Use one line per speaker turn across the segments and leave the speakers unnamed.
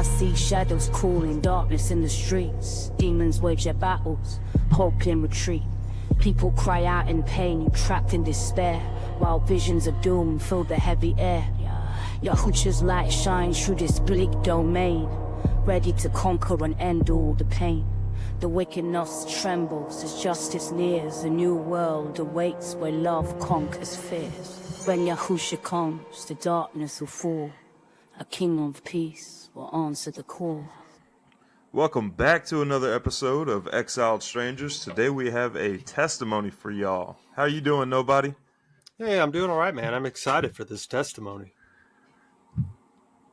see shadows crawling, darkness in the streets. Demons wage their battles, hope in retreat. People cry out in pain, trapped in despair, while visions of doom fill the heavy air. Yahusha's light shines through this bleak domain, ready to conquer and end all the pain. The wickedness trembles as justice nears. A new world awaits where love conquers fears. When Yahusha comes, the darkness will fall. A king of peace will answer the call.
Welcome back to another episode of Exiled Strangers. Today we have a testimony for y'all. How you doing, nobody?
Hey, I'm doing all right, man. I'm excited for this testimony.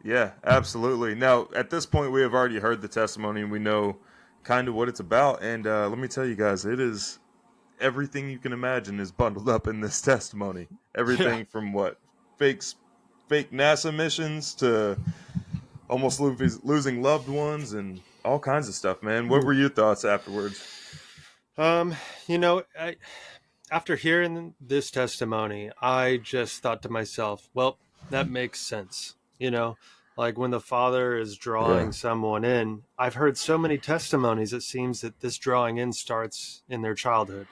Yeah, absolutely. Now, at this point, we have already heard the testimony and we know kind of what it's about. And let me tell you guys, it is everything you can imagine is bundled up in this testimony. Everything from what? Fake NASA missions to almost losing loved ones and all kinds of stuff, man. What were your thoughts afterwards?
After hearing this testimony, I just thought to myself, well, that makes sense. Like when the Father is drawing someone in, I've heard so many testimonies, it seems that this drawing in starts in their childhood,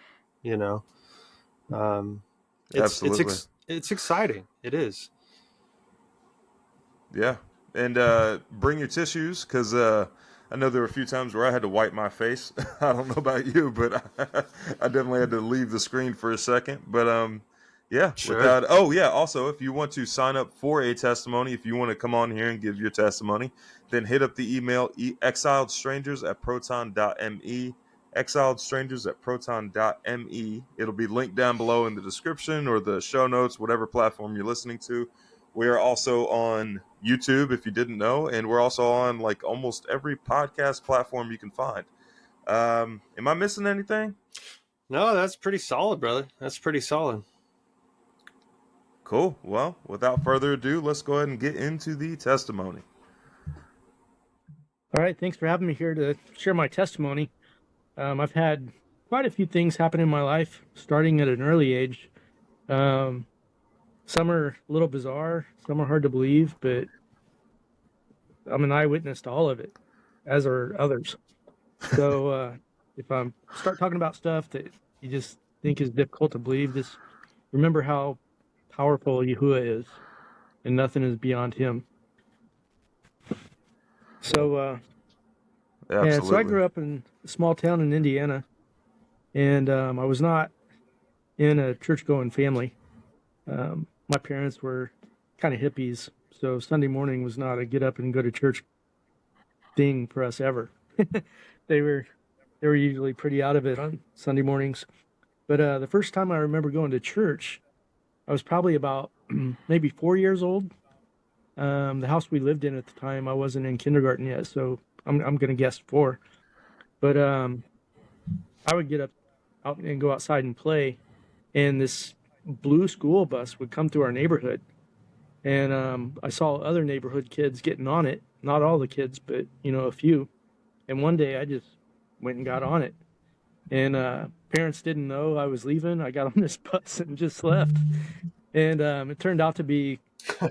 Absolutely.
It's exciting. It is.
Yeah. And bring your tissues, because I know there were a few times where I had to wipe my face. I don't know about you, but I definitely had to leave the screen for a second. But yeah.
Sure.
Also, if you want to sign up for a testimony, if you want to come on here and give your testimony, then hit up the email exiledstrangers@proton.me. exiledstrangers@proton.me. It'll be linked down below in the description or the show notes, whatever platform you're listening to. We are also on YouTube, if you didn't know, and we're also on like almost every podcast platform you can find. Am I missing anything?
No, that's pretty solid, brother. That's pretty solid.
Cool. Well, without further ado, let's go ahead and get into the testimony.
All right, thanks for having me here to share my testimony. I've had quite a few things happen in my life, starting at an early age. Some are a little bizarre, some are hard to believe, but I'm an eyewitness to all of it, as are others. So if I start talking about stuff that you just think is difficult to believe, just remember how powerful Yahuwah is, and nothing is beyond him. So, so I grew up in a small town in Indiana, and I was not in a church-going family. My parents were kind of hippies, so Sunday morning was not a get up and go to church thing for us ever. They were usually pretty out of it on Sunday mornings. But the first time I remember going to church, I was probably about maybe 4 years old. The house we lived in at the time, I wasn't in kindergarten yet, so I'm going to guess 4. But I would get up out and go outside and play, and this blue school bus would come through our neighborhood, and I saw other neighborhood kids getting on it. Not all the kids, but a few. And one day I just went and got on it, and parents didn't know I was leaving. I got on this bus and just left, and it turned out to be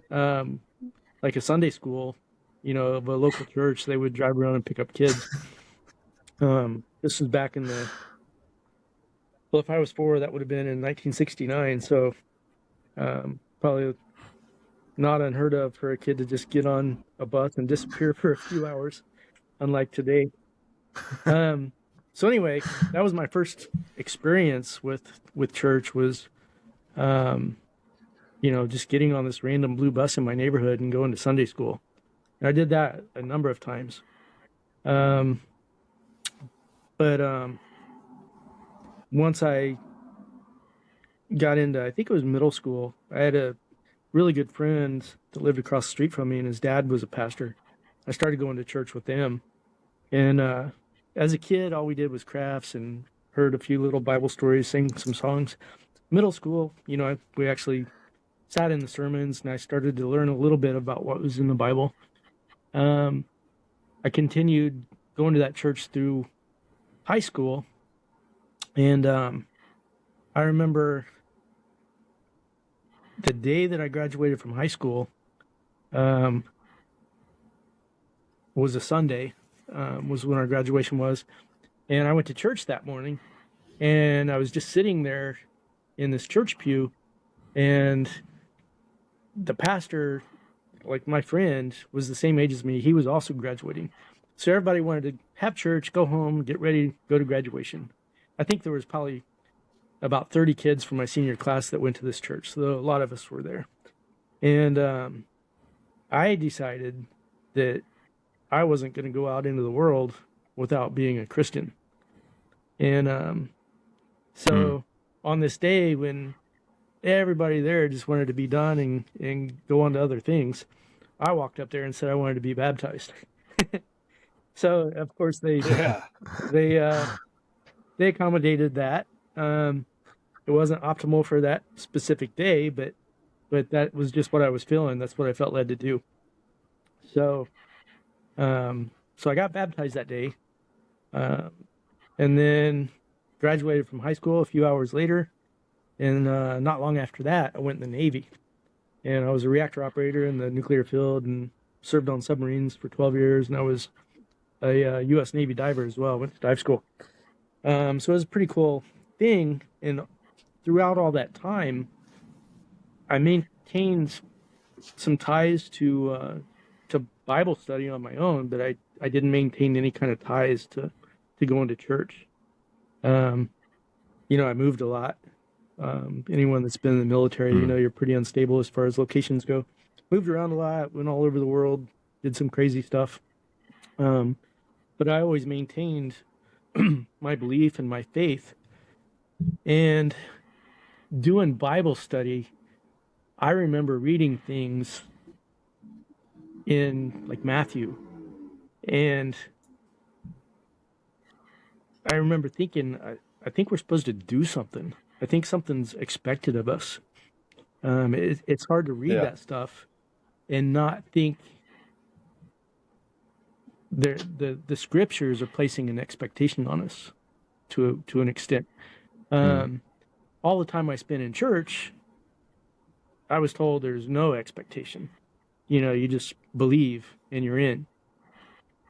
like a Sunday school, of a local church. They would drive around and pick up kids. This was back in well, if I was 4, that would have been in 1969. So probably not unheard of for a kid to just get on a bus and disappear for a few hours, unlike today. So anyway, that was my first experience with church, was, just getting on this random blue bus in my neighborhood and going to Sunday school. And I did that a number of times. But once I got into, I think it was middle school, I had a really good friend that lived across the street from me, and his dad was a pastor. I started going to church with them. And as a kid, all we did was crafts and heard a few little Bible stories, sang some songs. Middle school, we actually sat in the sermons, and I started to learn a little bit about what was in the Bible. I continued going to that church through high school. And I remember the day that I graduated from high school, was a Sunday, was when our graduation was. And I went to church that morning, and I was just sitting there in this church pew, and the pastor, like my friend, was the same age as me. He was also graduating. So everybody wanted to have church, go home, get ready, go to graduation. I think there was probably about 30 kids from my senior class that went to this church. So a lot of us were there. And I decided that I wasn't going to go out into the world without being a Christian. And so on this day when everybody there just wanted to be done and go on to other things, I walked up there and said I wanted to be baptized. So of course they accommodated that. It wasn't optimal for that specific day, but that was just what I was feeling. That's what I felt led to do. So I got baptized that day, and then graduated from high school a few hours later. And not long after that, I went in the Navy, and I was a reactor operator in the nuclear field and served on submarines for 12 years. And I was a U.S. Navy diver as well. Went to dive school. So it was a pretty cool thing. And throughout all that time, I maintained some ties to Bible study on my own, but I didn't maintain any kind of ties to going to church. I moved a lot. Anyone that's been in the military, you're pretty unstable as far as locations go. Moved around a lot, went all over the world, did some crazy stuff. But I always maintained my belief and my faith. And doing Bible study, I remember reading things in like Matthew, and I remember thinking, I think we're supposed to do something. I think something's expected of us. It's hard to read that stuff and not think the scriptures are placing an expectation on us to an extent. All the time I spent in church, I was told there's no expectation. You just believe and you're in.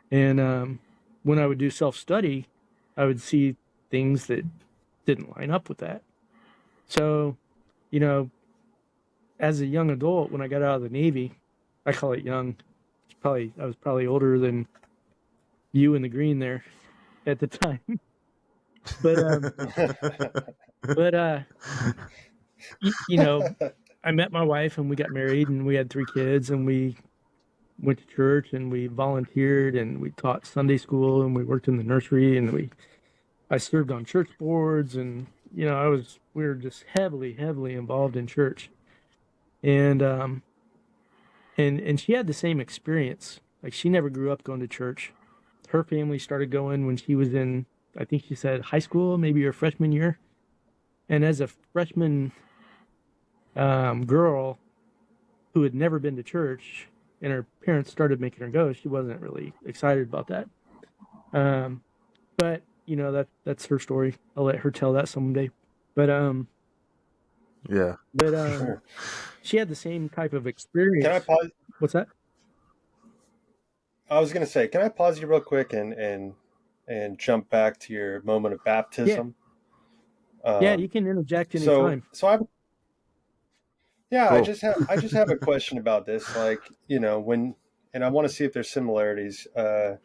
And when I would do self-study, I would see things that didn't line up with that. So, as a young adult, when I got out of the Navy, I call it young. I was probably older than you in the green there at the time. But I met my wife and we got married and we had 3 kids and we went to church and we volunteered and we taught Sunday school and we worked in the nursery and I served on church boards and we were just heavily involved in church. And she had the same experience. Like, she never grew up going to church. Her family started going when she was in, I think she said, high school, maybe her freshman year. And as a freshman girl who had never been to church and her parents started making her go, she wasn't really excited about that. But that's her story. I'll let her tell that someday. But
yeah.
But sure. She had the same type of experience.
Can I pause?
What's that?
I was going to say, can I pause you real quick and jump back to your moment of baptism?
Yeah, you can interject anytime.
So I
Cool.
I just have a question about this. Like, and I want to see if there's similarities to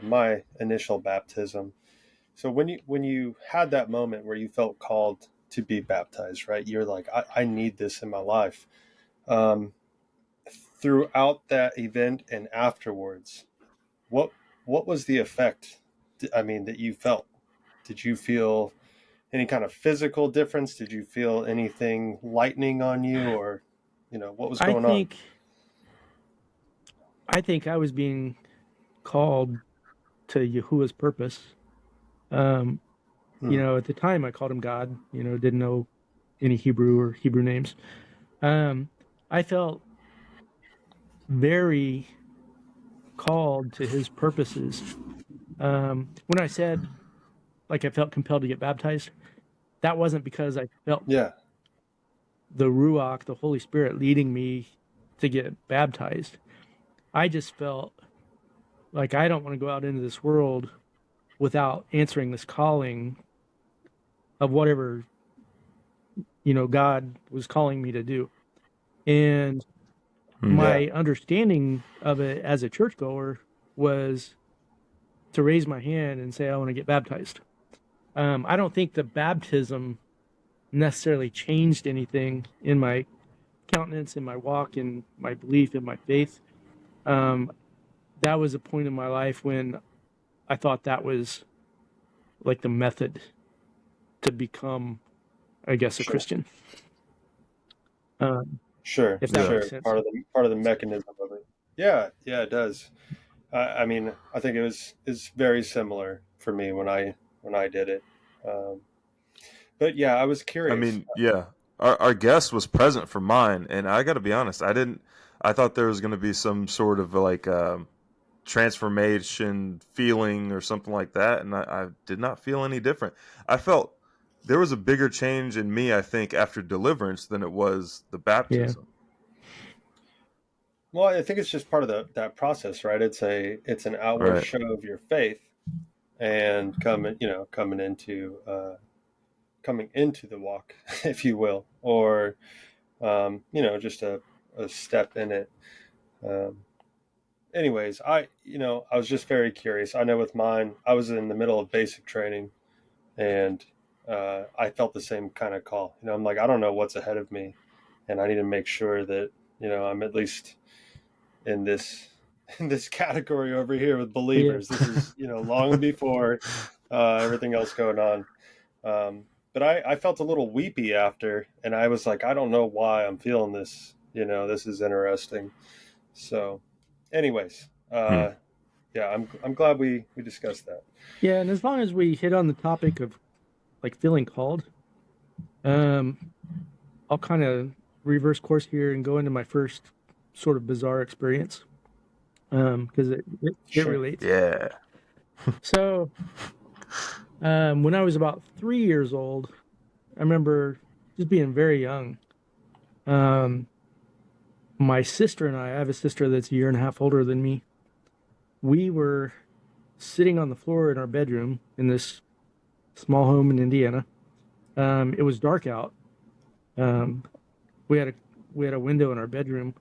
my initial baptism. So when you had that moment where you felt called to be baptized, right? You're like, I need this in my life. Throughout that event and afterwards, what was the effect? That you felt? Did you feel any kind of physical difference? Did you feel anything lightening on you, or what was going on?
I think I was being called to Yahuwah's purpose. At the time I called him God, didn't know any Hebrew or Hebrew names. I felt very called to his purposes. When I said, like, I felt compelled to get baptized, that wasn't because I felt the Ruach, the Holy Spirit, leading me to get baptized. I just felt like, I don't want to go out into this world without answering this calling of whatever, God was calling me to do. And my understanding of it as a churchgoer was to raise my hand and say, I want to get baptized. I don't think the baptism necessarily changed anything in my countenance, in my walk, in my belief, in my faith. That was a point in my life when I thought that was like the method to become, I guess, a Christian.
Sure,
if that makes sense.
Part of the mechanism of it. Yeah, it does. I mean, I think it's very similar for me when I did it. But yeah, I was curious.
I mean, yeah, our guest was present for mine, and I got to be honest, I thought there was going to be some sort of like transformation feeling or something like that, and I did not feel any different. I felt there was a bigger change in me, I think, after deliverance than it was the baptism.
Yeah. Well, I think it's just part of that process, right? It's an outward show of your faith, and coming into the walk, if you will, or just a step in it. Anyways, I was just very curious. I know with mine, I was in the middle of basic training, and I felt the same kind of call. I'm like, I don't know what's ahead of me, and I need to make sure that I'm at least in this category over here with believers. Yeah. This is long before everything else going on. But I felt a little weepy after, and I was like, I don't know why I'm feeling this. This is interesting. So, anyways, yeah, I'm glad we discussed that.
Yeah, and as long as we hit on the topic of like feeling called, I'll kind of reverse course here and go into my first sort of bizarre experience, because it relates.
Yeah.
So, when I was about 3 years old, I remember just being very young. My sister and I have a sister that's a year and a half older than me. We were sitting on the floor in our bedroom in this small home in Indiana. It was dark out. We had a window in our bedroom,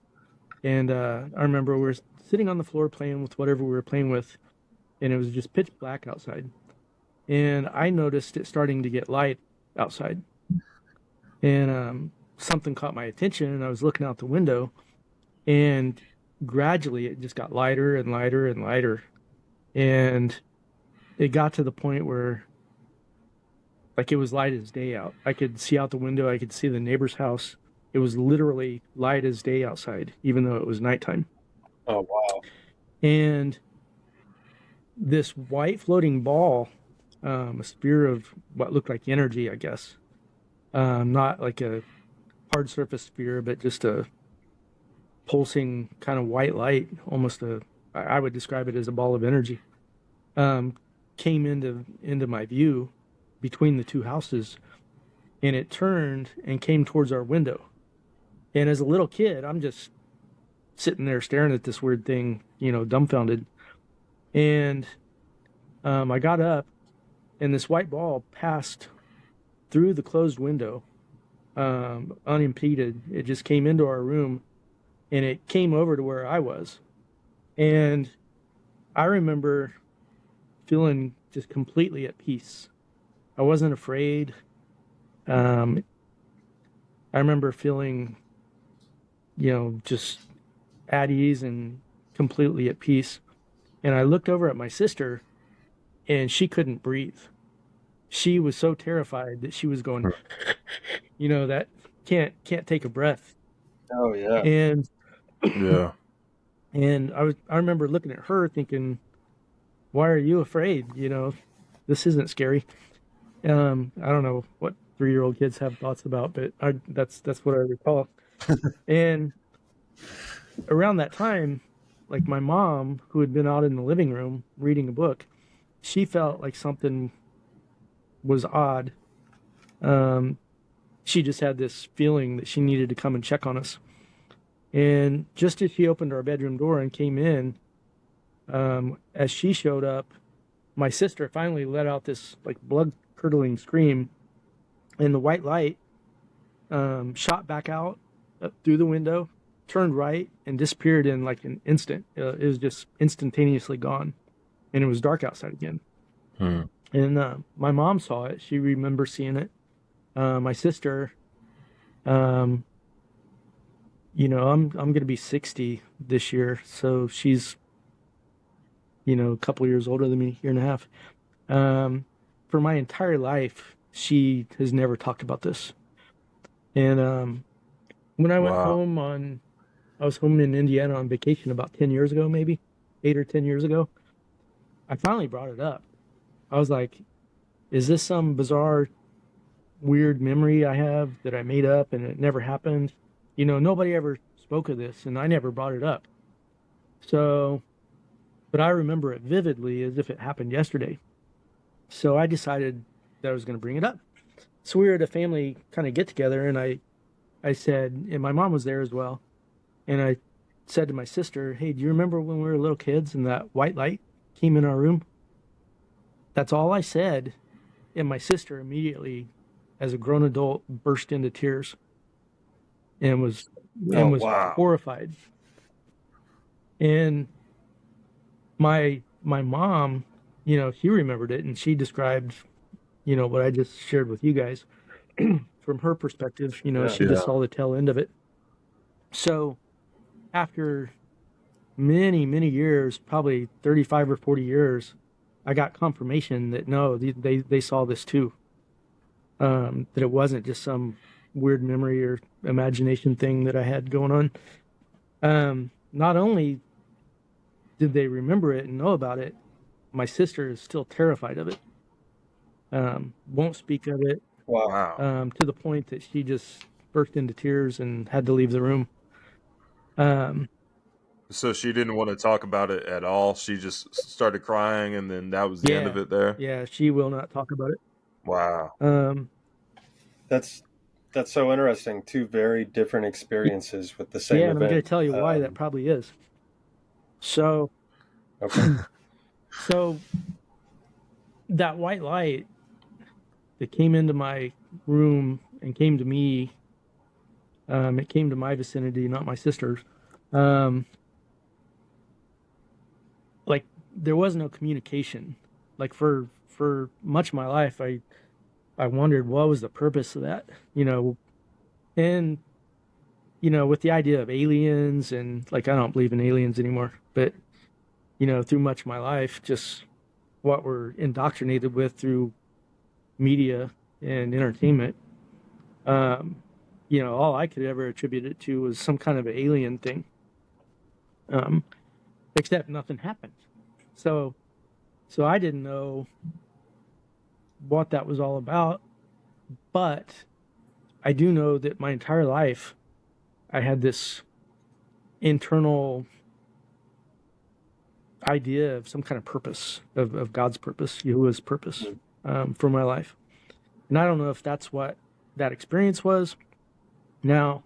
and I remember we were sitting on the floor playing with whatever we were playing with, and it was just pitch black outside. And I noticed it starting to get light outside, and something caught my attention, and I was looking out the window, and gradually it just got lighter and lighter and lighter, and it got to the point where, like, it was light as day out. I could see out the window. I could see the neighbor's house. It was literally light as day outside, even though it was nighttime.
Oh, wow.
And this white floating ball, a sphere of what looked like energy, I guess. Not like a hard surface sphere, but just a pulsing kind of white light, almost I would describe it as a ball of energy, came into my view between the two houses, and it turned and came towards our window. And as a little kid, I'm just sitting there staring at this weird thing, dumbfounded. And I got up, and this white ball passed through the closed window, unimpeded. It just came into our room, and it came over to where I was. And I remember feeling just completely at peace. I wasn't afraid. I remember feeling, just at ease and completely at peace. And I looked over at my sister, and she couldn't breathe. She was so terrified that she was going, that can't take a breath.
Oh yeah.
And
yeah.
And I remember looking at her thinking, why are you afraid? This isn't scary. I don't know what 3-year-old kids have thoughts about, but that's what I recall. And around that time, like, my mom, who had been out in the living room reading a book, she felt like something was odd. She just had this feeling that she needed to come and check on us. And just as she opened our bedroom door and came in, as she showed up, my sister finally let out this like blood-curdling scream, and the white light shot back out through the window, turned right, and disappeared in like an instant. It was just instantaneously gone, and it was dark outside again. And my mom saw it. She remembers seeing it. My sister, I'm going to be 60 this year, so she's, a couple years older than me, year and a half. For my entire life, she has never talked about this. And when I went home I was home in Indiana on vacation about 10 years ago, maybe 8 or 10 years ago. I finally brought it up. I was like, is this some bizarre, weird memory I have that I made up and it never happened? Nobody ever spoke of this, and I never brought it up. So, but I remember it vividly as if it happened yesterday. So I decided that I was going to bring it up. So we were at a family kind of get together, and I said, and my mom was there as well. And I said to my sister, hey, do you remember when we were little kids and that white light came in our room? That's all I said. And my sister immediately, as a grown adult, burst into tears and was horrified. And my mom, she remembered it, and she described, what I just shared with you guys. From her perspective, she just saw the tail end of it. So after many, many years, probably 35 or 40 years, I got confirmation that no, they saw this too. That it wasn't just some weird memory or imagination thing that I had going on. Not only did they remember it and know about it, my sister is still terrified of it. Won't speak of it.
Wow.
To the point that she just burst into tears and had to leave the room.
So she didn't want to talk about it at all. She just started crying, and then that was the end of it there.
Yeah, she will not talk about it.
Wow.
That's so interesting. Two very different experiences with the same event.
I'm going to tell you why that probably is. So, so that white light that came into my room and came to me, it came to my vicinity, not my sister's. Like there was no communication. Like for much of my life, I wondered what was the purpose of that, and with the idea of aliens, and like I don't believe in aliens anymore, but through much of my life, just what we're indoctrinated with through media and entertainment, all I could ever attribute it to was some kind of an alien thing, except nothing happened. So I didn't know what that was all about, but I do know that my entire life I had this internal idea of some kind of purpose, of God's purpose, Yahuwah's purpose, for my life. And I don't know if that's what that experience was. Now,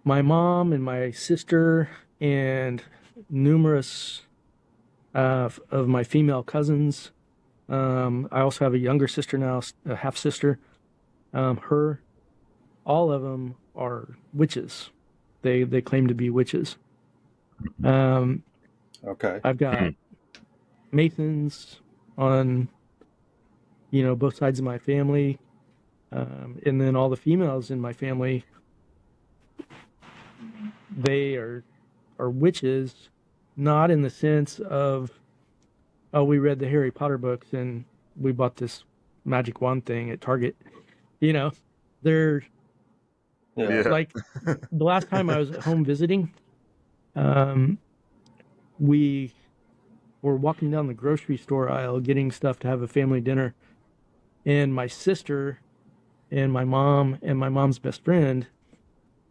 my mom and my sister and numerous of my female cousins, I also have a younger sister now, a half sister, all of them are witches. They claim to be witches.
Okay.
I've got Masons on, both sides of my family. And then all the females in my family, they are witches, not in the sense of, oh, we read the Harry Potter books and we bought this magic wand thing at Target. They're like the last time I was at home visiting, we were walking down the grocery store aisle getting stuff to have a family dinner, and my sister and my mom's best friend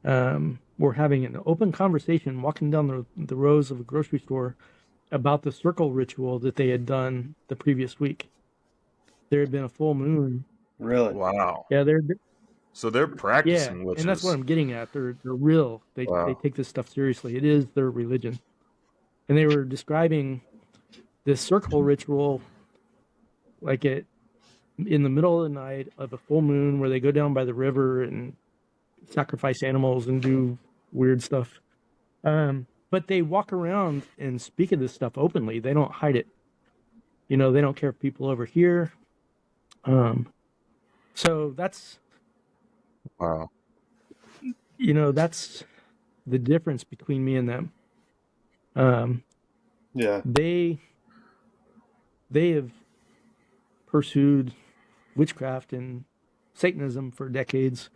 were having an open conversation walking down the rows of a grocery store about the circle ritual that they had done the previous week. There had been a full moon.
Really?
Wow.
Yeah,
so they're practicing witches.
And that's what I'm getting at. They're real. They take this stuff seriously. It is their religion. and they were describing this circle ritual, like in the middle of the night of a full moon, where they go down by the river and sacrifice animals and do weird stuff. But they walk around and speak of this stuff openly. They don't hide it. They don't care if people overhear. So that's
wow.
That's the difference between me and them.
Yeah.
They have pursued witchcraft and Satanism for decades,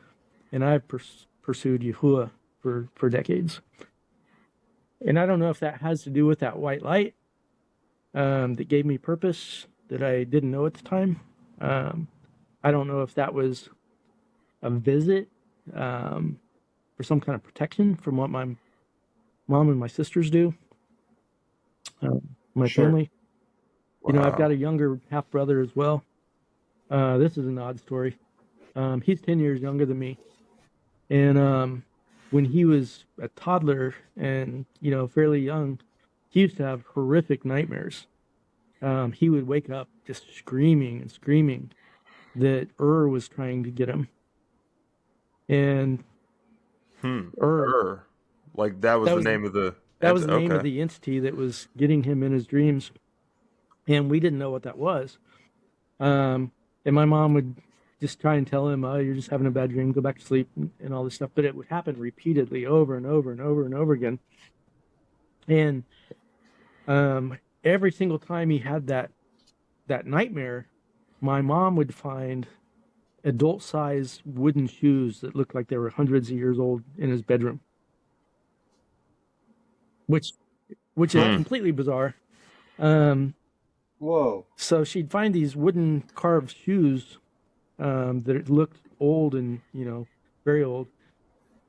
and I've pursued Yahuwah for decades. And I don't know if that has to do with that white light that gave me purpose that I didn't know at the time. I don't know if that was a visit for some kind of protection from what my mom and my sisters do. My family.
Wow.
I've got a younger half brother as well. This is an odd story. He's 10 years younger than me. And when he was a toddler and, fairly young, he used to have horrific nightmares. He would wake up just screaming and screaming that was trying to get him. And
like that was the name of the...
That was the name of the entity that was getting him in his dreams. And we didn't know what that was. And my mom would just try and tell him, oh, you're just having a bad dream, go back to sleep, and all this stuff. But it would happen repeatedly over and over and over and over again. And every single time he had that nightmare, my mom would find adult-sized wooden shoes that looked like they were hundreds of years old in his bedroom. Which is completely bizarre.
Whoa.
So she'd find these wooden carved shoes that looked old and, very old.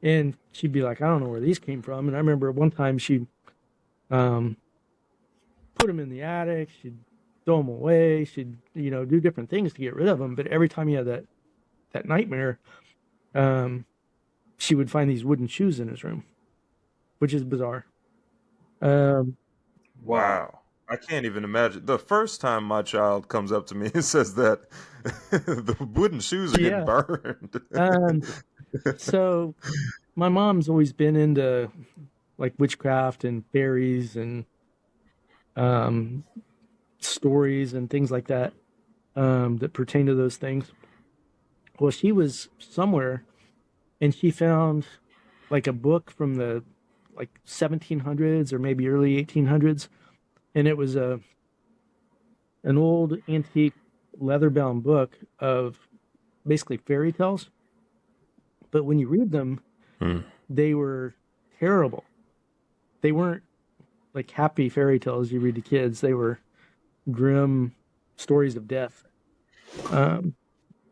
And she'd be like, I don't know where these came from. And I remember one time she put them in the attic. She'd throw them away. She'd, do different things to get rid of them. But every time he had that nightmare, she would find these wooden shoes in his room, which is bizarre.
Wow. I can't even imagine. The first time my child comes up to me and says that the wooden shoes are getting burned.
So my mom's always been into like witchcraft and fairies and stories and things like that that pertain to those things. Well, she was somewhere and she found like a book from the 1700s or maybe early 1800s. And it was an old antique leather-bound book of basically fairy tales. But when you read them, they were terrible. They weren't like happy fairy tales you read to kids. They were grim stories of death.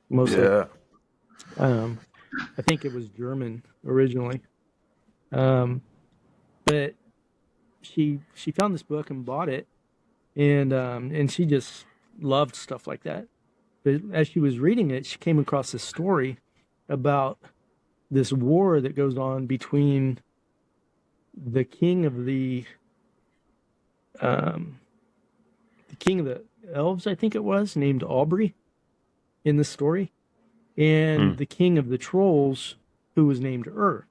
Mostly.
Yeah.
I think it was German originally. But she found this book and bought it, and she just loved stuff like that. But as she was reading it, she came across this story about this war that goes on between the king of the elves, I think it was, named Aubrey in the story, and the king of the trolls, who was named And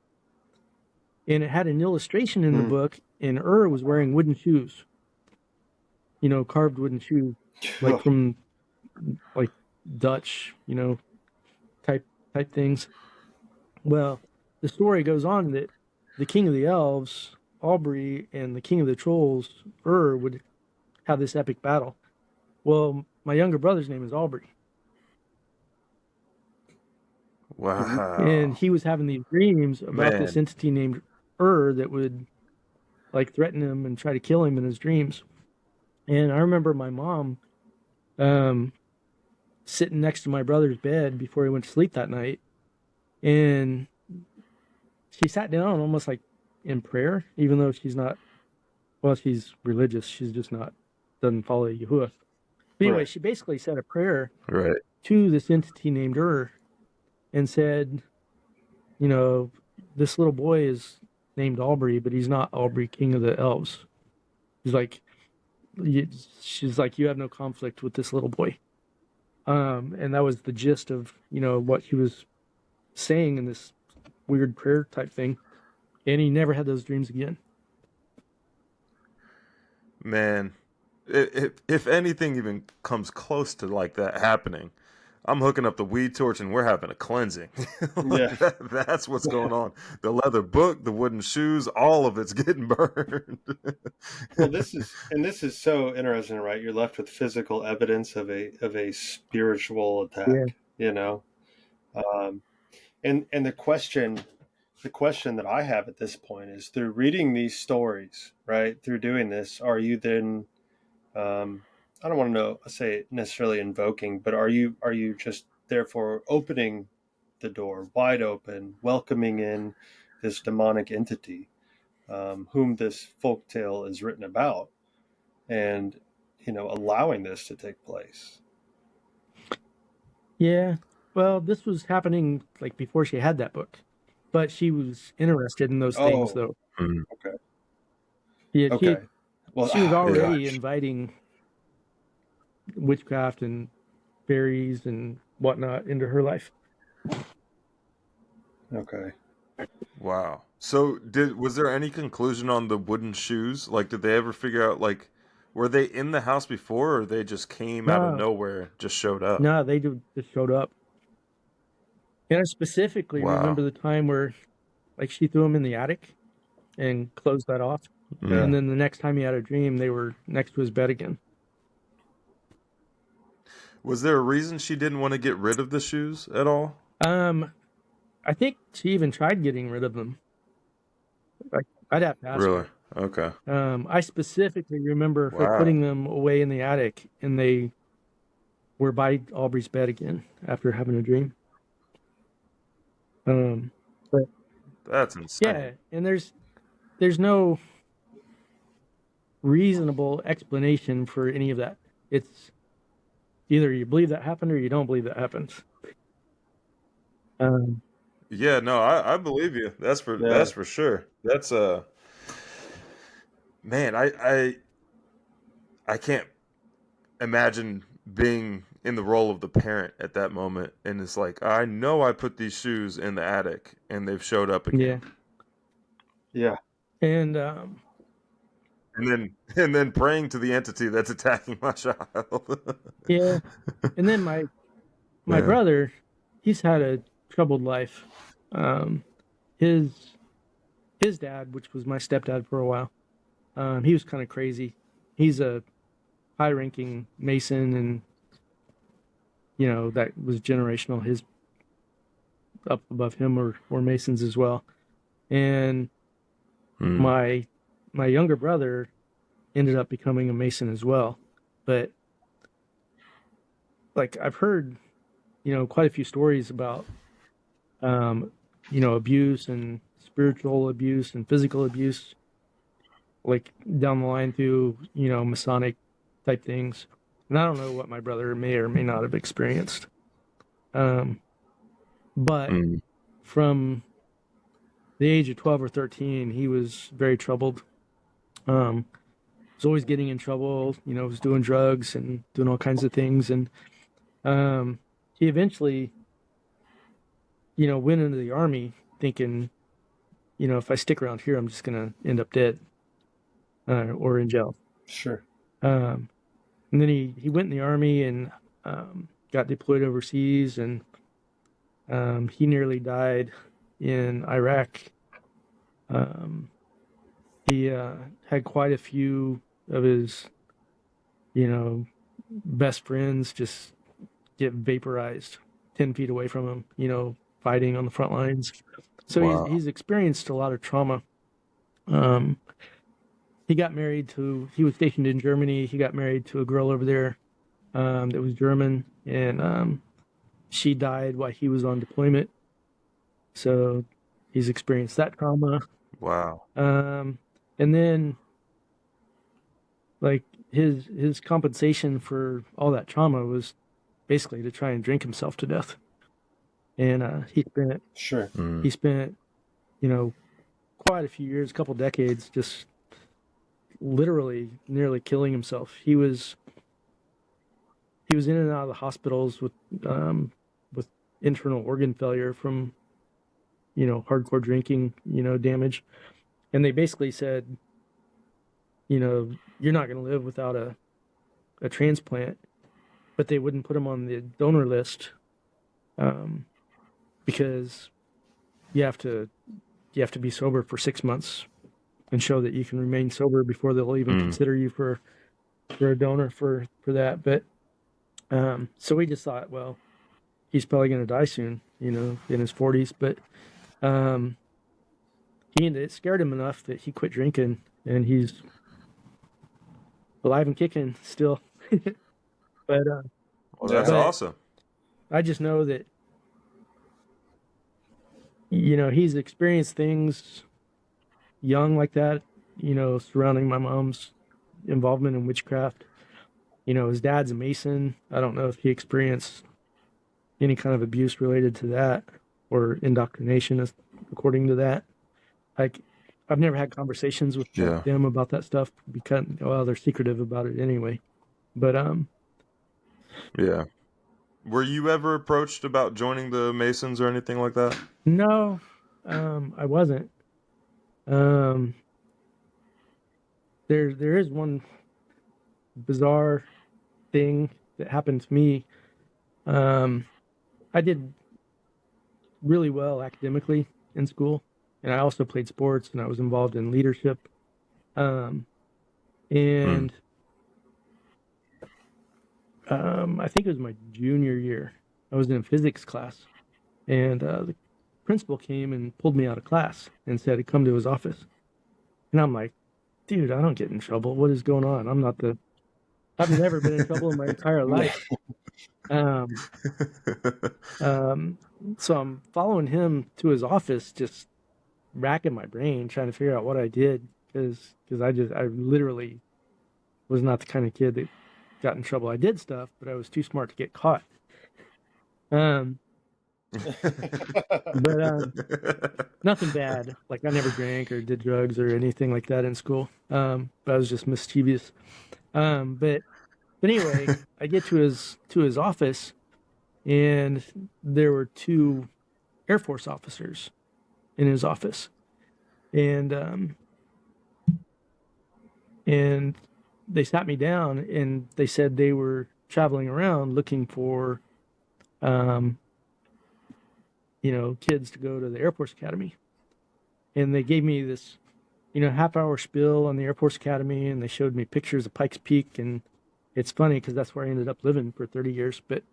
it had an illustration in the book, and was wearing wooden shoes. Carved wooden shoes, like from like Dutch, type things. Well, the story goes on that the king of the elves, Aubrey, and the king of the trolls, would have this epic battle. Well, my younger brother's name is Aubrey.
Wow.
And he was having these dreams about this entity named that would threaten him and try to kill him in his dreams. And I remember my mom sitting next to my brother's bed before he went to sleep that night, and she sat down almost like in prayer, even though she's religious. She's just doesn't follow Yahuwah. But anyway, she basically said a prayer to this entity named and said, this little boy is named Aubrey, but he's not Aubrey, king of the elves. She's like, she's like, you have no conflict with this little boy. And that was the gist of, what he was saying in this weird prayer type thing. And he never had those dreams again.
Man, if anything even comes close to like that happening, I'm hooking up the weed torch and we're having a cleansing.
Yeah.
That's what's going on. The leather book, the wooden shoes, all of it's getting burned.
Well, this is so interesting, right? You're left with physical evidence of a spiritual attack, and the question that I have at this point is, through reading these stories, right, through doing this, are you then, I don't want to say necessarily invoking, but are you just therefore opening the door wide open, welcoming in this demonic entity, whom this folktale is written about, and allowing this to take place?
Yeah. Well, this was happening like before she had that book, but she was interested in those things, though.
Okay.
Yeah.
Okay.
She was already inviting witchcraft and fairies and whatnot into her life.
Okay.
Wow. So was there any conclusion on the wooden shoes? Like, did they ever figure out, like, were they in the house before, or they just came out of nowhere, just showed up?
No, they just showed up. And I specifically remember the time where, like, she threw them in the attic and closed that off. Yeah. And then the next time he had a dream, they were next to his bed again.
Was there a reason she didn't want to get rid of the shoes at all?
I think she even tried getting rid of them. I'd have to ask her.
Okay.
I specifically remember her putting them away in the attic, and they were by Aubrey's bed again after having a dream. But
that's insane.
Yeah, and there's no reasonable explanation for any of that. It's either you believe that happened or you don't believe that happened.
Yeah, no, I believe you. That's for sure. That's man, I can't imagine being in the role of the parent at that moment, and it's like, I know I put these shoes in the attic and they've showed up again.
Yeah.
And
then praying to the entity that's attacking my child.
Yeah. And then my brother, he's had a troubled life. His dad, which was my stepdad for a while, he was kind of crazy. He's a high-ranking Mason, and that was generational. His up above him were Masons as well. And my younger brother ended up becoming a Mason as well. But like, I've heard quite a few stories about abuse and spiritual abuse and physical abuse, like down the line through Masonic type things. And I don't know what my brother may or may not have experienced. But from the age of 12 or 13, he was very troubled. Was always getting in trouble, was doing drugs and doing all kinds of things. And he eventually, went into the Army thinking, if I stick around here, I'm just going to end up dead or in jail.
Sure.
And then he went in the Army and got deployed overseas, and he nearly died in Iraq. He had quite a few of his, best friends just get vaporized 10 feet away from him, fighting on the front lines. So he's experienced a lot of trauma. He was stationed in Germany. He got married to a girl over there that was German, and she died while he was on deployment. So he's experienced that trauma.
Wow.
And then, like, his compensation for all that trauma was basically to try and drink himself to death. And he spent quite a few years, a couple decades, just literally nearly killing himself. He was in and out of the hospitals with internal organ failure from, hardcore drinking, damage. And they basically said, you're not going to live without a transplant, but they wouldn't put him on the donor list because you have to be sober for 6 months and show that you can remain sober before they'll even consider you for a donor for that. But so we just thought, well, he's probably going to die soon, in his 40s. But it scared him enough that he quit drinking, and he's alive and kicking still. But
well, that's awesome.
I just know that he's experienced things young like that, surrounding my mom's involvement in witchcraft. His dad's a Mason. I don't know if he experienced any kind of abuse related to that or indoctrination according to that. Like, I've never had conversations with them about that stuff because, they're secretive about it anyway. But
yeah. Were you ever approached about joining the Masons or anything like that?
No, I wasn't. There is one bizarre thing that happened to me. I did really well academically in school, and I also played sports, and I was involved in leadership. I think it was my junior year. I was in a physics class, and the principal came and pulled me out of class and said to come to his office. And I'm like, dude, I don't get in trouble. What is going on? I've never been in trouble in my entire life. So I'm following him to his office, just racking my brain, trying to figure out what I did, because I literally was not the kind of kid that got in trouble. I did stuff, but I was too smart to get caught. But nothing bad. Like, I never drank or did drugs or anything like that in school. But I was just mischievous. But anyway, I get to his office, and there were 2 Air Force officers in his office, and they sat me down, and they said they were traveling around looking for kids to go to the Air Force Academy. And they gave me this half-hour spiel on the Air Force Academy, and they showed me pictures of Pikes Peak. And it's funny because that's where I ended up living for 30 years. But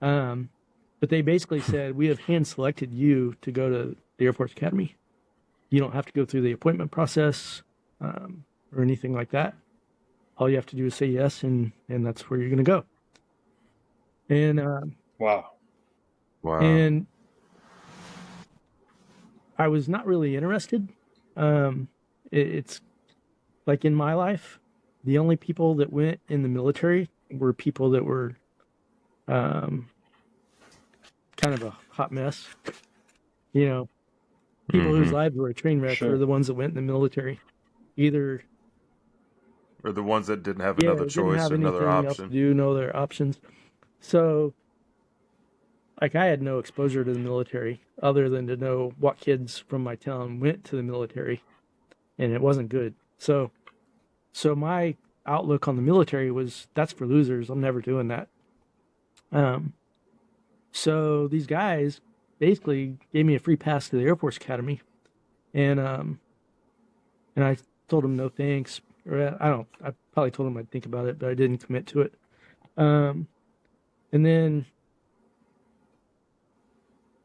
they basically said, we have hand-selected you to go to the Air Force Academy. You don't have to go through the appointment process or anything like that. All you have to do is say yes, and that's where you're going to go. And
wow.
And I was not really interested. It's like, in my life, the only people that went in the military were people that were kind of a hot mess. People whose lives were a train wreck were the ones that went in the military. Either
or the ones that didn't have another choice, another option.
No other options. So, like, I had no exposure to the military other than to know what kids from my town went to the military, and it wasn't good. So my outlook on the military was, that's for losers. I'm never doing that. So these guys basically gave me a free pass to the Air Force Academy, and I told them no thanks. Or I probably told them I'd think about it, but I didn't commit to it. And then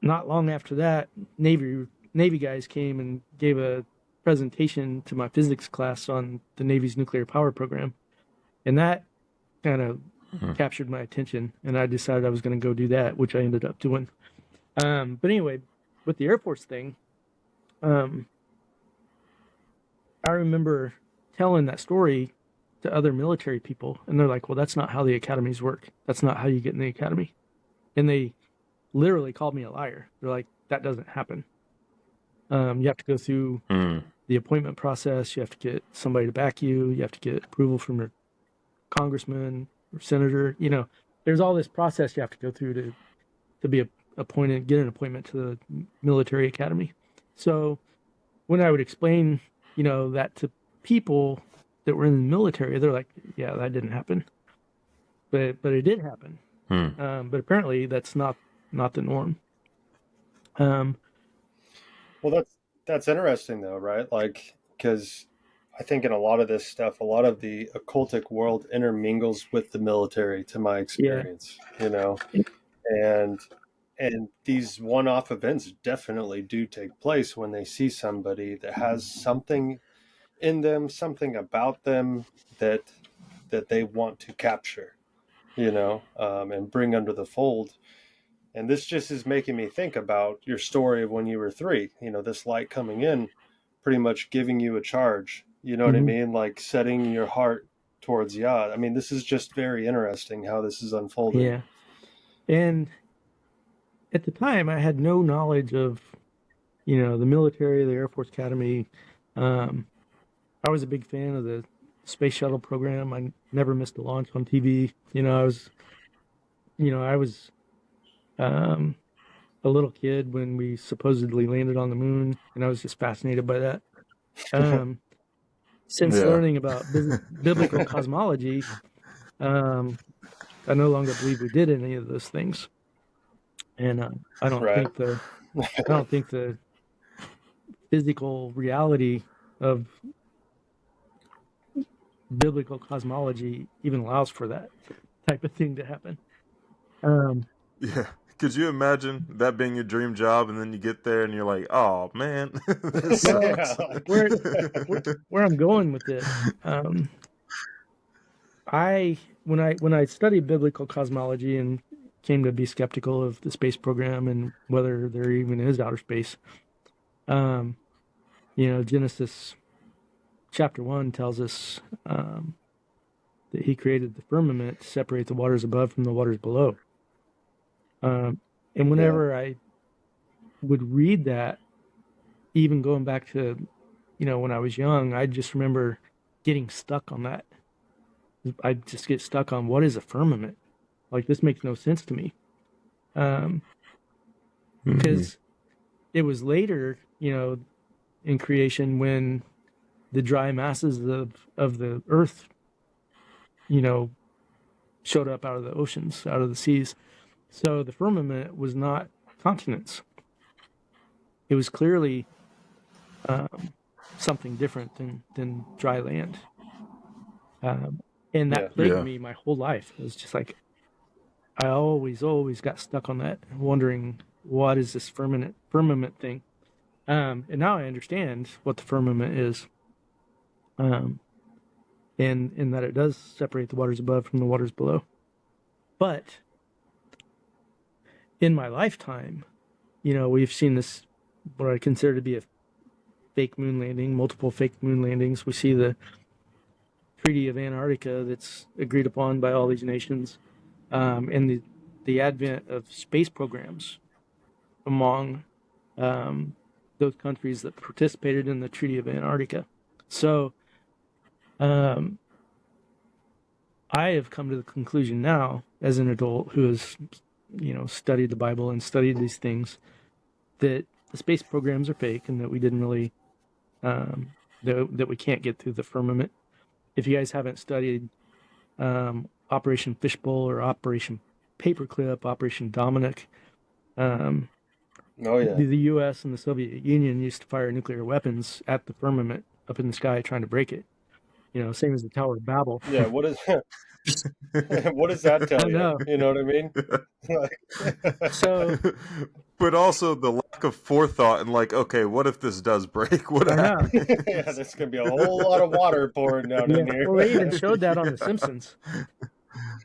not long after that, Navy guys came and gave a presentation to my physics class on the Navy's nuclear power program. And that kind of captured my attention, and I decided I was going to go do that, which I ended up doing. But anyway, with the Air Force thing, I remember telling that story to other military people, and they're like, well, that's not how the academies work. That's not how you get in the academy. And they literally called me a liar. They're like, that doesn't happen. You have to go through the appointment process. You have to get somebody to back you. You have to get approval from your congressman or senator. There's all this process you have to go through to be appointed, get an appointment to the military academy. So when I would explain, that to people that were in the military, they're like, yeah, that didn't happen. But it did happen. But apparently that's not the norm.
Well, that's interesting though, right? Like, because I think in a lot of this stuff, a lot of the occultic world intermingles with the military, to my experience, and these one-off events definitely do take place when they see somebody that has something in them, something about them that they want to capture, and bring under the fold. And this just is making me think about your story of when you were 3, this light coming in, pretty much giving you a charge, you know what I mean? Like setting your heart towards Yah. I mean, this is just very interesting how this is unfolding.
Yeah. And at the time I had no knowledge of, the military, the Air Force Academy. I was a big fan of the space shuttle program. I never missed a launch on TV. I was a little kid when we supposedly landed on the moon, and I was just fascinated by that. Since learning about biblical cosmology, I no longer believe we did any of those things, and I don't think the physical reality of biblical cosmology even allows for that type of thing to happen.
Yeah. Could you imagine that being your dream job, and then you get there and you're like, "Oh man, this sucks."
Where I'm going with this, when I studied biblical cosmology and came to be skeptical of the space program and whether there even is outer space, Genesis chapter 1 tells us that He created the firmament to separate the waters above from the waters below. And whenever I would read that, even going back to, when I was young, I just remember getting stuck on that. I just get stuck on, what is a firmament? Like, this makes no sense to me. Because it was later, in creation, when the dry masses of the earth, showed up out of the oceans, out of the seas. So the firmament was not continents. It was clearly something different than dry land. And that plagued me my whole life. It was just like, I always got stuck on that, wondering, what is this firmament thing? And now I understand what the firmament is. And that it does separate the waters above from the waters below. But in my lifetime, we've seen this, what I consider to be a fake moon landing, multiple fake moon landings. We see the Treaty of Antarctica that's agreed upon by all these nations, and the advent of space programs among those countries that participated in the Treaty of Antarctica. So I have come to the conclusion now, as an adult who has, studied the Bible and studied these things, that the space programs are fake and that we didn't really, that we can't get through the firmament. If you guys haven't studied Operation Fishbowl or Operation Paperclip, Operation Dominic, the U.S. and the Soviet Union used to fire nuclear weapons at the firmament up in the sky trying to break it. Same as the Tower of Babel.
Yeah, what does that tell you? You know what I mean?
So,
but also the lack of forethought and like, okay, what if this does break? What happens?
Yeah, there's gonna be a whole lot of water pouring down in here.
Well, they even showed that on The Simpsons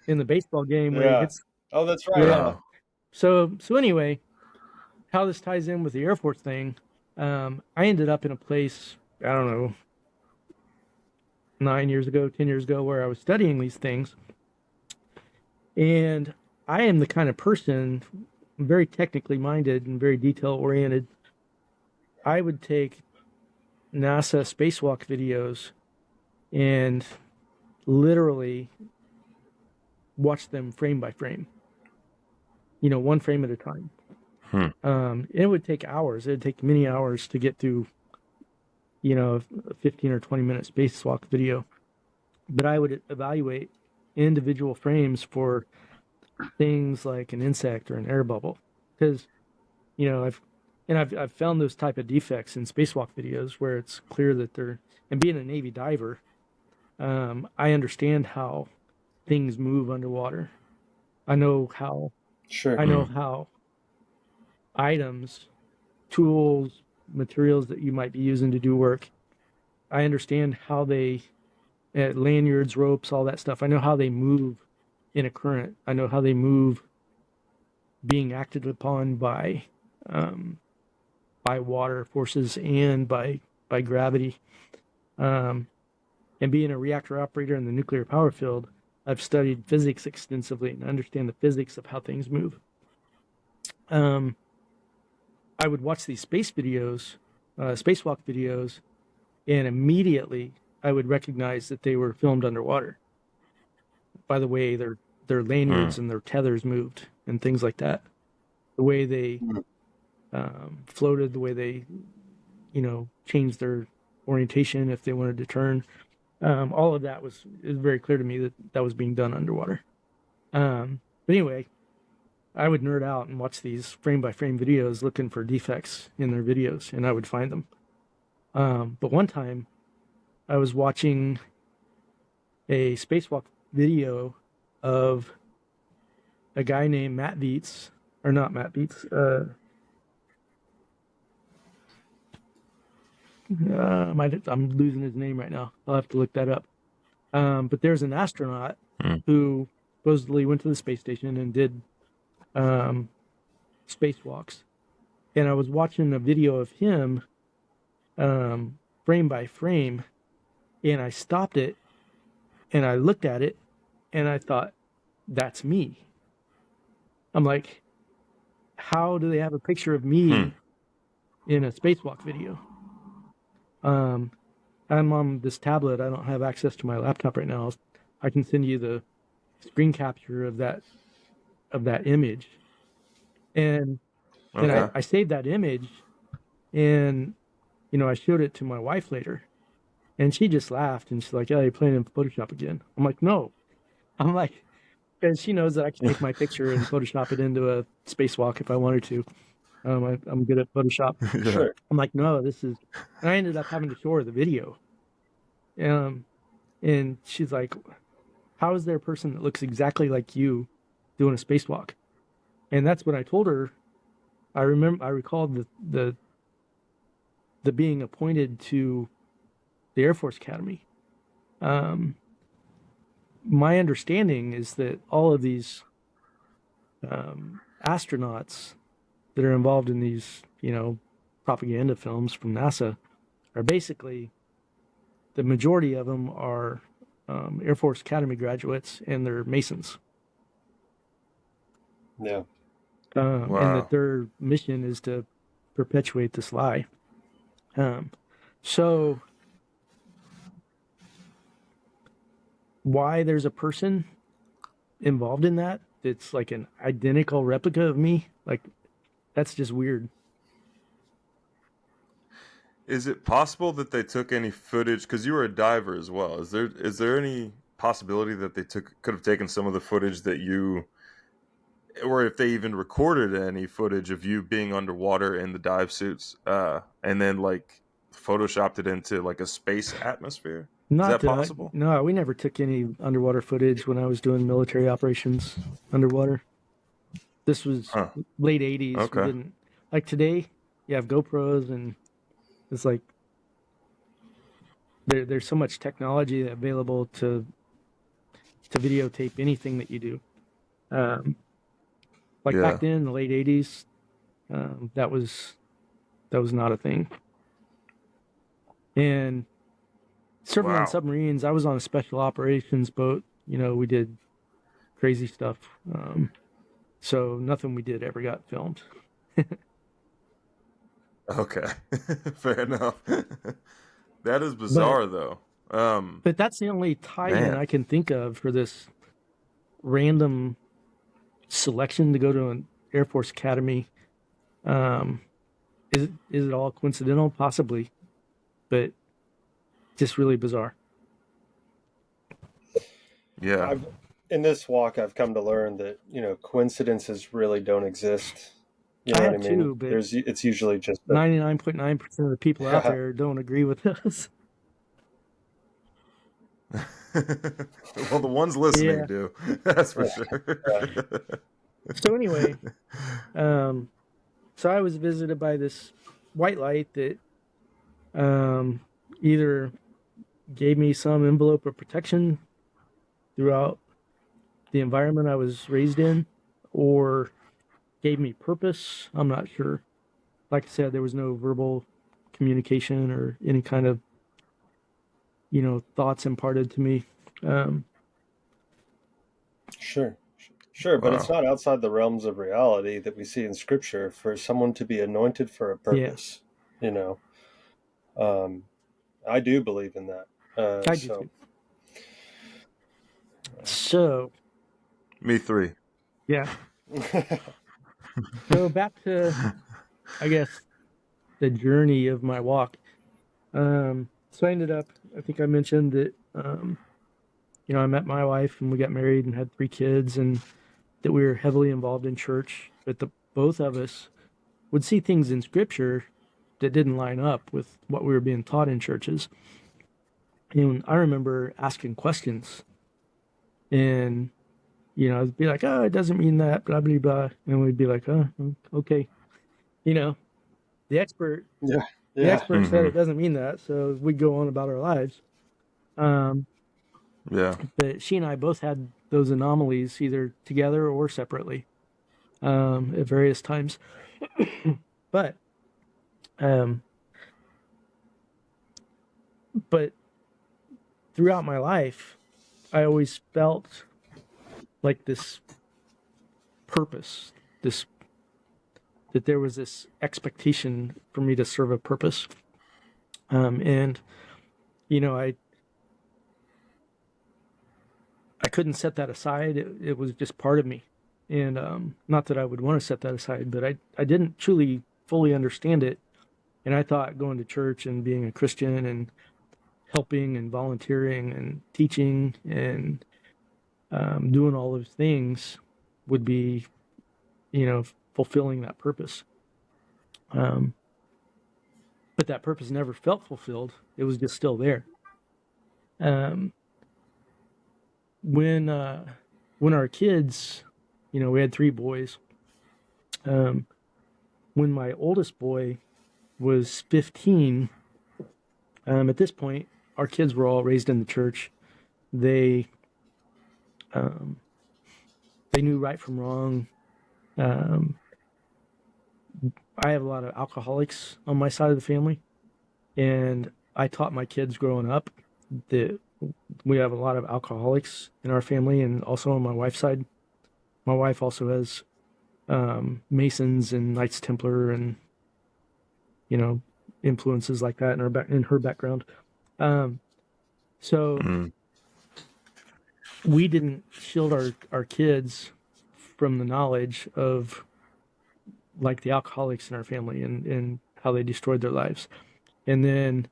in the baseball game where he hits.
Oh, that's right.
Yeah. So anyway, how this ties in with the Air Force thing, I ended up in a place, I don't know, 10 years ago, where I was studying these things. And I am the kind of person, very technically minded and very detail oriented. I would take NASA spacewalk videos and literally watch them frame by frame, one frame at a time. It would take hours. It would take many hours to get through, a 15 or 20 minute spacewalk video. But I would evaluate individual frames for things like an insect or an air bubble, because I've found those type of defects in spacewalk videos where it's clear that they're, and being a Navy diver, I understand how things move underwater. I know how items, tools, materials that you might be using to do work, I understand how they, lanyards, ropes, all that stuff. I know how they move in a current. I know how they move being acted upon by water forces and by gravity. And being a reactor operator in the nuclear power field, I've studied physics extensively and understand the physics of how things move. I would watch these spacewalk videos, and immediately I would recognize that they were filmed underwater by the way their lanyards and their tethers moved and things like that. The way they floated, the way they, changed their orientation if they wanted to turn. All of that was very clear to me that was being done underwater. But anyway, I would nerd out and watch these frame by frame videos looking for defects in their videos, and I would find them. But one time I was watching a spacewalk video of a guy named Matt Vietz, or not Matt Vietz, I'm losing his name right now. I'll have to look that up. But there's an astronaut who supposedly went to the space station and did spacewalks. And I was watching a video of him frame by frame, and I stopped it and I looked at it and I thought, that's me. I'm like, how do they have a picture of me in a spacewalk video? I'm on this tablet. I don't have access to my laptop right now. I can send you the screen capture of that image. And then I saved that image, and I showed it to my wife later, and she just laughed and she's like, "Yeah, you're playing in Photoshop again." I'm like, "No." I'm like, because she knows that I can take my picture and Photoshop it into a spacewalk if I wanted to. I'm good at Photoshop.
Sure.
I'm like, no, this is. And I ended up having to show her the video. And she's like, "How is there a person that looks exactly like you doing a spacewalk?" And that's when I told her. I recalled the being appointed to the Air Force Academy. My understanding is that all of these astronauts that are involved in these, propaganda films from NASA are basically, the majority of them are Air Force Academy graduates, and they're Masons.
Yeah.
And that their mission is to perpetuate this lie. So why there's a person involved in that that's like an identical replica of me, like, that's just weird.
Is it possible that they took any footage? Because you were a diver as well. Is there any possibility that they could have taken some of the footage that you, or if they even recorded any footage of you being underwater in the dive suits, and then like photoshopped it into like a space atmosphere? Is that possible?
No, we never took any underwater footage when I was doing military operations underwater. This was late 80s.
Okay.
We didn't, like today, you have GoPros, and it's like there's so much technology available to videotape anything that you do. Back then in the late 80s, that was not a thing. And serving on submarines, I was on a special operations boat. We did crazy stuff. So nothing we did ever got filmed.
Okay, fair enough. That is
But
bizarre, though.
but that's the only tie-in
Man,
I can think of for this random selection to go to an Air Force Academy. Um, is it all coincidental? Possibly, but just really bizarre.
yeah,
In this walk, I've come to learn that coincidences really don't exist. You
I
know what
have
I mean?
too, but
It's usually just
99.9% of the people out
yeah,
there don't agree with us.
well, the ones listening
Yeah.
do. That's for
yeah,
sure.
yeah.
So anyway, um, so I was visited by this white light that um, either gave me some envelope of protection throughout the environment I was raised in, or gave me purpose. I'm not sure. Like I said, there was no verbal communication or any kind of thoughts imparted to me. Um,
Sure, sure, but it's
Wow.
not outside the realms of reality that we see in Scripture for someone to be anointed for a
yeah,
purpose. You know, um, I do believe in that.
I do
So
too. So
Me three.
yeah, so back to I guess the journey of my walk. So I ended up. I think I mentioned that. I met my wife and we got married and had 3 kids, and that we were heavily involved in church. But the both of us would see things in Scripture that didn't line up with what we were being taught in churches. And I remember asking questions, and I'd be like, "Oh, it doesn't mean that," blah blah blah, and we'd be like, "Oh, okay." You know, the expert,
yeah,
the
yeah,
expert said
Mm-hmm.
it doesn't mean that, so we'd go on about our lives. Um,
Yeah.
but she and I both had those anomalies, either together or separately, at various times. But um, but throughout my life, I always felt like this purpose, this that there was this expectation for me to serve a purpose. And I couldn't set that aside. It was just part of me, and not that I would want to set that aside, but I didn't truly fully understand it. And I thought going to church and being a Christian and helping and volunteering and teaching and doing all those things would be, fulfilling that purpose. Um, but that purpose never felt fulfilled. It was just still there. Um, when when our kids, we had 3 boys. Um, when my oldest boy was 15, at this point, our kids were all raised in the church. They um, they knew right from wrong. Um, I have a lot of alcoholics on my side of the family, and I taught my kids growing up that we have a lot of alcoholics in our family, and also on my wife's side. My wife also has Masons and Knights Templar, and influences like that in her background. Um, so
Mm.
we didn't shield our kids from the knowledge of like the alcoholics in our family and how they destroyed their lives. And then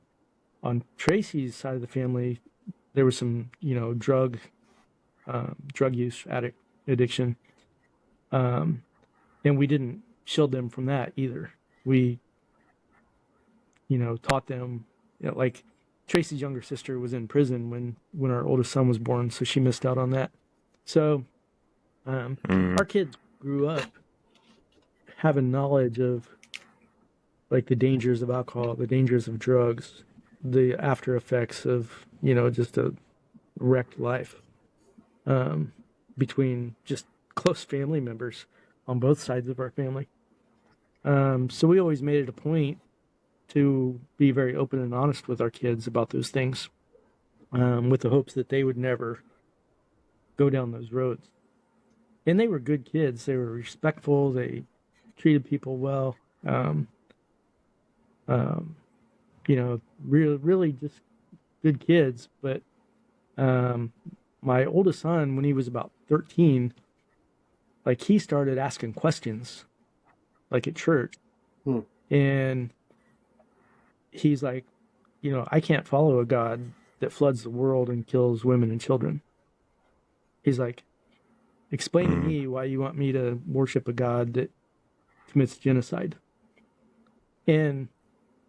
on Tracy's side of the family, there was some drug use addiction, um, and we didn't shield them from that either. We taught them, like Tracy's younger sister was in prison when our oldest son was born, so she missed out on that. So
Mm.
our kids grew up having knowledge of like the dangers of alcohol, the dangers of drugs, the after effects of just a wrecked life, um, between just close family members on both sides of our family. So we always made it a point to be very open and honest with our kids about those things, with the hopes that they would never go down those roads. And they were good kids. They were respectful. They treated people well. really just good kids. But my oldest son, when he was about 13, like he started asking questions, like at church, and he's like, I can't follow a God that floods the world and kills women and children. He's like, explain to me why you want me to worship a God that commits genocide. And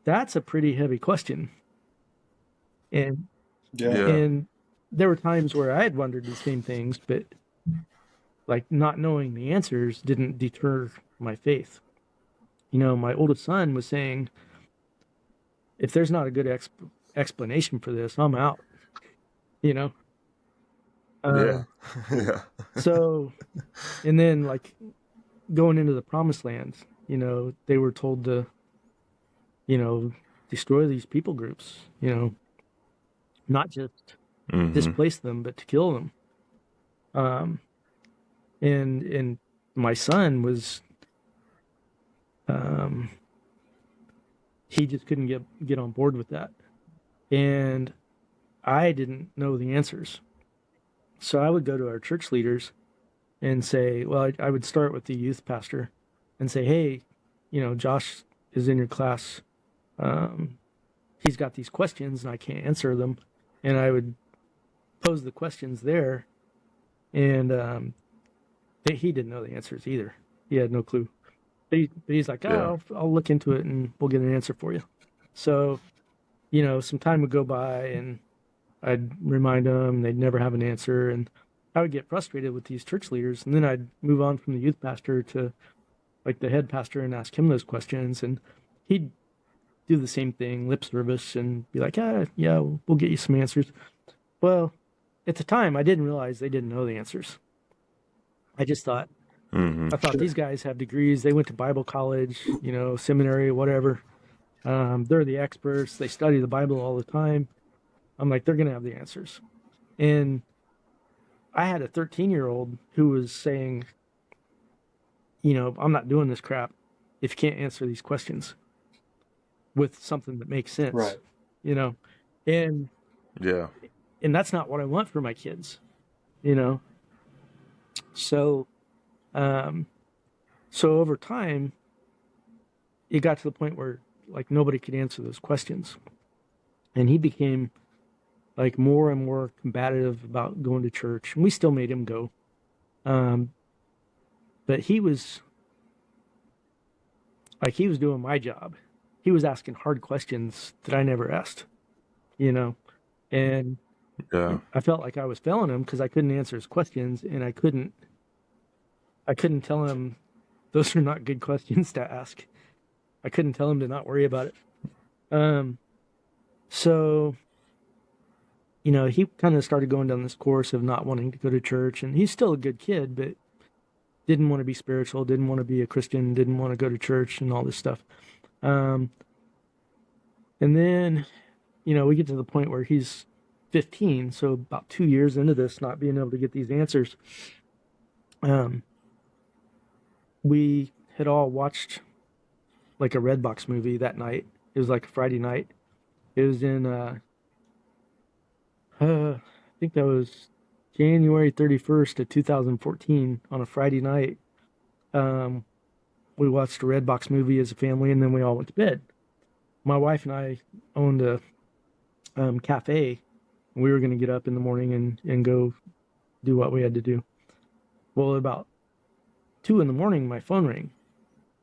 that's a pretty heavy question. And there were times where I had wondered the same things, but like not knowing the answers didn't deter my faith. My oldest son was saying, if there's not a good explanation for this, I'm out.
Yeah.
So, and then like going into the promised land, they were told to, destroy these people groups, not just displace them, but to kill them. And my son was, he just couldn't get on board with that. And I didn't know the answers. So I would go to our church leaders and say, well, I would start with the youth pastor and say, hey, Josh is in your class. He's got these questions and I can't answer them. And I would pose the questions there. And he didn't know the answers either. He had no clue. But he's like, I'll look into it and we'll get an answer for you. So, some time would go by and I'd remind them, they'd never have an answer. And I would get frustrated with these church leaders. And then I'd move on from the youth pastor to like the head pastor and ask him those questions. And he'd do the same thing, lip service, and be like, yeah, we'll get you some answers. Well, at the time, I didn't realize they didn't know the answers. I just thought, these guys have degrees. They went to Bible college, seminary, whatever. They're the experts. They study the Bible all the time. I'm like, they're going to have the answers. And I had a 13-year-old who was saying, I'm not doing this crap if you can't answer these questions with something that makes sense.
Right.
And that's not what I want for my kids, So, so over time, it got to the point where like nobody could answer those questions. And he became like more and more combative about going to church. And we still made him go. But he was doing my job. He was asking hard questions that I never asked, and I felt like I was failing him because I couldn't answer his questions, and I couldn't tell him those are not good questions to ask. I couldn't tell him to not worry about it. So, he kind of started going down this course of not wanting to go to church, and he's still a good kid, but didn't want to be spiritual, didn't want to be a Christian, didn't want to go to church and all this stuff. And then, we get to the point where he's 15, so about 2 years into this, not being able to get these answers. We had all watched like a Redbox movie that night. It was like a Friday night. It was in, I think that was January 31st of 2014 on a Friday night. We watched a Redbox movie as a family, and then we all went to bed. My wife and I owned a cafe, and we were going to get up in the morning and go do what we had to do. Well, about 2 a.m, my phone rang,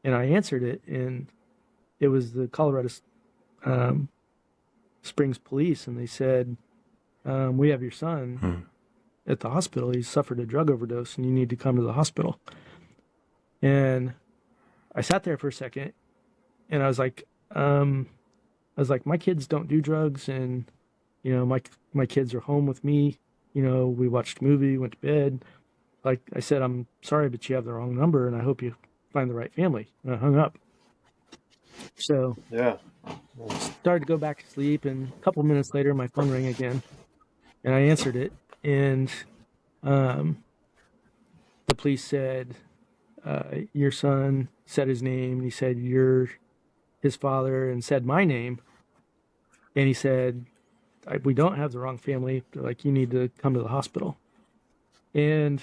and I answered it, and it was the Colorado Springs police, and they said, we have your son at the hospital. He suffered a drug overdose, and you need to come to the hospital. And I sat there for a second, and I was like, my kids don't do drugs, and my kids are home with me. We watched a movie, went to bed. Like I said, I'm sorry, but you have the wrong number, and I hope you find the right family. And I hung up. So started to go back to sleep, and a couple minutes later, my phone rang again, and I answered it, and the police said, your son said his name, and he said you're his father and said my name. And he said, we don't have the wrong family. They're like, you need to come to the hospital. And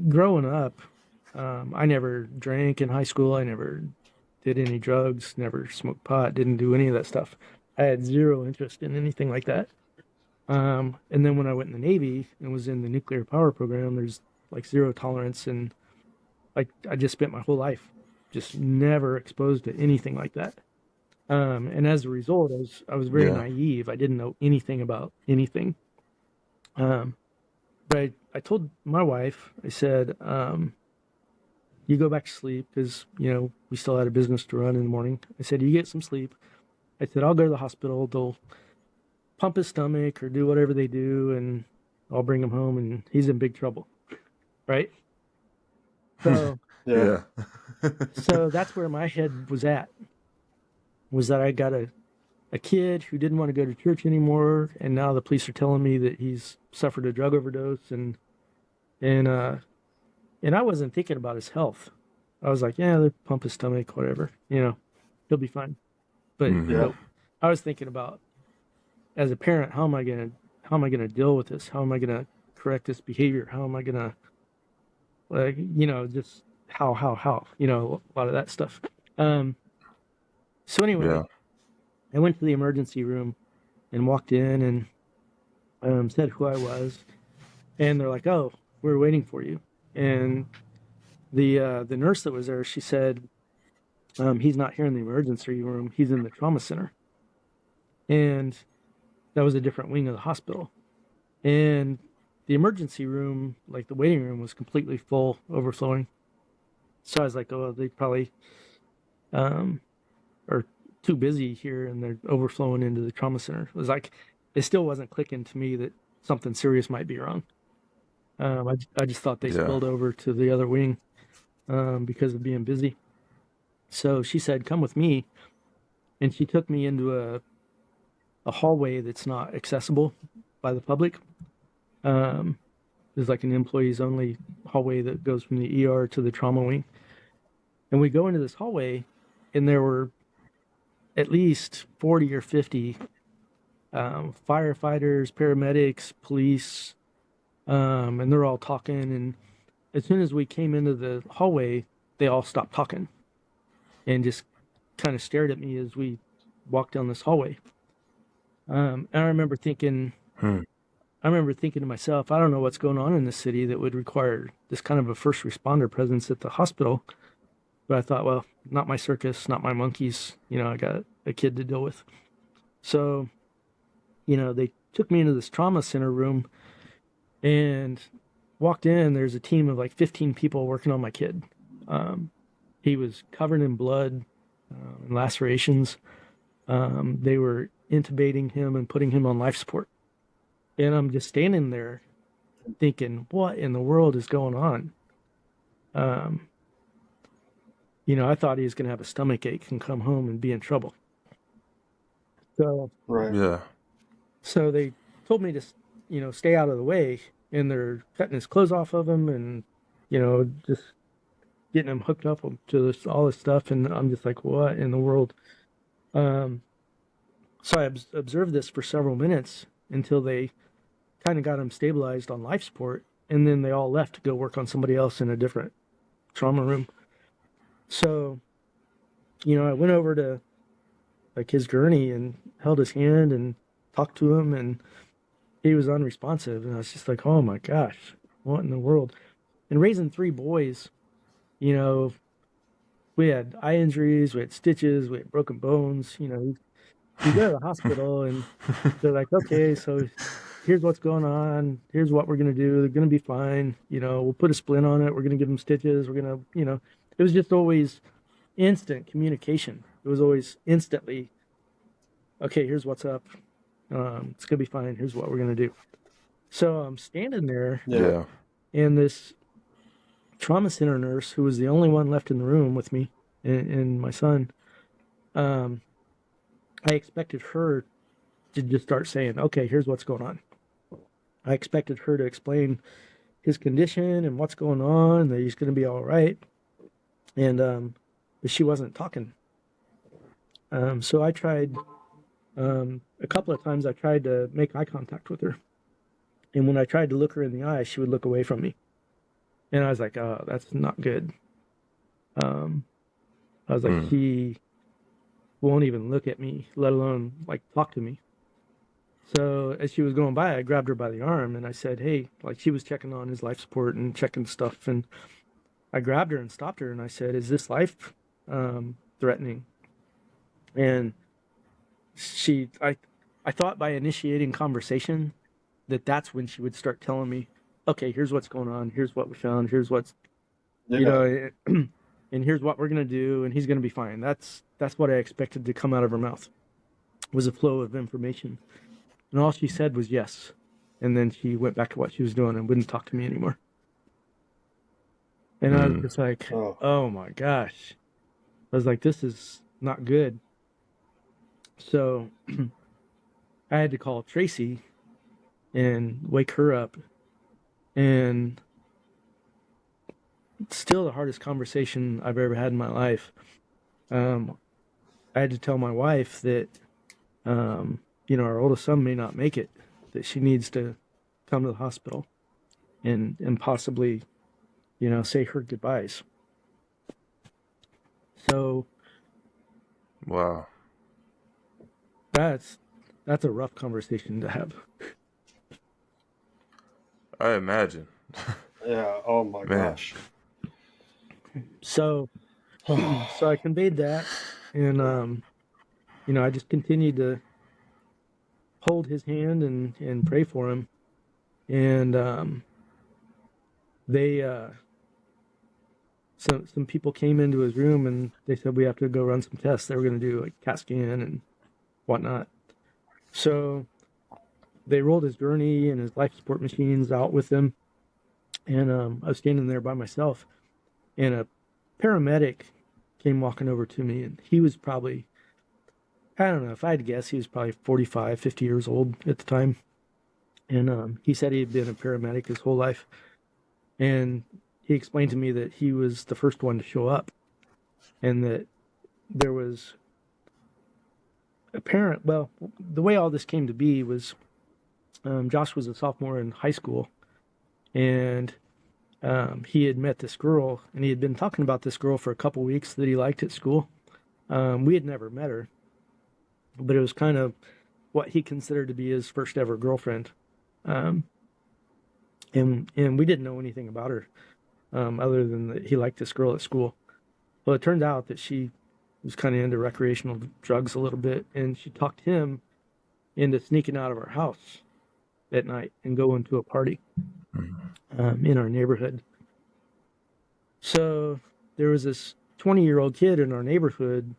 growing up, I never drank in high school. I never did any drugs, never smoked pot, didn't do any of that stuff. I had zero interest in anything like that. And then when I went in the Navy and was in the nuclear power program, there's like zero tolerance. And like I just spent my whole life just never exposed to anything like that. And as a result, I was very naive. I didn't know anything about anything. But I told my wife, I said, you go back to sleep because, we still had a business to run in the morning. I said, you get some sleep. I said, I'll go to the hospital. They'll pump his stomach or do whatever they do, and I'll bring him home, and he's in big trouble. Right? So, so that's where my head was at, was that I got a kid who didn't want to go to church anymore, and now the police are telling me that he's suffered a drug overdose, and I wasn't thinking about his health. I was like, yeah, they pump his stomach, whatever, he'll be fine. But I was thinking about, as a parent, how am I gonna deal with this? How am I gonna correct this behavior? How am I gonna, just how, a lot of that stuff. So anyway, I went to the emergency room and walked in and said who I was, and they're like, "Oh, we're waiting for you." And the nurse that was there, she said, "He's not here in the emergency room. He's in the trauma center." And that was a different wing of the hospital. And the emergency room, like the waiting room, was completely full, overflowing. So I was like, "Oh, they probably are too busy here, and they're overflowing into the trauma center." It was like, it still wasn't clicking to me that something serious might be wrong. I just thought they spilled over to the other wing because of being busy. So she said, "Come with me," and she took me into a hallway that's not accessible by the public. There's like an employees only hallway that goes from the ER to the trauma wing, and we go into this hallway, and there were at least 40 or 50 firefighters, paramedics, police, and they're all talking. And as soon as we came into the hallway, they all stopped talking and just kind of stared at me as we walked down this hallway. And I remember thinking to myself, I don't know what's going on in this city that would require this kind of a first responder presence at the hospital. But I thought, well, not my circus, not my monkeys. I got a kid to deal with. So, they took me into this trauma center room and walked in. There's a team of like 15 people working on my kid. He was covered in blood and lacerations. They were intubating him and putting him on life support. And I'm just standing there thinking, what in the world is going on? I thought he was going to have a stomach ache and come home and be in trouble. So, so they told me to, stay out of the way, and they're cutting his clothes off of him and, just getting him hooked up to all this stuff. And I'm just like, what in the world? So I observed this for several minutes until they kind of got him stabilized on life support. And then they all left to go work on somebody else in a different trauma room. So, I went over to like his gurney and held his hand and talked to him, and he was unresponsive. And I was just like, oh my gosh, what in the world? And raising 3 boys, we had eye injuries, we had stitches, we had broken bones. You go to the hospital and they're like, okay, so here's what's going on. Here's what we're going to do. They're going to be fine. We'll put a splint on it. We're going to give them stitches. We're going to, it was just always instant communication. It was always instantly, okay, here's what's up. It's going to be fine. Here's what we're going to do. So I'm standing there.
Yeah.
And this trauma center nurse, who was the only one left in the room with me and my son, I expected her to just start saying, okay, here's what's going on. I expected her to explain his condition and what's going on, that he's going to be all right. And but she wasn't talking. So I tried a couple of times. I tried to make eye contact with her, and when I tried to look her in the eye, she would look away from me, and I was like, "Oh, that's not good." I was like, "She won't even look at me, let alone like talk to me." So as she was going by, I grabbed her by the arm and I said, "Hey," like she was checking on his life support and checking stuff, and I grabbed her and stopped her and I said, "Is this life threatening?" And I thought by initiating conversation that's when she would start telling me, "Okay, here's what's going on. Here's what we found. Here's what's, you know, and here's what we're gonna do, and he's gonna be fine." That's what I expected to come out of her mouth, was a flow of information, and all she said was yes, and then she went back to what she was doing and wouldn't talk to me anymore. And I was just like, "Oh my gosh!" I was like, "This is not good." So I had to call Tracy and wake her up, and it's still the hardest conversation I've ever had in my life. I had to tell my wife that, our oldest son may not make it, that she needs to come to the hospital and possibly, say her goodbyes. So,
wow,
that's a rough conversation to have.
I imagine.
Yeah. Oh my gosh.
So I conveyed that, and I just continued to hold his hand and pray for him, and they some people came into his room and they said we have to go run some tests. They were going to do like CAT scan and whatnot. So they rolled his gurney and his life support machines out with him, and I was standing there by myself, and a paramedic came walking over to me, and he was probably, I don't know, if I had to guess, he was probably 45, 50 years old at the time. And he said he had been a paramedic his whole life. And he explained to me that he was the first one to show up, and that there was the way all this came to be was Josh was a sophomore in high school, and he had met this girl, and he had been talking about this girl for a couple weeks that he liked at school. We had never met her, but it was kind of what he considered to be his first ever girlfriend. And we didn't know anything about her, other than that he liked this girl at school. Well, it turned out that she was kind of into recreational drugs a little bit, and she talked him into sneaking out of our house at night and going to a party in our neighborhood. So there was this 20-year-old kid in our neighborhood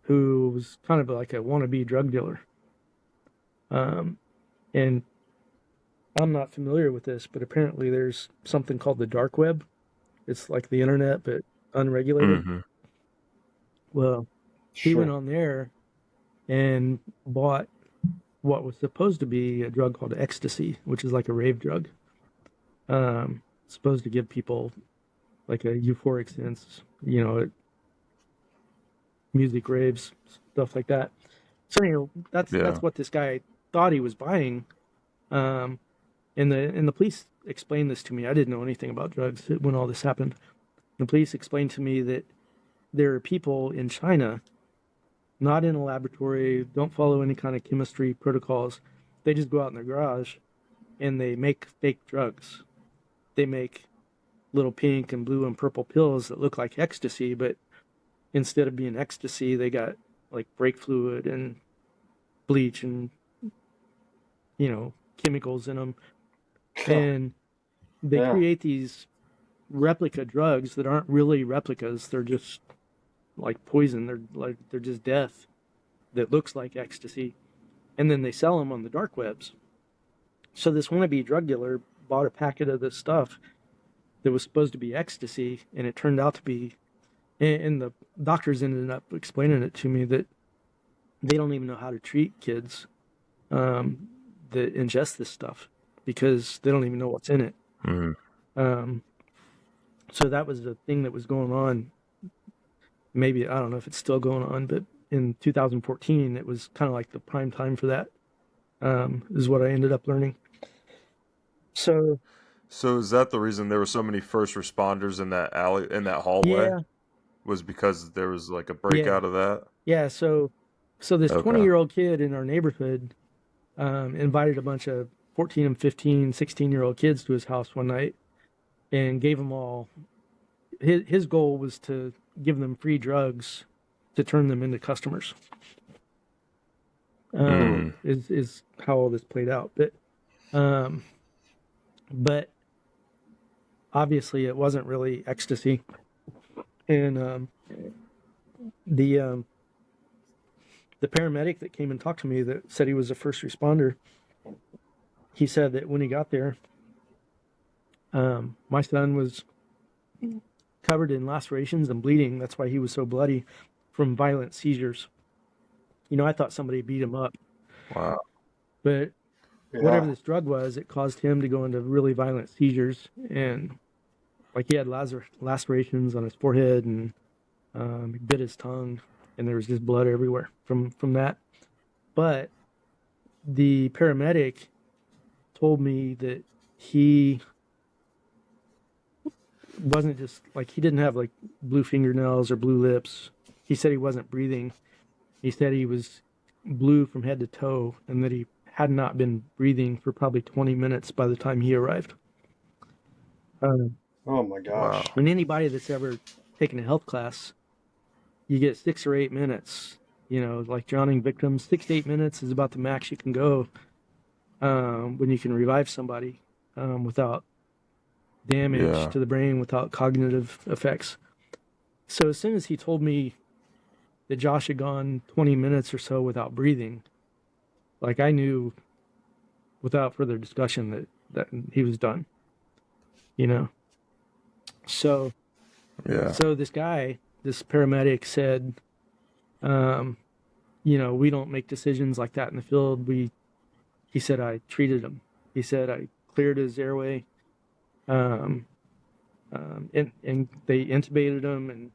who was kind of like a wannabe drug dealer. And I'm not familiar with this, but apparently there's something called the dark web. It's like the internet, but unregulated. Well, he went on there and bought what was supposed to be a drug called ecstasy, which is like a rave drug. It's supposed to give people like a euphoric sense, music raves, stuff like that. So that's what this guy thought he was buying. And the police explained this to me. I didn't know anything about drugs when all this happened. The police explained to me that there are people in China, not in a laboratory, don't follow any kind of chemistry protocols. They just go out in their garage and they make fake drugs. They make little pink and blue and purple pills that look like ecstasy, but instead of being ecstasy, they got like brake fluid and bleach and, chemicals in them. And they create these replica drugs that aren't really replicas. They're just like poison. They're just death that looks like ecstasy. And then they sell them on the dark webs. So this wannabe drug dealer bought a packet of this stuff that was supposed to be ecstasy, and it turned out to be, and the doctors ended up explaining it to me, that they don't even know how to treat kids that ingest this stuff, because they don't even know what's in it. So that was the thing that was going on. Maybe, I don't know if it's still going on, but in 2014, it was kind of like the prime time for that, is what I ended up learning. So
is that the reason there were so many first responders in that hallway?
yeah,
Was because there was like a
yeah,
breakout of that?
yeah. So this
Okay.
20-year-old kid in our neighborhood invited a bunch of 14 and 15, 16-year-old kids to his house one night and gave them all. His goal was to give them free drugs to turn them into customers. Is how all this played out, but obviously it wasn't really ecstasy, and the paramedic that came and talked to me that said he was a first responder, he said that when he got there, my son was covered in lacerations and bleeding. That's why he was so bloody, from violent seizures. I thought somebody beat him up.
Wow.
But whatever this drug was, it caused him to go into really violent seizures, and like he had lacerations on his forehead, and he bit his tongue, and there was just blood everywhere from that. But the paramedic told me that he wasn't just like, he didn't have like blue fingernails or blue lips. He said he wasn't breathing. He said he was blue from head to toe, and that he had not been breathing for probably 20 minutes by the time he arrived.
Oh my gosh.
Wow.
And anybody that's ever taken a health class, you get 6 or 8 minutes, like drowning victims. 6 to 8 minutes is about the max you can go when you can revive somebody without damage to the brain, without cognitive effects. So as soon as he told me that Josh had gone 20 minutes or so without breathing, like I knew without further discussion that he was done, So, so this paramedic said, we don't make decisions like that in the field. He said, I treated him. He said, I cleared his airway, and they intubated him and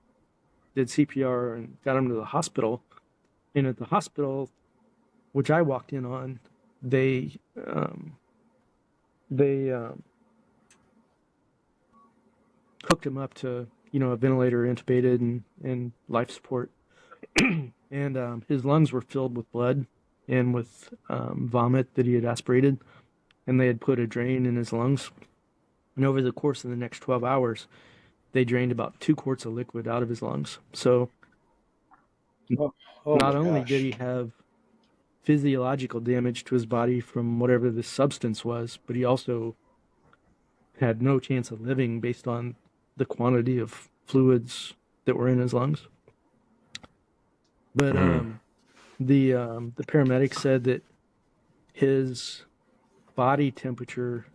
did CPR and got him to the hospital. And at the hospital, which I walked in on, they hooked him up to, a ventilator, intubated, and life support. And his lungs were filled with blood and with vomit that he had aspirated, and they had put a drain in his lungs. And over the course of the next 12 hours, they drained about 2 quarts of liquid out of his lungs. So not only did he have physiological damage to his body from whatever this substance was, but he also had no chance of living based on the quantity of fluids that were in his lungs. But the paramedic said that his body temperature,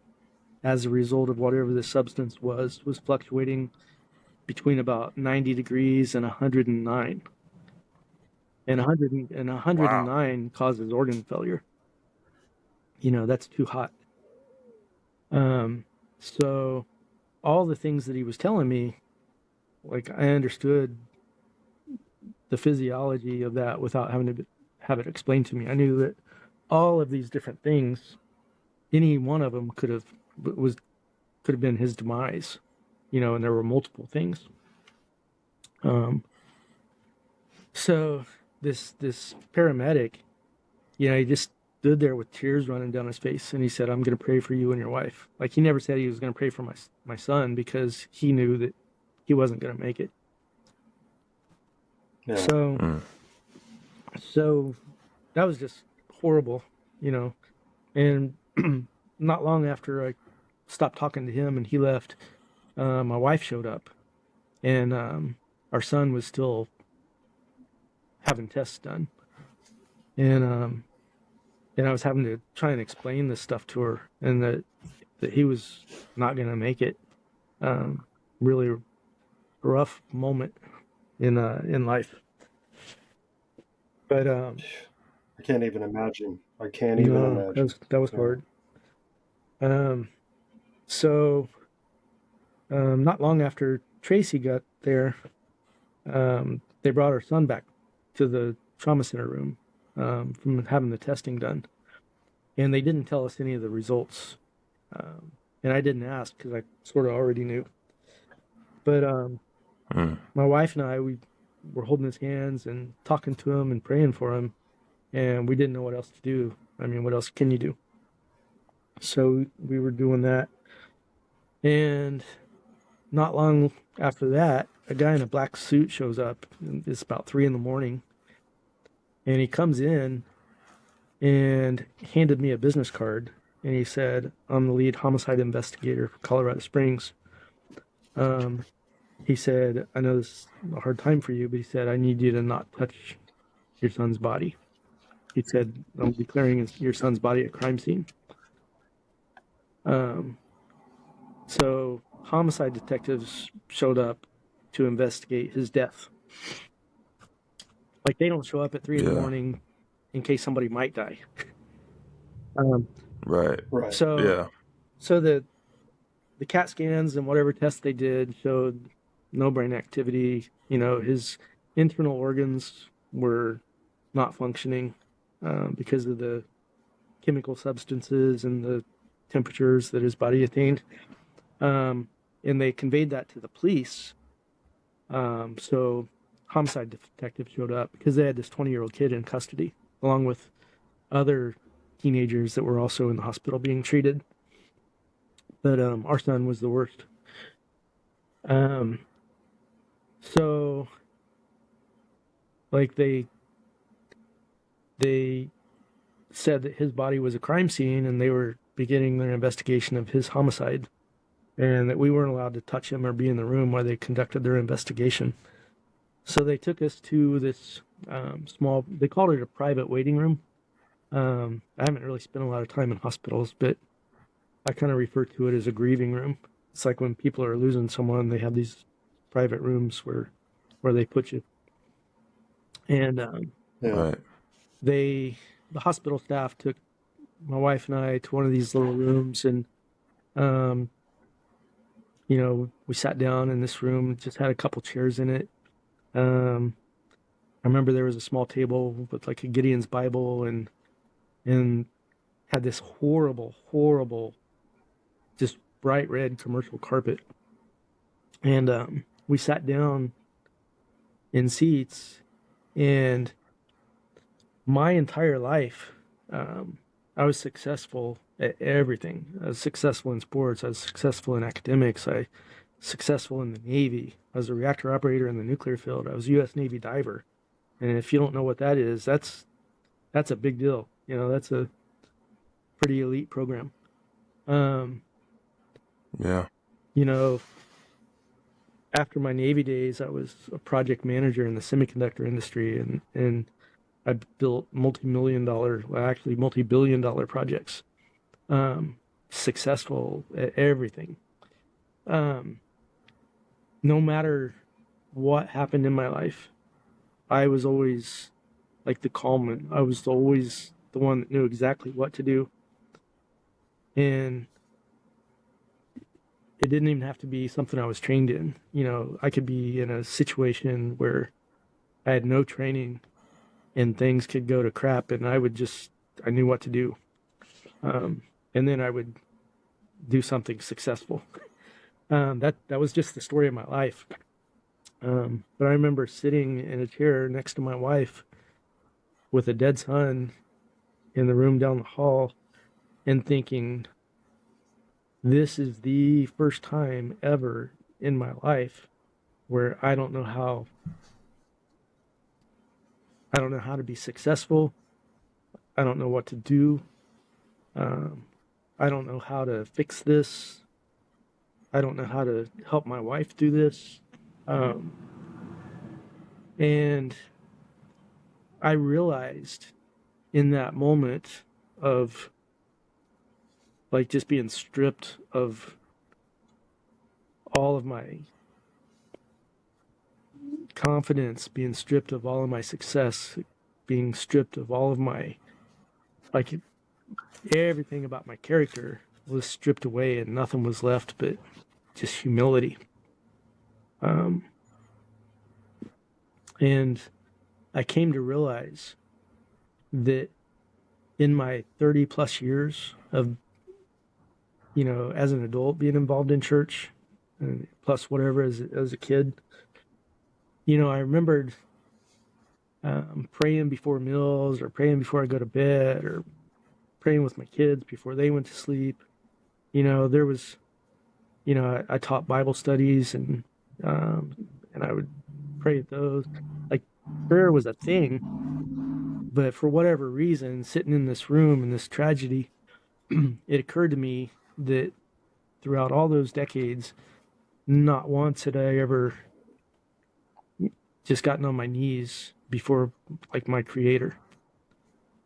as a result of whatever the substance was fluctuating between about 90 degrees and 109. And 109 causes organ failure. That's too hot. So all the things that he was telling me, like I understood the physiology of that without having to have it explained to me. I knew that all of these different things, any one of them could have been his demise, and there were multiple things. So this paramedic, he just stood there with tears running down his face, and he said, "I'm going to pray for you and your wife." Like, he never said he was going to pray for my son, because he knew that he wasn't going to make it. Yeah. So that was just horrible, and not long after I stopped talking to him and he left, my wife showed up, and our son was still having tests done, and I was having to try and explain this stuff to her, and that he was not going to make it. Really rough moment in life. But
I can't even imagine. I can't even imagine.
That was hard. So not long after Tracy got there, they brought our son back to the trauma center room from having the testing done. And they didn't tell us any of the results. And I didn't ask because I sort of already knew. But my wife and I, we were holding his hands and talking to him and praying for him. And we didn't know what else to do. I mean, what else can you do? So we were doing that. And not long after that, a guy in a black suit shows up. It's about 3 a.m. And he comes in and handed me a business card. And he said, I'm the lead homicide investigator for Colorado Springs. He said, I know this is a hard time for you, but he said, I need you to not touch your son's body. He said, I'm declaring your son's body a crime scene. So homicide detectives showed up to investigate his death. Like, they don't show up at 3 a.m. in case somebody might die.
Right.
So the CAT scans and whatever tests they did showed no brain activity. You know, his internal organs were not functioning because of the chemical substances and the temperatures that his body attained. And they conveyed that to the police. So homicide detectives showed up because they had this 20-year-old kid in custody, along with other teenagers that were also in the hospital being treated. But our son was the worst. So, like, they said that his body was a crime scene, and they were beginning their investigation of his homicide, and that we weren't allowed to touch him or be in the room while they conducted their investigation. So they took us to this small, they called it a private waiting room. I haven't really spent a lot of time in hospitals, but I kind of refer to it as a grieving room. It's like when people are losing someone, they have these private rooms where they put you. And the hospital staff took my wife and I to one of these little rooms, and you know, we sat down in this room, just had a couple chairs in it. I remember there was a small table with like a Gideon's Bible and had this horrible, just bright red commercial carpet. And we sat down in seats, and my entire life, I was successful at everything. I was successful in sports. I was successful in academics. I was successful in the Navy. I was a reactor operator in the nuclear field. I was a U.S. Navy diver. And if you don't know what that is, that's a big deal. You know, that's a pretty elite program. You know, after my Navy days, I was a project manager in the semiconductor industry, and I built multi-billion dollar projects. Successful at everything. No matter what happened in my life, I was always like the calm one. I was always the one that knew exactly what to do. And it didn't even have to be something I was trained in. You know, I could be in a situation where I had no training and things could go to crap, and I knew what to do. And then I would do something successful. That was just the story of my life. But I remember sitting in a chair next to my wife with a dead son in the room down the hall and thinking, this is the first time ever in my life where I don't know how to be successful. I don't know what to do. I don't know how to fix this. I don't know how to help my wife do this. And I realized in that moment of like just being stripped of all of my confidence, being stripped of all of my success, being stripped of all of my, like, everything about my character was stripped away, and nothing was left but just humility. And I came to realize that in my 30 plus years of, as an adult being involved in church, and plus whatever as a kid, I remembered praying before meals, or praying before I go to bed, or praying with my kids before they went to sleep. There was, I taught Bible studies, and I would pray at those. Like, prayer was a thing, but for whatever reason, sitting in this room in this tragedy, it occurred to me that throughout all those decades, not once had I ever just gotten on my knees before, like, my Creator.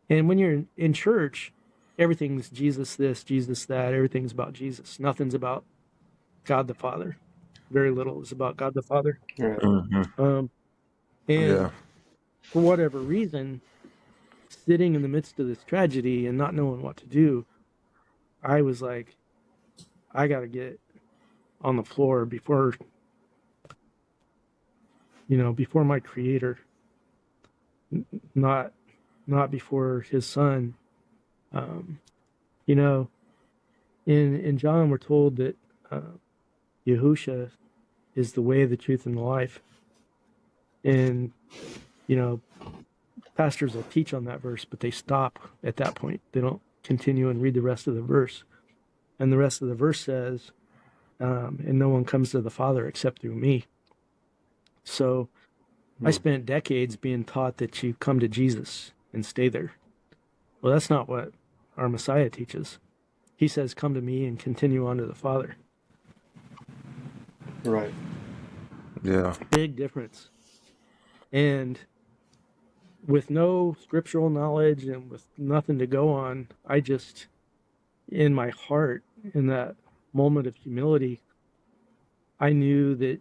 And when you're in church, everything's Jesus this, Jesus that. Everything's about Jesus. Nothing's about God the Father. Very little is about God the Father.
Right.
And
Yeah.
for whatever reason, sitting in the midst of this tragedy and not knowing what to do, I was like, I got to get on the floor before my Creator, not before His Son. In John, we're told that Yahusha is the way, the truth, and the life. And, pastors will teach on that verse, but they stop at that point. They don't continue and read the rest of the verse. And the rest of the verse says, and no one comes to the Father except through me. So I spent decades being taught that you come to Jesus and stay there. Well, that's not what our Messiah teaches. He says, come to me and continue on to the Father.
Right.
Yeah.
Big difference. And with no scriptural knowledge and with nothing to go on, I just, in my heart, in that moment of humility, I knew that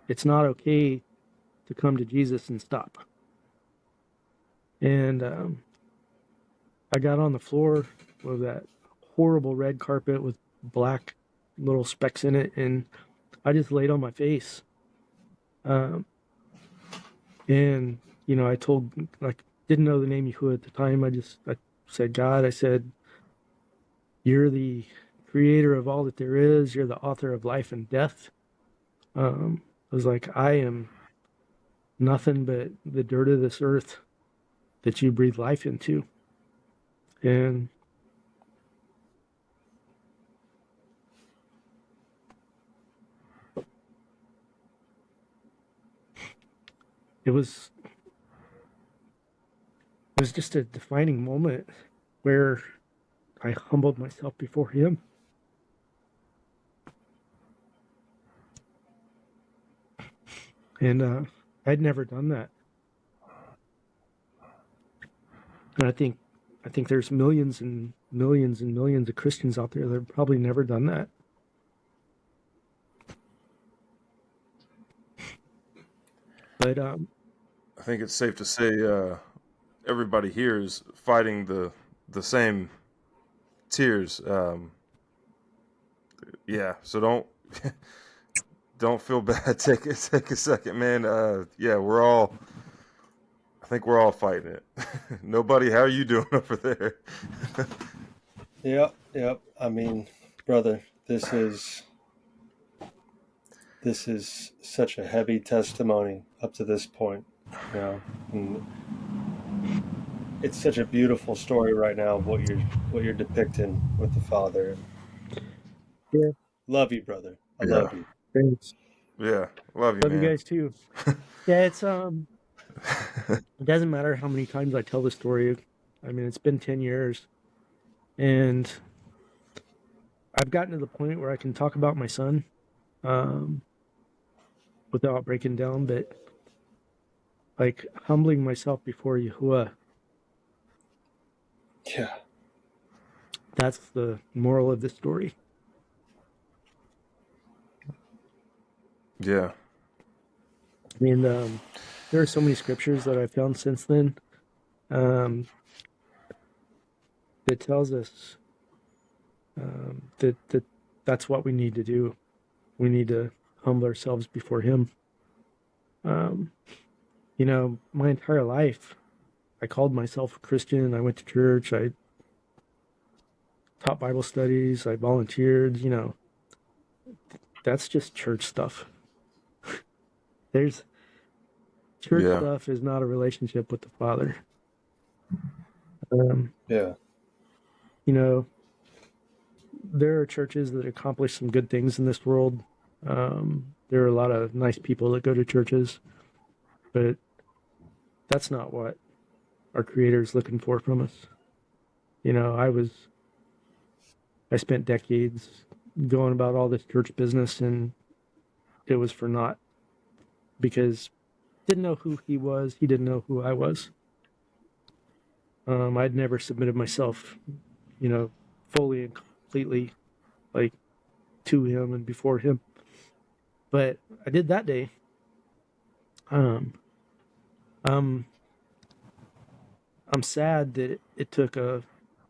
it's not okay to come to Jesus and stop. And I got on the floor with that horrible red carpet with black little specks in it, and I just laid on my face. And I told, didn't know the name Yahuwah at the time. I said, God, I said, you're the creator of all that there is. You're the author of life and death. I was like, I am nothing but the dirt of this earth that you breathe life into. And it was just a defining moment where I humbled myself before Him. And I'd never done that. And I think there's millions and millions and millions of Christians out there that have probably never done that. But
I think it's safe to say everybody here is fighting the same tears. Yeah, so don't feel bad. Take a second, man. I think we're all fighting it. Nobody, how are you doing over there?
Yep. I mean, brother, this is such a heavy testimony up to this point, and it's such a beautiful story right now of what you're depicting with the Father.
Yeah.
Love you, brother. I love you.
Thanks.
Yeah, love you,
Love
man.
you guys too. Yeah, it's it doesn't matter how many times I tell the story. I mean, it's been 10 years, and I've gotten to the point where I can talk about my son without breaking down, but like humbling myself before Yahuwah.
Yeah.
That's the moral of the story.
Yeah.
I mean, there are so many scriptures that I've found since then that tells us that that's what we need to do. We need to humble ourselves before Him. my entire life, I called myself a Christian. I went to church. I taught Bible studies. I volunteered. That's just church stuff. There's church
Yeah.
stuff is not a relationship with the Father.
Yeah.
There are churches that accomplish some good things in this world. There are a lot of nice people that go to churches, but that's not what our Creator is looking for from us. I spent decades going about all this church business, and it was for naught, because didn't know who he was. He didn't know who I was. I'd never submitted myself, fully and completely, like, to him and before him. But I did that day. I'm sad that it took a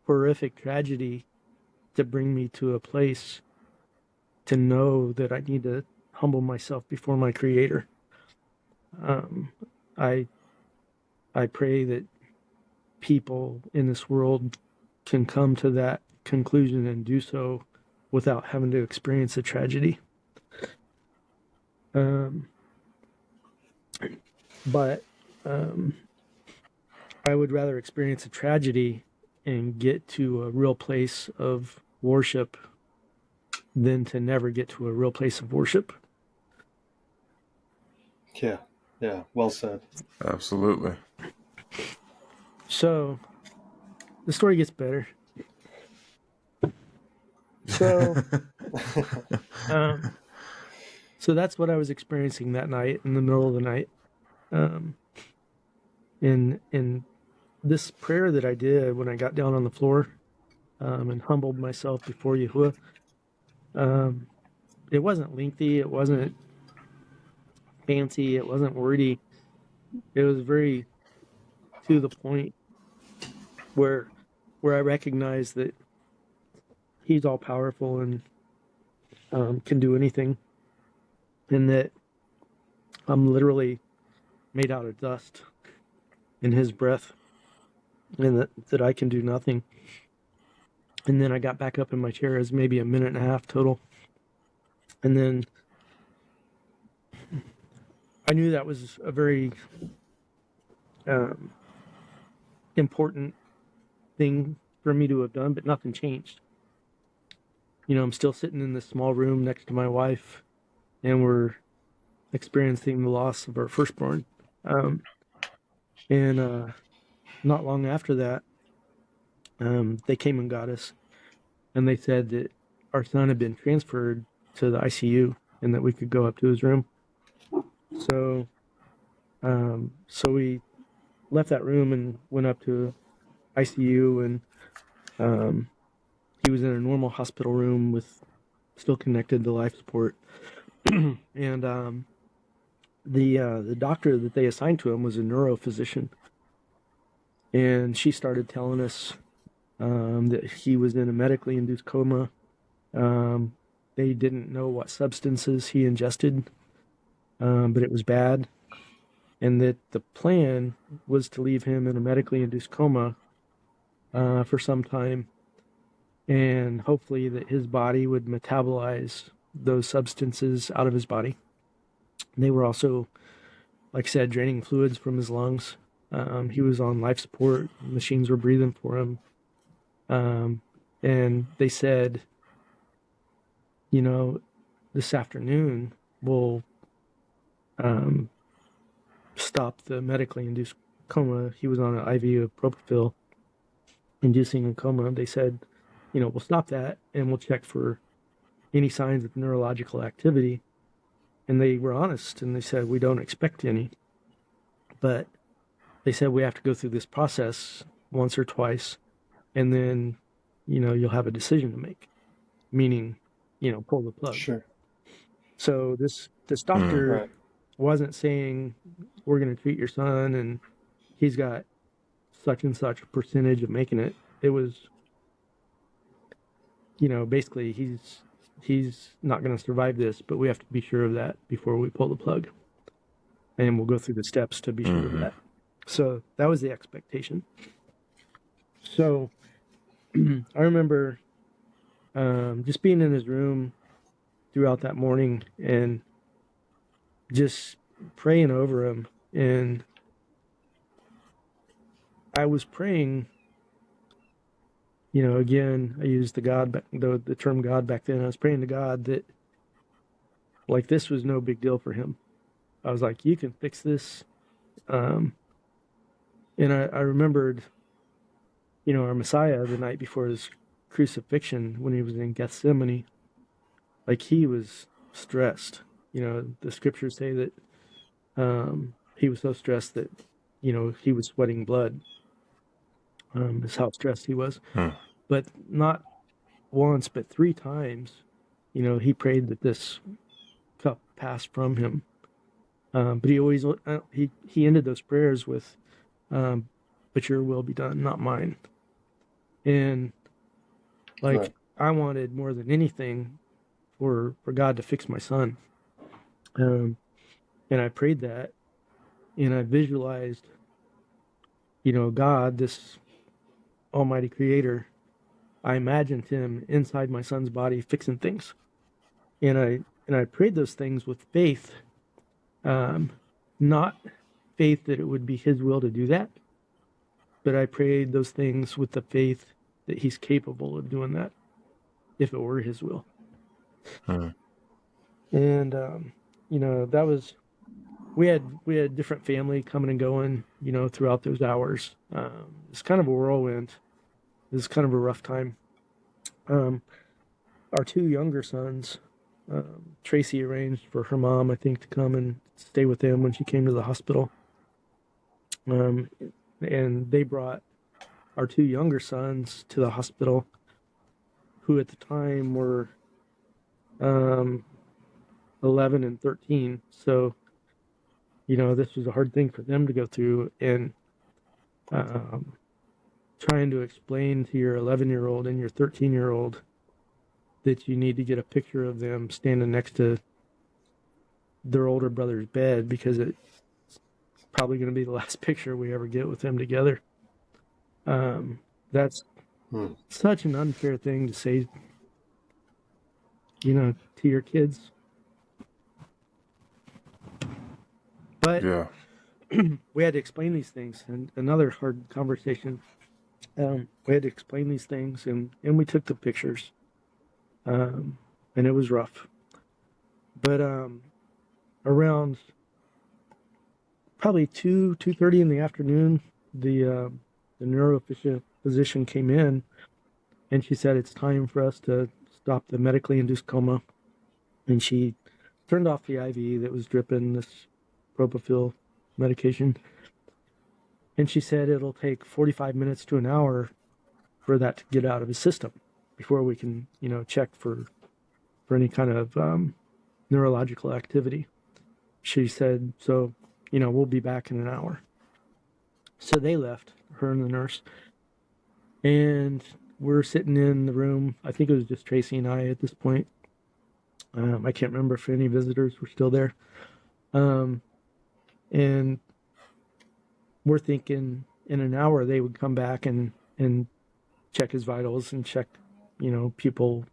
horrific tragedy to bring me to a place to know that I need to humble myself before my Creator. I pray that people in this world can come to that conclusion and do so without having to experience a tragedy. But I would rather experience a tragedy and get to a real place of worship than to never get to a real place of worship.
Yeah. Yeah. Well said.
Absolutely.
So the story gets better. So, so that's what I was experiencing that night, in the middle of the night. In this prayer that I did when I got down on the floor, and humbled myself before Yahuwah, it wasn't lengthy, it wasn't fancy, it wasn't wordy. It was very to the point, where I recognized that He's all powerful and can do anything, and that I'm literally made out of dust in His breath, and that I can do nothing. And then I got back up in my chair as maybe a minute and a half total. And then I knew that was a very important thing for me to have done, but nothing changed. I'm still sitting in this small room next to my wife, and we're experiencing the loss of our firstborn. And not long after that, they came and got us, and they said that our son had been transferred to the ICU and that we could go up to his room. So we left that room and went up to ICU, and he was in a normal hospital room with still connected to life support. And the doctor that they assigned to him was a neurophysician, and she started telling us that he was in a medically induced coma. They didn't know what substances he ingested, but it was bad, and that the plan was to leave him in a medically induced coma for some time, and hopefully that his body would metabolize those substances out of his body. They were also, like I said, draining fluids from his lungs. He was on life support. Machines were breathing for him. And they said, this afternoon we'll stop the medically induced coma. He was on an IV of propofol inducing a coma. They said, we'll stop that and we'll check for any signs of neurological activity. And they were honest, and they said, we don't expect any. But they said we have to go through this process once or twice, and then, you'll have a decision to make, meaning, pull the plug.
Sure.
So this doctor wasn't saying, we're going to treat your son and he's got such and such percentage of making it. It was, basically he's not going to survive this, but we have to be sure of that before we pull the plug. and we'll go through the steps to be sure of that. So that was the expectation. So I remember just being in his room throughout that morning and just praying over him. And I was praying, again, I used the term God back then. I was praying to God that, like, this was no big deal for him. I was like, you can fix this. And I remembered, our Messiah the night before his crucifixion when he was in Gethsemane, like he was stressed. The scriptures say that he was so stressed that, he was sweating blood. Is how stressed he was. But not once, but 3 times, he prayed that this cup pass from him. But he always he ended those prayers with, "But your will be done, not mine." And right. I wanted more than anything for God to fix my son. And I prayed that, and I visualized, God, this Almighty Creator. I imagined him inside my son's body fixing things, and I prayed those things with faith. Not faith that it would be his will to do that, but I prayed those things with the faith that he's capable of doing that if it were his will. And that was, we had different family coming and going, throughout those hours. It's kind of a whirlwind. It was kind of a rough time. Our 2 younger sons, Tracy arranged for her mom, I think, to come and stay with them when she came to the hospital. And they brought our 2 younger sons to the hospital, who at the time were 11 and 13. So, this was a hard thing for them to go through. And trying to explain to your 11-year-old and your 13-year-old that you need to get a picture of them standing next to their older brother's bed, because it's probably going to be the last picture we ever get with them together. That's such an unfair thing to say, to your kids. But yeah. We had to explain these things, and another hard conversation. We had to explain these things, and we took the pictures. And it was rough. But around probably 2:30 in the afternoon, the physician came in, and she said it's time for us to stop the medically induced coma. And she turned off the IV that was dripping this propofol medication. And she said it'll take 45 minutes to an hour for that to get out of his system before we can, check for any kind of neurological activity. She said, so, we'll be back in an hour. So they left, her and the nurse. And we're sitting in the room. I think it was just Tracy and I at this point. I can't remember if any visitors were still there. And we're thinking in an hour they would come back and check his vitals and check, pupil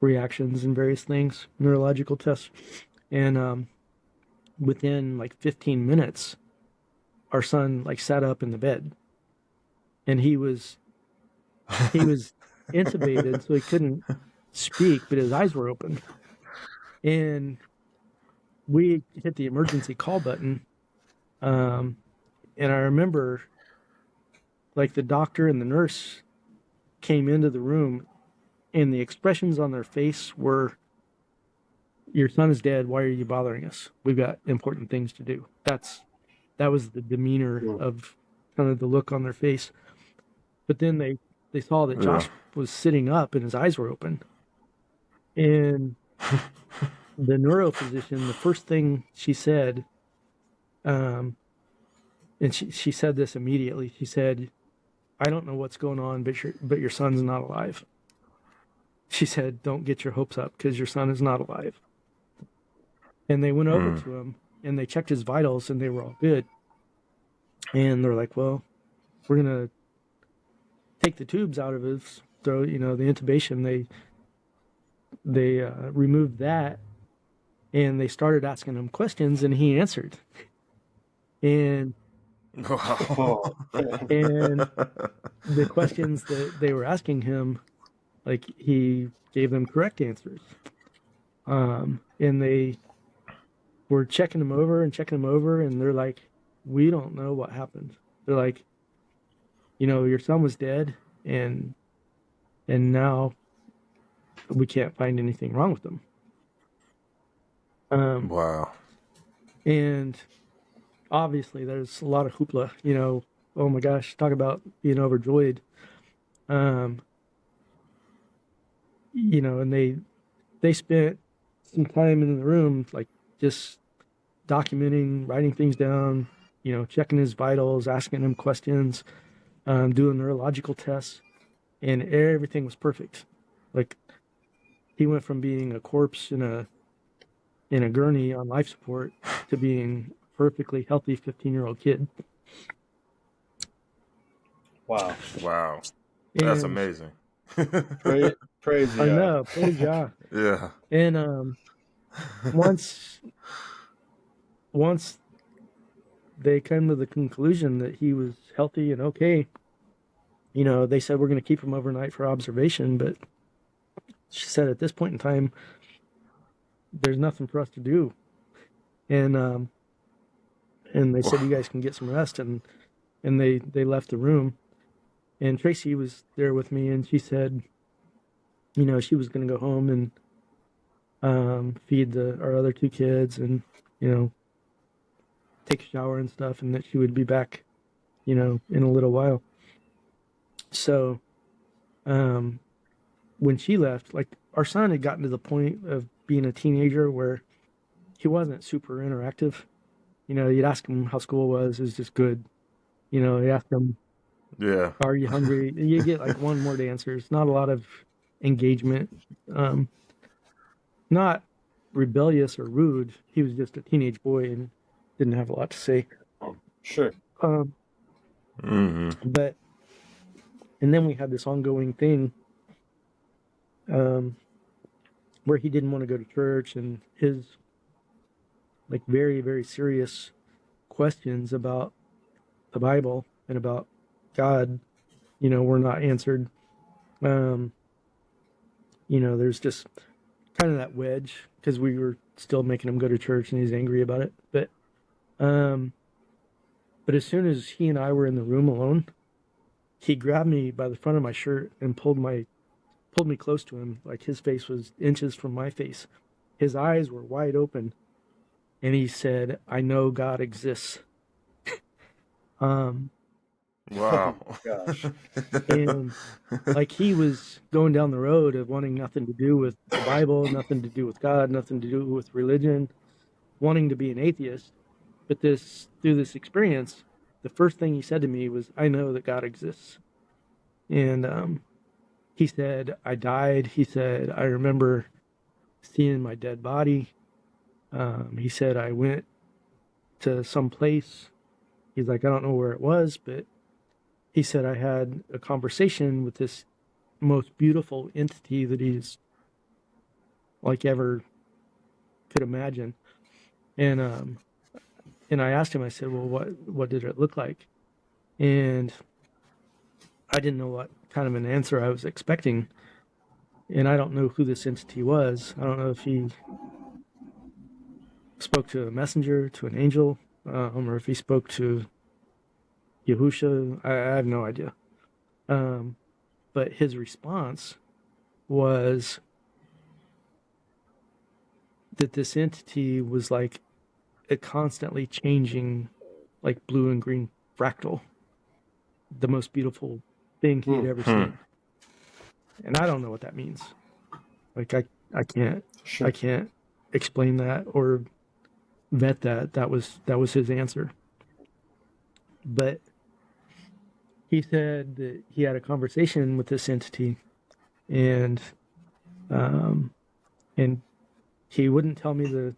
reactions and various things, neurological tests. And within like 15 minutes, our son sat up in the bed, and he was intubated, so he couldn't speak, but his eyes were open. And we hit the emergency call button. And I remember the doctor and the nurse came into the room, and the expressions on their face were, "Your son is dead. Why are you bothering us? We've got important things to do." That was the demeanor of kind of the look on their face. But then they saw that Josh was sitting up and his eyes were open. And the neurophysician, the first thing she said, and she said this immediately. She said, "I don't know what's going on, but your son's not alive." She said, "Don't get your hopes up, because your son is not alive." And they went over to him, and they checked his vitals, and they were all good. And they're like, well, we're gonna take the tubes out of his throat, the intubation. They removed that, and they started asking him questions, and he answered. And
Wow.
and the questions that they were asking him, like, he gave them correct answers. And they were checking him over, and they're like, we don't know what happened. They're like, your son was dead, and now we can't find anything wrong with him.
Wow.
And obviously there's a lot of hoopla, oh my gosh, talk about being overjoyed. And they spent some time in the room, like, just documenting, writing things down, checking his vitals, asking him questions, doing neurological tests, and everything was perfect. Like, he went from being a corpse in a gurney on life support to being a perfectly healthy 15-year-old kid.
Wow.
And
That's amazing.
Praise
I know, praise God.
Yeah.
And once they came to the conclusion that he was healthy and okay, they said, we're going to keep him overnight for observation, but she said, at this point in time, there's nothing for us to do. And they said, you guys can get some rest, and they left the room. And Tracy was there with me, and she said, she was going to go home and feed our other two kids, and take a shower and stuff, and that she would be back, in a little while. So when she left, like, our son had gotten to the point of being a teenager where he wasn't super interactive. You'd ask him how school was. It was just good. You ask him,
Yeah.
are you hungry? You get like one word answers. Not a lot of engagement. Not rebellious or rude. He was just a teenage boy and didn't have a lot to say.
Sure.
But, and then we had this ongoing thing where he didn't want to go to church, and his, like, very, very serious questions about the Bible and about God, were not answered. There's just kind of that wedge, because we were still making him go to church, and he's angry about it. But as soon as he and I were in the room alone, he grabbed me by the front of my shirt and pulled me close to him. Like, his face was inches from my face. His eyes were wide open. And he said, I know God exists.
Wow.
Gosh.
And like, he was going down the road of wanting nothing to do with the Bible, nothing to do with God, nothing to do with religion, wanting to be an atheist. But through this experience, the first thing he said to me was, I know that God exists. And he said, I died. He said, I remember seeing my dead body. He said, I went to some place. He's like, I don't know where it was, but he said, I had a conversation with this most beautiful entity that he's like ever could imagine. And I asked him, I said, well, what did it look like? And I didn't know what kind of an answer I was expecting. And I don't know who this entity was. I don't know if he spoke to a messenger, to an angel, or if he spoke to Yahusha. I have no idea. But his response was that this entity was like a constantly changing, like, blue and green fractal. The most beautiful thing he had ever seen. And I don't know what that means. Like, I can't
Sure.
I can't explain that or vet that. That was his answer. But he said that he had a conversation with this entity, and he wouldn't tell me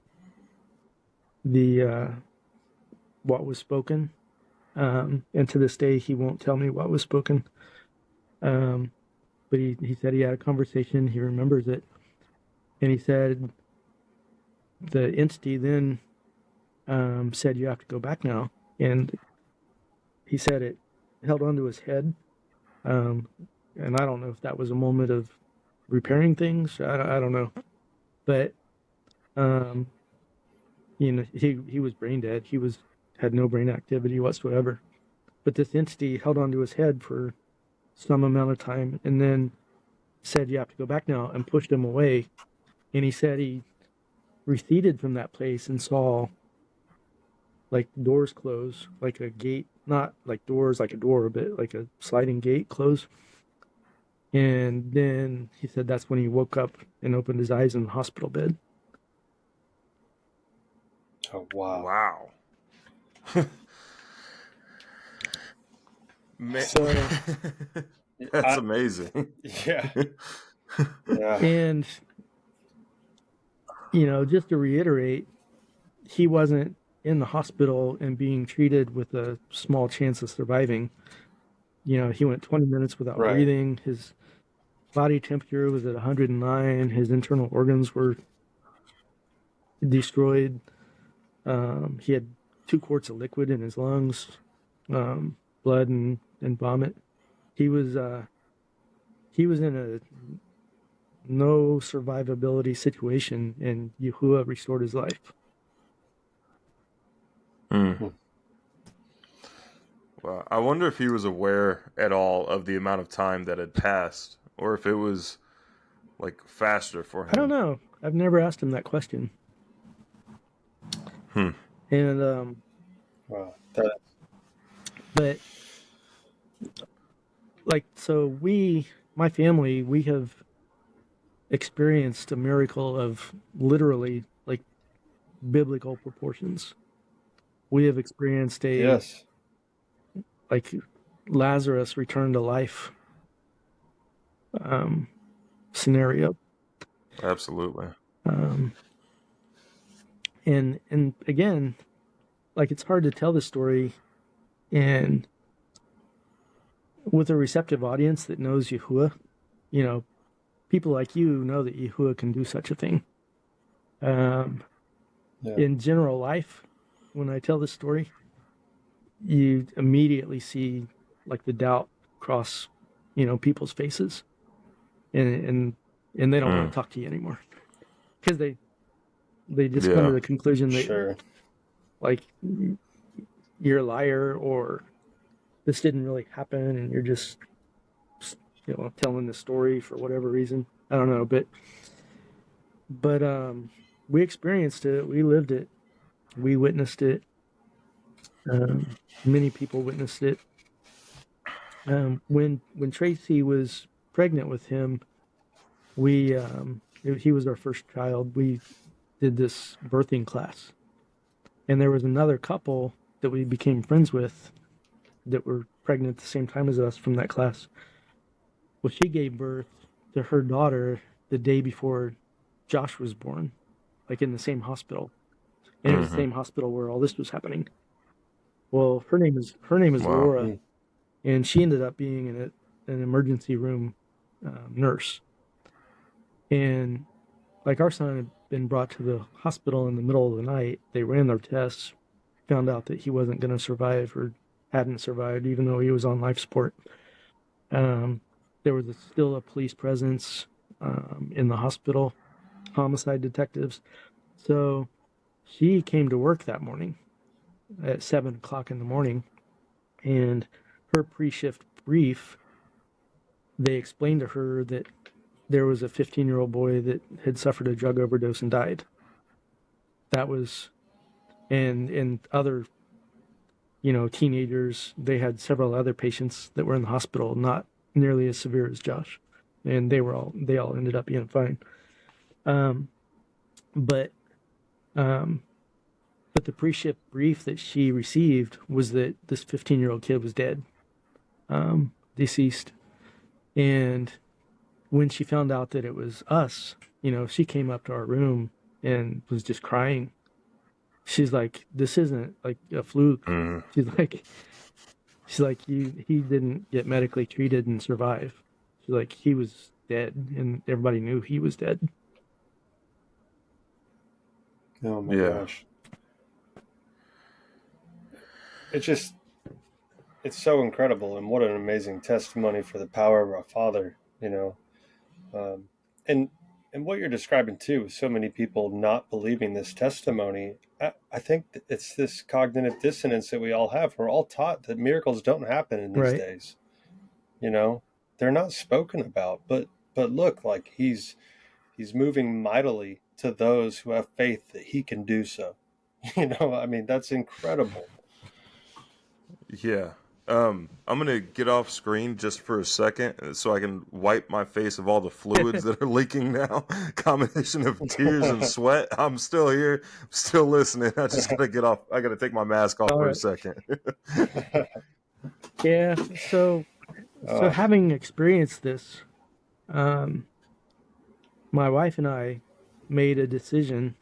the what was spoken. And to this day, he won't tell me what was spoken. But he said he had a conversation. He remembers it. And he said the entity then said, "You have to go back now." And he said it held onto his head. And I don't know if that was a moment of repairing things. I don't know. But, he was brain dead. He had no brain activity whatsoever. But this entity held onto his head for some amount of time and then said, "You have to go back now," and pushed him away. And he said he receded from that place and saw like doors close, like a gate, not like doors like a door, but like a sliding gate close. And then he said that's when he woke up and opened his eyes in the hospital bed.
Oh, wow.
Wow.
So,
that's amazing.
Yeah. Yeah.
And, just to reiterate, he wasn't in the hospital and being treated with a small chance of surviving. He went 20 minutes without breathing. His body temperature was at 109. His internal organs were destroyed. He had 2 quarts of liquid in his lungs, blood and vomit. He was in a no survivability situation, and Yahuwah restored his life.
Well, I wonder if he was aware at all of the amount of time that had passed, or if it was like faster for him.
I don't know. I've never asked him that question. And
Wow.
but so my family, we have experienced a miracle of literally like biblical proportions. We have experienced like Lazarus returned to life scenario.
Absolutely.
And again, like it's hard to tell the story and with a receptive audience that knows Yahuwah, people like you know that Yahuwah can do such a thing. In general life, when I tell this story, you immediately see like the doubt cross, people's faces, and they don't want to talk to you anymore because they just come to the conclusion that like you're a liar or this didn't really happen and you're just telling the story for whatever reason. I don't know, but we experienced it, we lived it, we witnessed it. Many people witnessed it. When Tracy was pregnant with him, he was our first child. We did this birthing class, and there was another couple that we became friends with that were pregnant at the same time as us from that class. Well, she gave birth to her daughter the day before Josh was born, like in the same hospital. And it was the same hospital where all this was happening. Well, her name is Laura, and she ended up being an emergency room nurse. And like our son had been brought to the hospital in the middle of the night. They ran their tests, found out that he wasn't going to survive or hadn't survived, even though he was on life support. There was still a police presence in the hospital, homicide detectives. So she came to work that morning at 7:00 in the morning, and her pre-shift brief, they explained to her that there was a 15-year-old boy that had suffered a drug overdose and died. That was, and other, teenagers, they had several other patients that were in the hospital, not nearly as severe as Josh. And they all ended up being fine. But the pre-shift brief that she received was that this 15-year-old kid was dead, deceased. And when she found out that it was us, she came up to our room and was just crying. she's like, this isn't like a fluke.
Mm.
She's like, he didn't get medically treated and survive. She's like, he was dead, and everybody knew he was dead.
Oh my gosh. It's so incredible, and what an amazing testimony for the power of our Father, you know. And what you're describing too, so many people not believing this testimony, I think that it's this cognitive dissonance that we all have. We're all taught that miracles don't happen in these days. You know, they're not spoken about, but look, like he's moving mightily to those who have faith that he can do so. You know, I mean, that's incredible.
Yeah. I'm going to get off screen just for a second so I can wipe my face of all the fluids that are leaking now. Combination of tears and sweat. I'm still here. I'm still listening. I just got to get off. I got to take my mask off for a second.
Yeah. So having experienced this, my wife and I made a decision,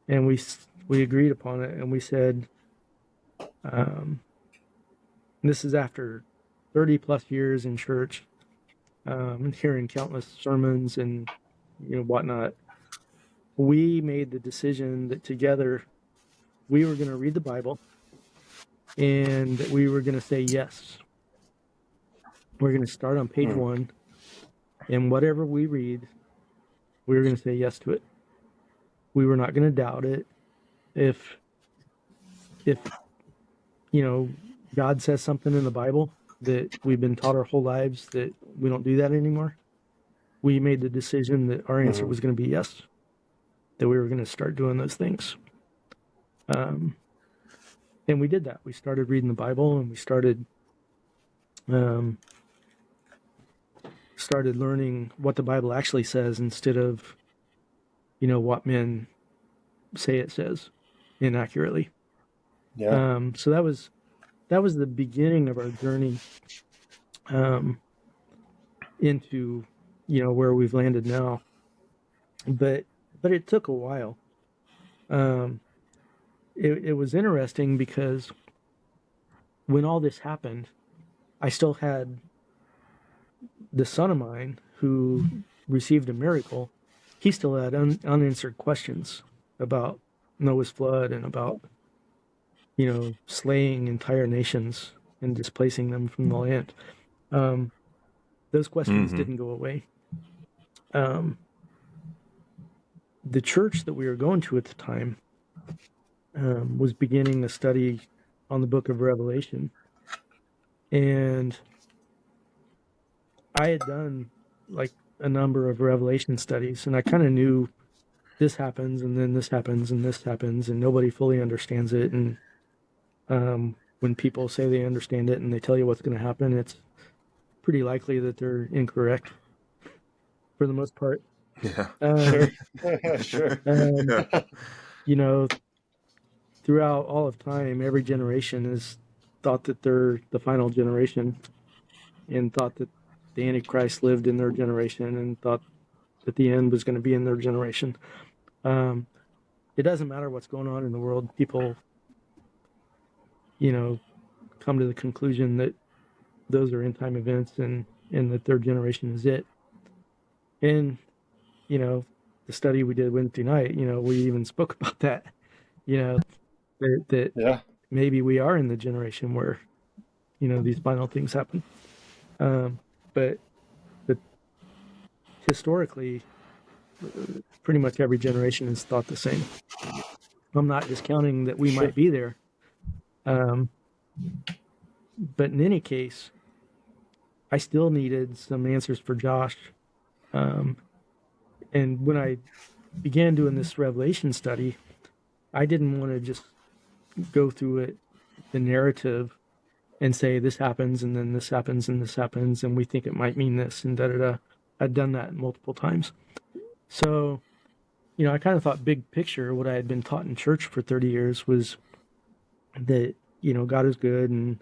and we agreed upon it, and we said, this is after 30 plus years in church, hearing countless sermons and whatnot. We made the decision that together we were going to read the Bible, and that we were going to say yes. We're going to start on page 1, and whatever we read, we were going to say yes to it. We were not going to doubt it. If God says something in the Bible that we've been taught our whole lives that we don't do that anymore, we made the decision that our answer was going to be yes, that we were going to start doing those things. And we did that. We started reading the Bible, and we started learning what the Bible actually says instead of, what men say it says inaccurately. Yeah. So that was the beginning of our journey into, where we've landed now. But it took a while. It was interesting because when all this happened, I still had the son of mine who received a miracle. He still had unanswered questions about Noah's flood and about, slaying entire nations and displacing them from the land. Those questions didn't go away. The church that we were going to at the time was beginning a study on the book of Revelation. And I had done like a number of Revelation studies, and I kind of knew this happens, and then this happens, and this happens, and nobody fully understands it. And when people say they understand it and they tell you what's going to happen, it's pretty likely that they're incorrect for the most part.
Yeah.
Sure.
Throughout all of time, every generation has thought that they're the final generation, and thought that the Antichrist lived in their generation, and thought that the end was going to be in their generation. It doesn't matter what's going on in the world. People, come to the conclusion that those are end time events, and that their generation is it. And, the study we did Wednesday night, we even spoke about that, that maybe we are in the generation where, these final things happen. But historically, pretty much every generation has thought the same. I'm not discounting that we might be there. But in any case, I still needed some answers for Josh. And when I began doing this Revelation study, I didn't want to just go through it, the narrative, and say this happens, and then this happens, and this happens, and we think it might mean this, and da-da-da. I'd done that multiple times. So, I kind of thought big picture, what I had been taught in church for 30 years was that, God is good, and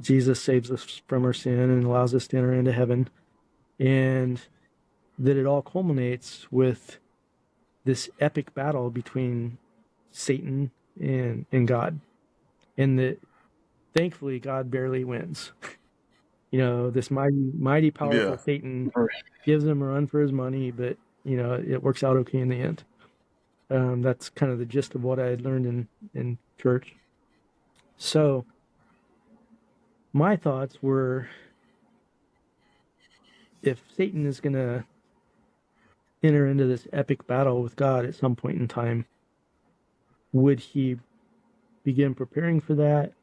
Jesus saves us from our sin and allows us to enter into heaven, and that it all culminates with this epic battle between Satan and God, and that thankfully God barely wins. This mighty powerful Satan gives him a run for his money, but it works out okay in the end. That's kind of the gist of what I had learned in church. So my thoughts were, if Satan is going to enter into this epic battle with God at some point in time, would he begin preparing for that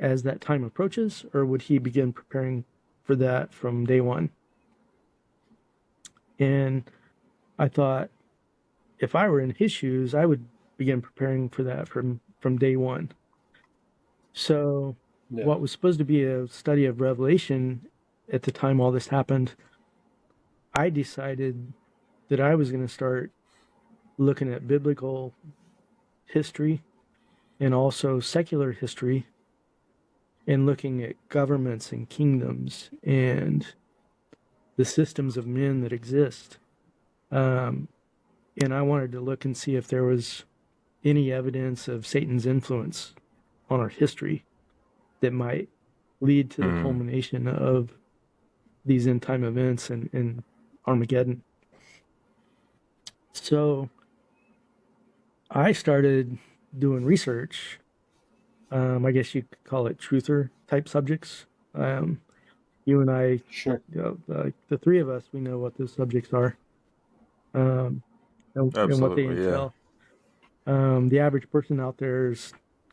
as that time approaches, or would he begin preparing for that from day one? And I thought, if I were in his shoes, I would begin preparing for that from day one. So what was supposed to be a study of Revelation at the time all this happened, I decided that I was going to start looking at biblical history and also secular history, and looking at governments and kingdoms and the systems of men that exist. And I wanted to look and see if there was any evidence of Satan's influence on our history that might lead to the culmination of these end time events and Armageddon. So I started doing research. I guess you could call it truther type subjects. You and I,
sure.
The three of us, we know what those subjects are, and what they entail. Yeah. The average person out there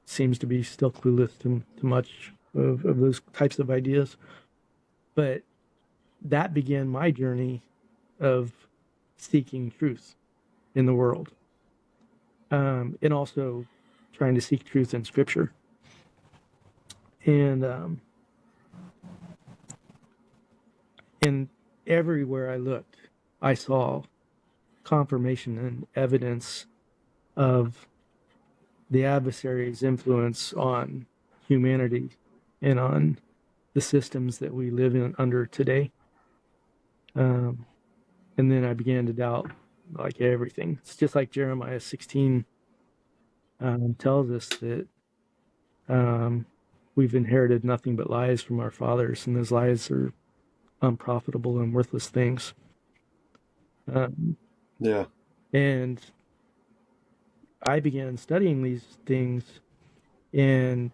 seems to be still clueless to much of those types of ideas. But that began my journey of seeking truth in the world, and also trying to seek truth in Scripture. And everywhere I looked, I saw confirmation and evidence of the adversary's influence on humanity and on the systems that we live in under today. And then I began to doubt like everything. It's just like Jeremiah 16 tells us that we've inherited nothing but lies from our fathers, and those lies are unprofitable and worthless things. And I began studying these things, and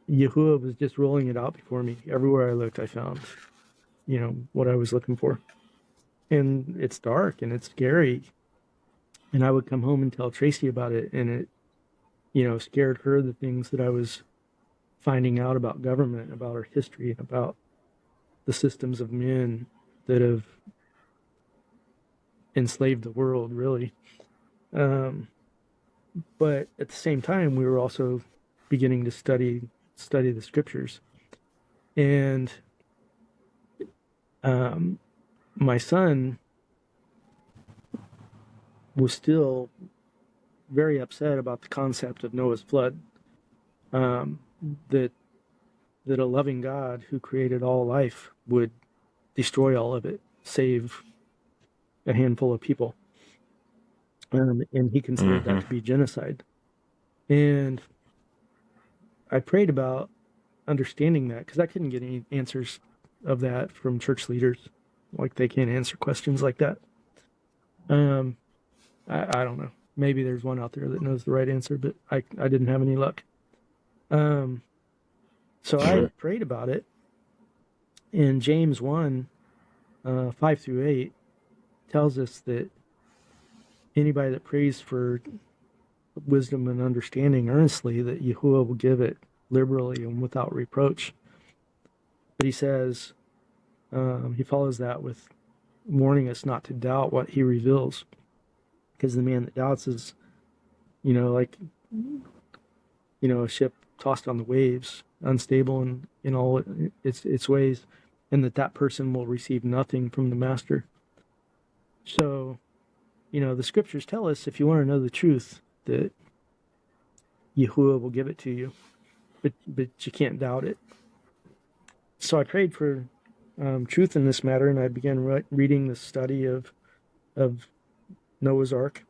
Yahuwah was just rolling it out before me. Everywhere I looked, I found, what I was looking for. And it's dark and it's scary. And I would come home and tell Tracy about it, and it, scared her, the things that I was finding out about government, about our history, and about the systems of men that have enslaved the world, really. But at the same time, we were also beginning to study the Scriptures. And my son was still very upset about the concept of Noah's flood, that a loving God who created all life would destroy all of it, save a handful of people. And he considered that to be genocide. And I prayed about understanding that, because I couldn't get any answers of that from church leaders. Like, they can't answer questions like that. I don't know. Maybe there's one out there that knows the right answer, but I didn't have any luck. So I prayed about it. And James 1, 5 through 8 tells us that anybody that prays for wisdom and understanding earnestly, that Yahuwah will give it liberally and without reproach. But he says, he follows that with warning us not to doubt what he reveals, because the man that doubts is, like, a ship tossed on the waves, unstable in all its ways, and that person will receive nothing from the master. So, the Scriptures tell us, if you want to know the truth, that Yahuwah will give it to you, but you can't doubt it. So I prayed for truth in this matter, and I began reading the study of Noah's Ark.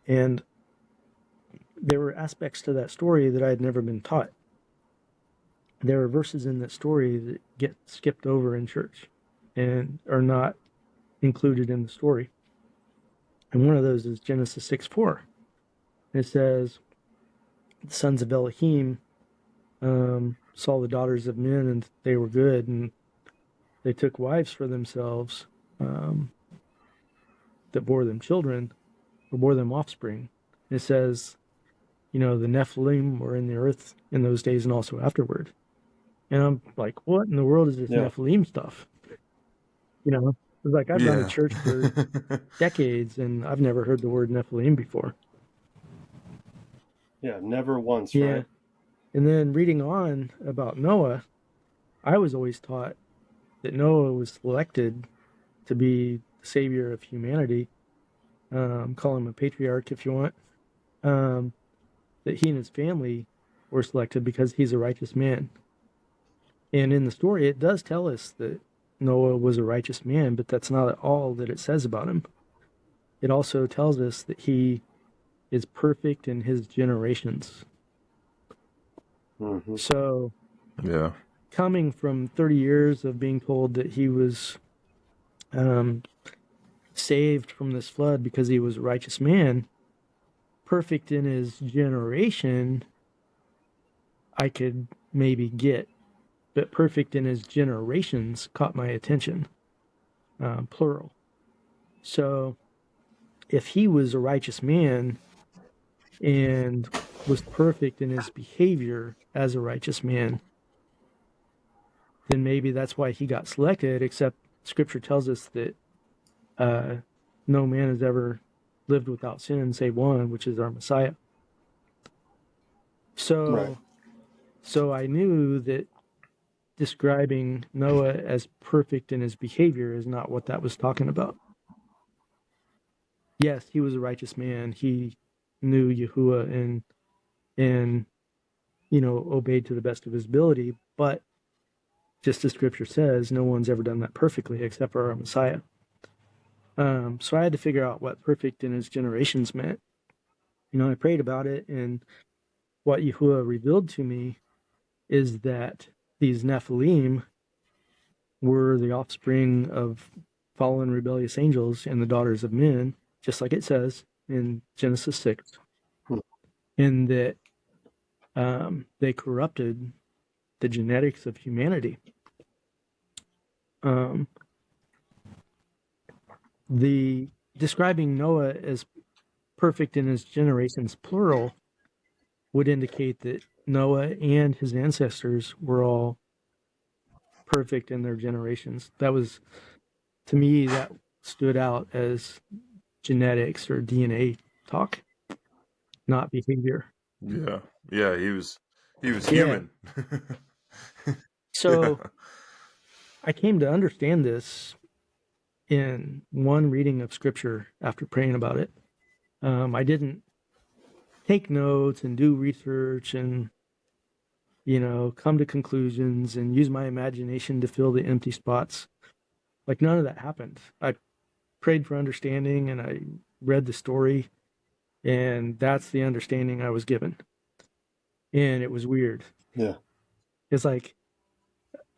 And there were aspects to that story that I had never been taught. There are verses in that story that get skipped over in church and are not included in the story. And one of those is Genesis 6:4. It says, the sons of Elohim saw the daughters of men, and they were good, and they took wives for themselves that bore them children, or bore them offspring. It says, the Nephilim were in the earth in those days and also afterward. And I'm like, what in the world is this Nephilim stuff? It's like I've gone to church for decades, and I've never heard the word Nephilim before.
Yeah, never once,
yeah.
Right?
And then reading on about Noah, I was always taught that Noah was selected to be the savior of humanity. Call him a patriarch if you want. That he and his family were selected because he's a righteous man. And in the story, it does tell us that Noah was a righteous man, but that's not all that it says about him. It also tells us that he is perfect in his generations.
Mm-hmm.
So, coming from 30 years of being told that he was saved from this flood because he was a righteous man, perfect in his generation, I could maybe get, but perfect in his generations caught my attention, plural. So if he was a righteous man and was perfect in his behavior as a righteous man, then maybe that's why he got selected, except Scripture tells us that no man has ever lived without sin save one, which is our Messiah. So I knew that describing Noah as perfect in his behavior is not what that was talking about. Yes, he was a righteous man. He knew Yahuwah and obeyed to the best of his ability, but just as Scripture says, no one's ever done that perfectly except for our Messiah. So I had to figure out what perfect in his generations meant. I prayed about it, and what Yahuwah revealed to me is that these Nephilim were the offspring of fallen rebellious angels and the daughters of men, just like it says in Genesis 6, and that they corrupted the genetics of humanity. The describing Noah as perfect in his generations, plural, would indicate that Noah and his ancestors were all perfect in their generations. That was, to me, that stood out as genetics or DNA talk, not behavior.
Yeah, he was human.
So I came to understand this in one reading of Scripture after praying about it. I didn't take notes and do research and come to conclusions and use my imagination to fill the empty spots. Like, none of that happened. I prayed for understanding, and I read the story, and that's the understanding I was given. And it was weird.
Yeah.
It's like,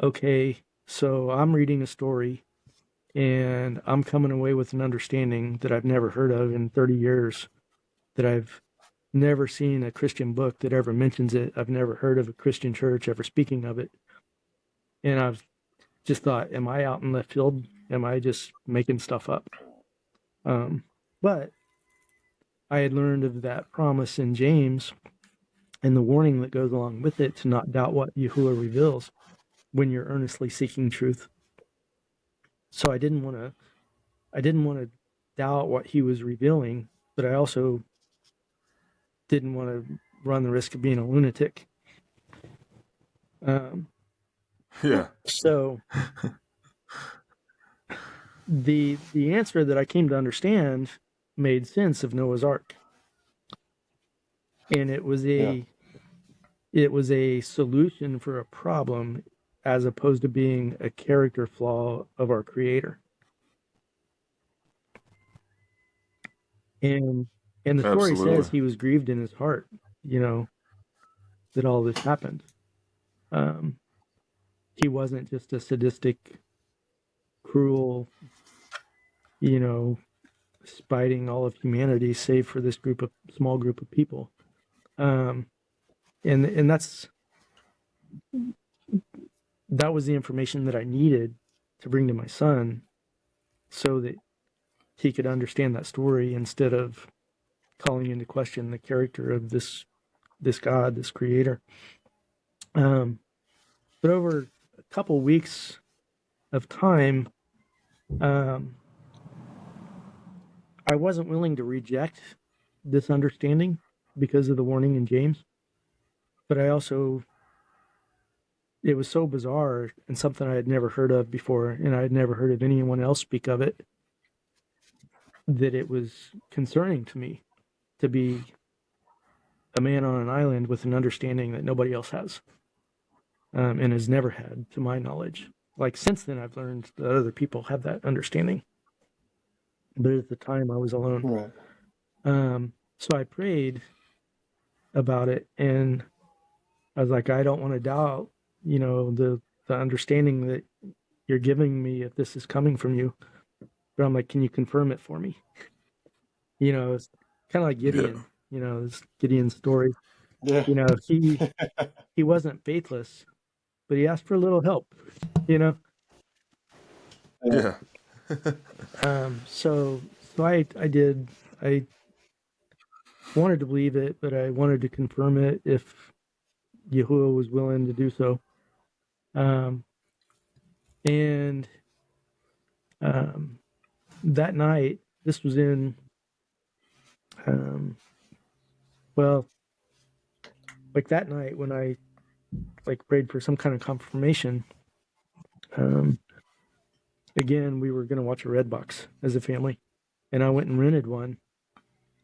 okay, so I'm reading a story, and I'm coming away with an understanding that I've never heard of in 30 years, that I've never seen a Christian book that ever mentions it. I've never heard of a Christian church ever speaking of it. And I've just thought, am I out in left field? Am I just making stuff up? But I had learned of that promise in James and the warning that goes along with it to not doubt what Yahuwah reveals when you're earnestly seeking truth. So I didn't want to doubt what he was revealing, but I also didn't want to run the risk of being a lunatic. So the answer that I came to understand made sense of Noah's Ark, and it was a solution for a problem, as opposed to being a character flaw of our Creator. And And the story
Absolutely.
says he was grieved in his heart, that all this happened. He wasn't just a sadistic, cruel, spiting all of humanity, save for this small group of people. And that was the information that I needed to bring to my son, so that he could understand that story instead of calling into question the character of this God, this creator. But over a couple weeks of time, I wasn't willing to reject this understanding because of the warning in James. But I also, it was so bizarre and something I had never heard of before, and I had never heard of anyone else speak of it, that it was concerning to me to be a man on an island with an understanding that nobody else has, and has never had, to my knowledge. Like, since then, I've learned that other people have that understanding, but at the time I was alone.
Right.
So I prayed about it, and I was like, I don't want to doubt, the understanding that you're giving me, if this is coming from you. But I'm like, can you confirm it for me? It's kind of like Gideon. This Gideon's story.
Yeah.
He wasn't faithless, but he asked for a little help.
Yeah.
So I did. I wanted to believe it, but I wanted to confirm it if Yahuwah was willing to do so. And that night, this was in, like that night when I prayed for some kind of confirmation. Again, we were going to watch a Redbox as a family, and I went and rented one,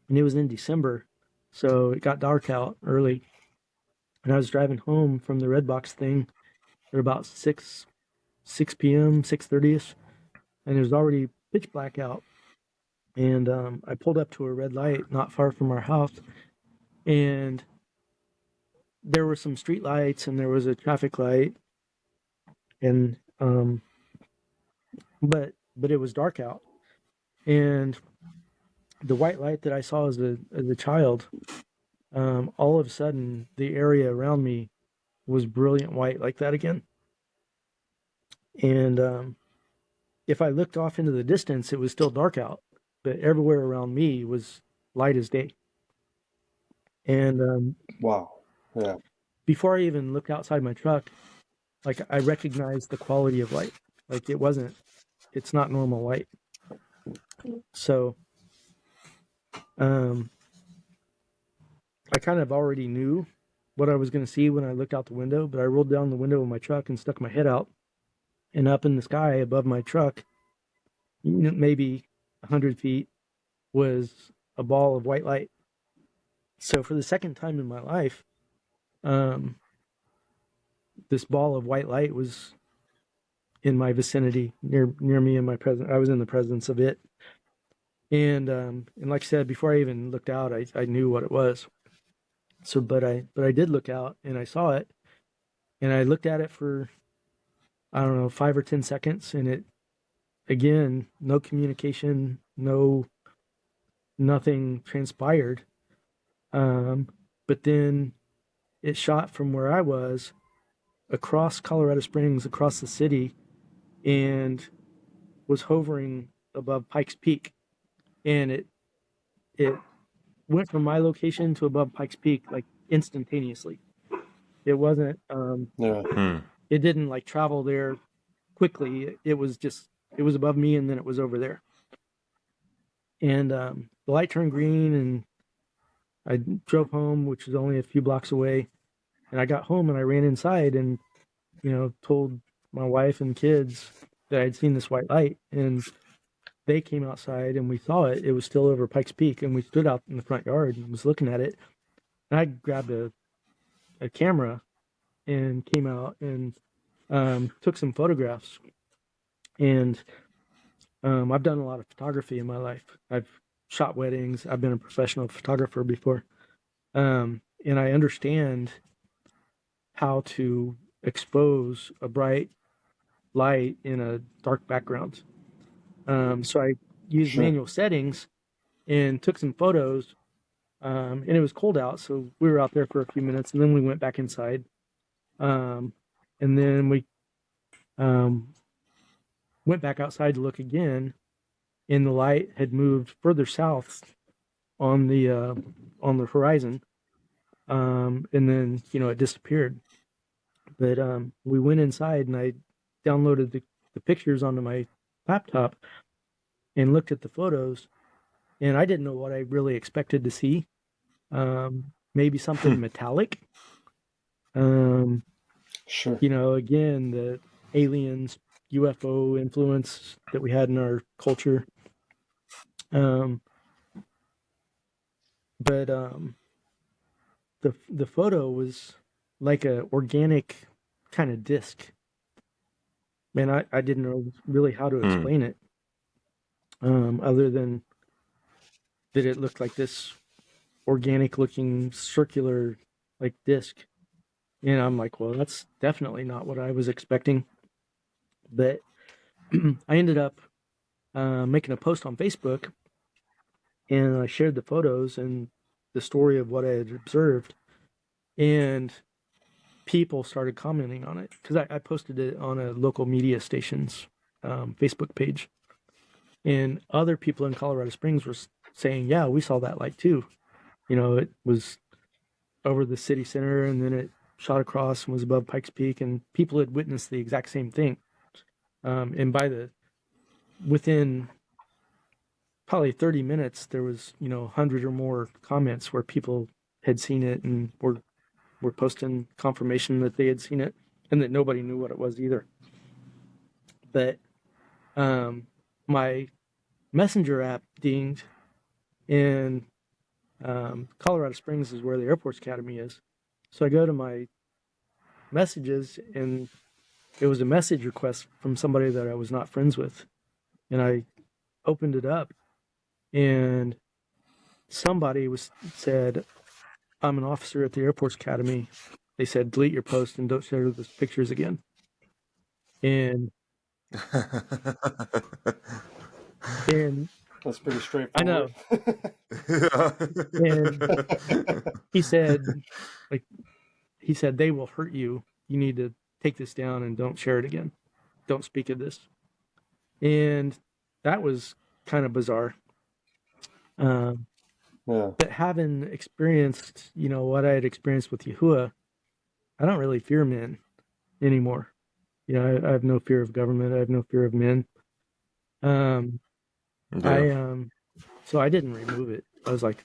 and it was in December, so it got dark out early, and I was driving home from the Redbox thing at about 6 p.m., 6:30ish, and it was already pitch black out. And I pulled up to a red light not far from our house, and there were some street lights and there was a traffic light, and but it was dark out, and the white light that I saw as a child, all of a sudden the area around me was brilliant white like that again. And if I looked off into the distance, it was still dark out, but everywhere around me was light as day. And
wow. Yeah.
Before I even looked outside my truck, I recognized the quality of light. It's not normal light. So I kind of already knew what I was going to see when I looked out the window, but I rolled down the window of my truck and stuck my head out, and up in the sky above my truck, maybe 100 feet, was a ball of white light. So for the second time in my life, this ball of white light was in my vicinity, near me, in my presence. I was in the presence of it. And like I said, before I even looked out, I knew what it was. So, but I did look out, and I saw it, and I looked at it for, I don't know, 5 or 10 seconds, and it, again, no communication, nothing transpired. But then it shot from where I was across Colorado Springs, across the city, and was hovering above Pikes Peak. And it went from my location to above Pikes Peak instantaneously. It wasn't it didn't travel there quickly. It was above me, and then it was over there. And the light turned green, and I drove home, which was only a few blocks away. And I got home and I ran inside and told my wife and kids that I'd seen this white light, and they came outside and we saw it. It was still over Pikes Peak, and we stood out in the front yard and was looking at it. And I grabbed a camera and came out and took some photographs. And I've done a lot of photography in my life. I've shot weddings. I've been a professional photographer before. And I understand how to expose a bright light in a dark background. So I used manual settings and took some photos. And it was cold out, so we were out there for a few minutes, and then we went back inside. And then we went back outside to look again, and the light had moved further south on the horizon. And then, it disappeared. But we went inside, and I downloaded the pictures onto my laptop and looked at the photos, and I didn't know what I really expected to see. Maybe something metallic.
Sure.
Again, the aliens, UFO influence that we had in our culture. But the photo was like a organic kind of disc. Man, I didn't know really how to explain it, other than that it looked like this organic looking circular like disc. And I'm like, well, that's definitely not what I was expecting. But I ended up making a post on Facebook, and I shared the photos and the story of what I had observed, and people started commenting on it, because I posted it on a local media station's Facebook page, and other people in Colorado Springs were saying, yeah, we saw that light too. It was over the city center, and then it shot across and was above Pikes Peak, and people had witnessed the exact same thing. And within probably 30 minutes, there was 100 or more comments where people had seen it and were posting confirmation that they had seen it, and that nobody knew what it was either. But my messenger app dinged, and Colorado Springs is where the Air Force Academy is. So I go to my messages, and it was a message request from somebody that I was not friends with. And I opened it up, and somebody said, I'm an officer at the Air Force Academy. They said, delete your post and don't share those pictures again. And
that's pretty straightforward.
I know. And he said, they will hurt you. You need to take this down and don't share it again. Don't speak of this. And that was kind of bizarre. But having experienced, what I had experienced with Yahuwah, I don't really fear men anymore. I have no fear of government. I have no fear of men. So I didn't remove it. I was like,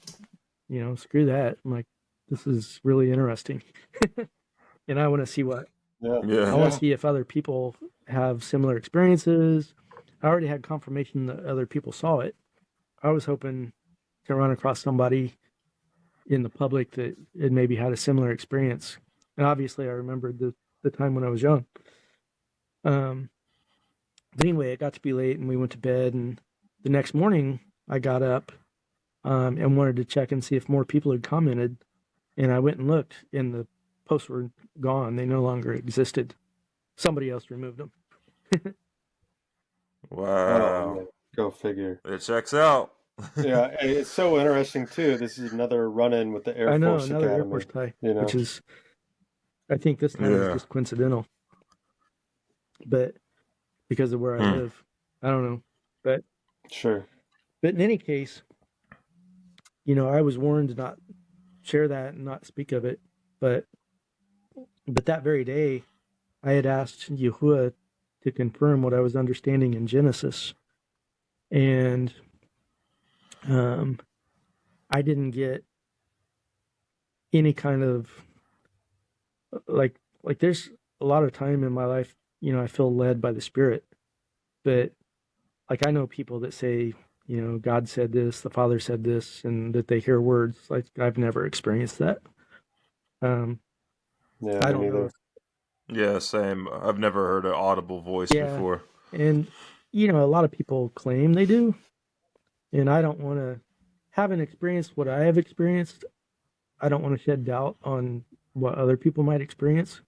screw that. I'm like, this is really interesting. And I want to see I want to see if other people have similar experiences. I already had confirmation that other people saw it. I was hoping to run across somebody in the public that had maybe had a similar experience. And obviously I remembered the time when I was young. But anyway, it got to be late, and we went to bed, and the next morning I got up and wanted to check and see if more people had commented. And I went and looked, and the posts were gone. They no longer existed. Somebody else removed them.
Wow.
Go figure.
It checks out.
Yeah, it's so interesting too. This is another run-in with the Air Force Academy.
Another Air Force tie, which is, I think this time is just coincidental. But because of where I live, I don't know. But
sure.
But in any case, I was warned to not share that and not speak of it. But that very day, I had asked Yahuwah to confirm what I was understanding in Genesis, and I didn't get any kind of like there's a lot of time in my life, I feel led by the Spirit, but I know people that say, God said this, the Father said this, and that they hear words. I've never experienced that. I don't know.
Yeah, same. I've never heard an audible voice before.
And a lot of people claim they do, and I don't want to having experienced what I have experienced, I don't want to shed doubt on what other people might experience.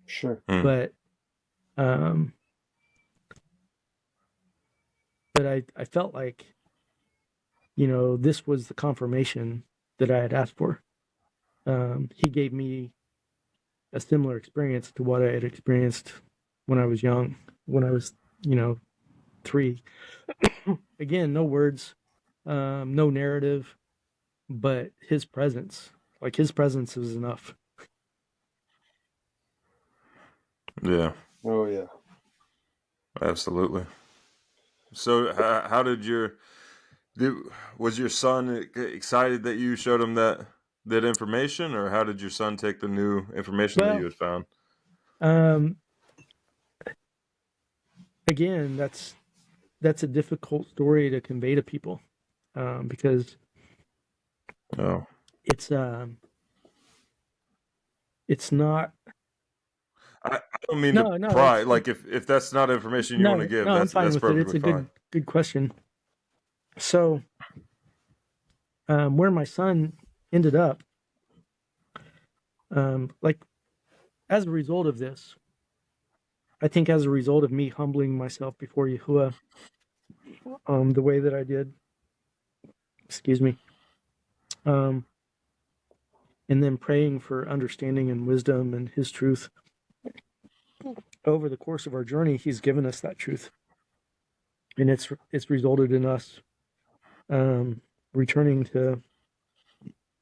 Sure.
But I felt like, this was the confirmation that I had asked for. He gave me a similar experience to what I had experienced when I was young, when I was, 3. Again, no words, no narrative, but his presence. Like, his presence was enough.
Yeah.
Oh, yeah.
Absolutely. So, how did was your son excited that you showed him that information, or how did your son take the new information that you had found?
Again, that's a difficult story to convey to people, because it's not.
I don't mean to pry. Like, if that's not information you want to give,
I'm fine with
perfectly
it. It's a
fine.
good question. So, where my son ended up, like, as a result of this, I think as a result of me humbling myself before Yahuwah, the way that I did, excuse me, and then praying for understanding and wisdom and His truth. Over the course of our journey, He's given us that truth, and it's resulted in us returning to,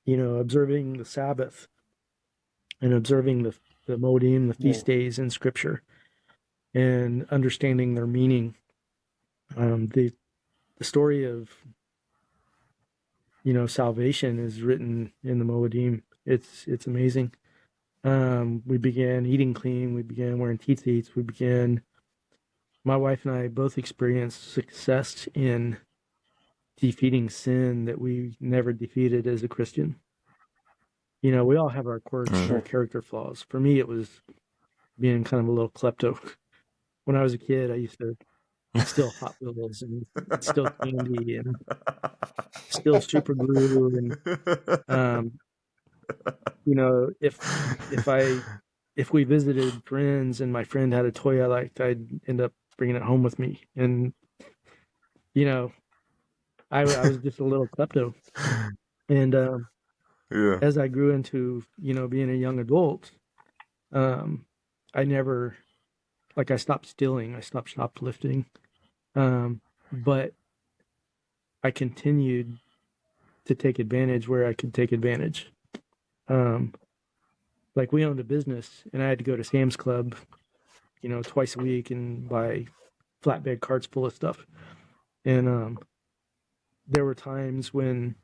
observing the Sabbath and observing the Moedim, the feast days in Scripture, and understanding their meaning. The story of salvation is written in the Moedim. It's amazing. We began eating clean. We began wearing tzitzits. My wife and I both experienced success in defeating sin that we never defeated as a Christian. We all have our quirks and our character flaws. For me, it was being kind of a little klepto. When I was a kid, I used to steal Hot Wheels and steal candy and steal super glue. And, if we visited friends and my friend had a toy I liked, I'd end up bringing it home with me. And, I was just a little klepto. And as I grew into, being a young adult, I never, I stopped stealing. I stopped shoplifting. But I continued to take advantage where I could take advantage. Like, we owned a business, and I had to go to Sam's Club, twice a week and buy flatbed carts full of stuff. And there were times when,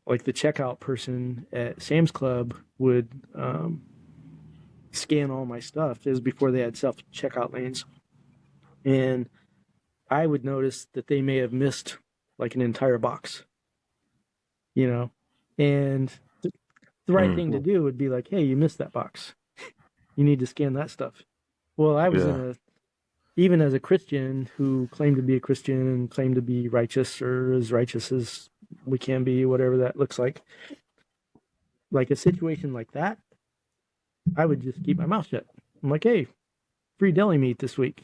like, the checkout person at Sam's Club would scan all my stuff. It was before they had self-checkout lanes. And I would notice that they may have missed, like, an entire box, and the right thing to do would be like, hey, you missed that box. You need to scan that stuff. Well, I was even as a Christian who claimed to be a Christian and claimed to be righteous, or as righteous as we can be, whatever that looks like a situation like that, I would just keep my mouth shut. I'm like, hey, free deli meat this week.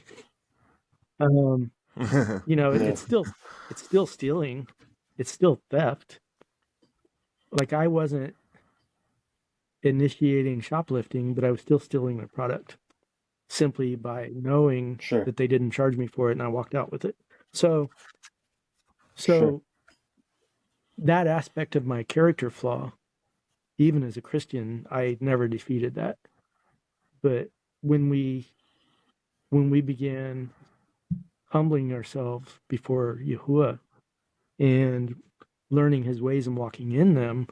It's still stealing. It's still theft. Like, I wasn't initiating shoplifting, but I was still stealing their product simply by knowing that they didn't charge me for it, and I walked out with it. So that aspect of my character flaw, even as a Christian, I never defeated that. But when we began humbling ourselves before Yahuwah and learning His ways and walking in them,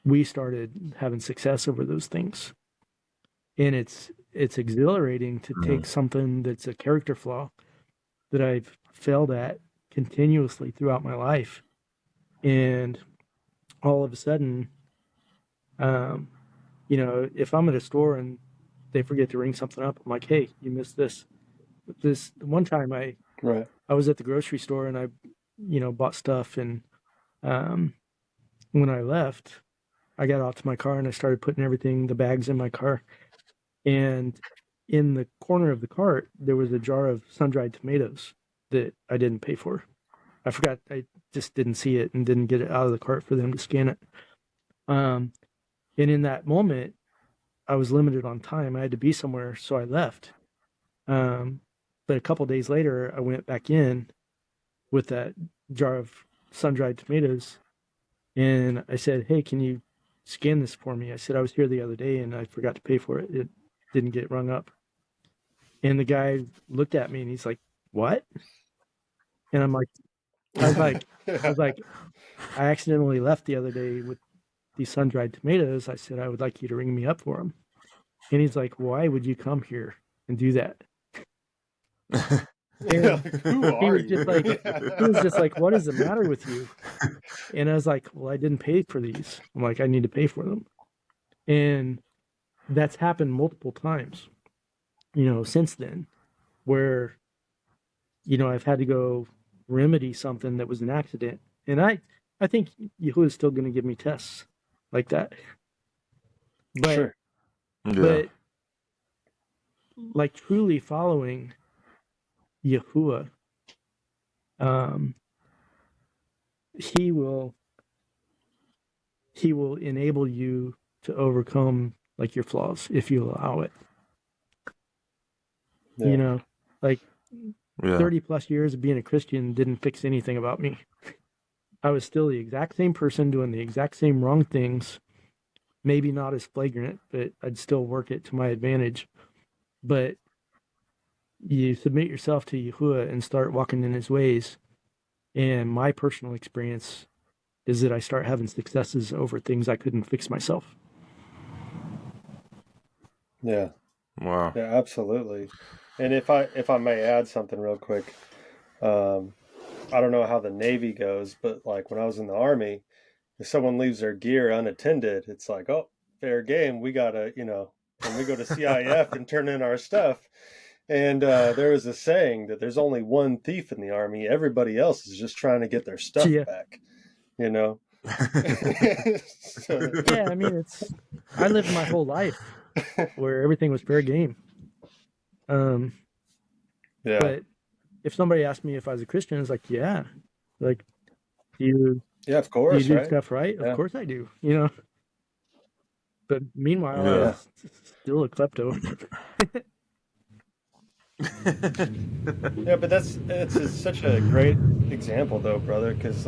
we started having success over those things. And it's exhilarating to take something that's a character flaw that I've failed at continuously throughout my life, and all of a sudden, if I'm at a store and they forget to ring something up, I'm like, hey, you missed this. This one time I I was at the grocery store and I, bought stuff. And when I left, I got out to my car and I started putting the bags in my car. And in the corner of the cart, there was a jar of sun-dried tomatoes that I didn't pay for. I forgot. I just didn't see it and didn't get it out of the cart for them to scan it. And in that moment, I was limited on time. I had to be somewhere, so I left. But a couple days later, I went back in with that jar of sun-dried tomatoes, and I said, "Hey, can you scan this for me?" I said, "I was here the other day, and I forgot to pay for it. It didn't get rung up." And the guy looked at me, and he's like, "What?" And I was like, "I accidentally left the other day with these sun-dried tomatoes. I said I would like you to ring me up for them." And he's like, "Why would you come here and do that?" And
Who are you?
He was just like, "What is the matter with you?" And I was like, "Well, I didn't pay for these." I'm like, "I need to pay for them." And that's happened multiple times, since then, where, I've had to go remedy something that was an accident. And I think Yahuwah's still going to give me tests like that. But,
Sure.
but like truly following Yahuwah, he will enable you to overcome like your flaws if you allow it.
Yeah.
30 plus years of being a Christian didn't fix anything about me. I was still the exact same person doing the exact same wrong things, maybe not as flagrant, but I'd still work it to my advantage. But you submit yourself to Yahuwah and start walking in his ways. And my personal experience is that I start having successes over things I couldn't fix myself.
Yeah.
Wow.
Yeah, absolutely. And if I may add something real quick, I don't know how the Navy goes, but like when I was in the Army, if someone leaves their gear unattended, it's like, oh, fair game. We gotta, when we go to CIF and turn in our stuff. And there was a saying that there's only one thief in the Army. Everybody else is just trying to get their stuff back,
So, yeah, I mean, I lived my whole life where everything was fair game. But if somebody asked me if I was a Christian, it's like, yeah, like,
of course,
you do stuff right? Of course I do, But meanwhile, I was still a klepto.
Yeah, but that's such a great example, though, brother, because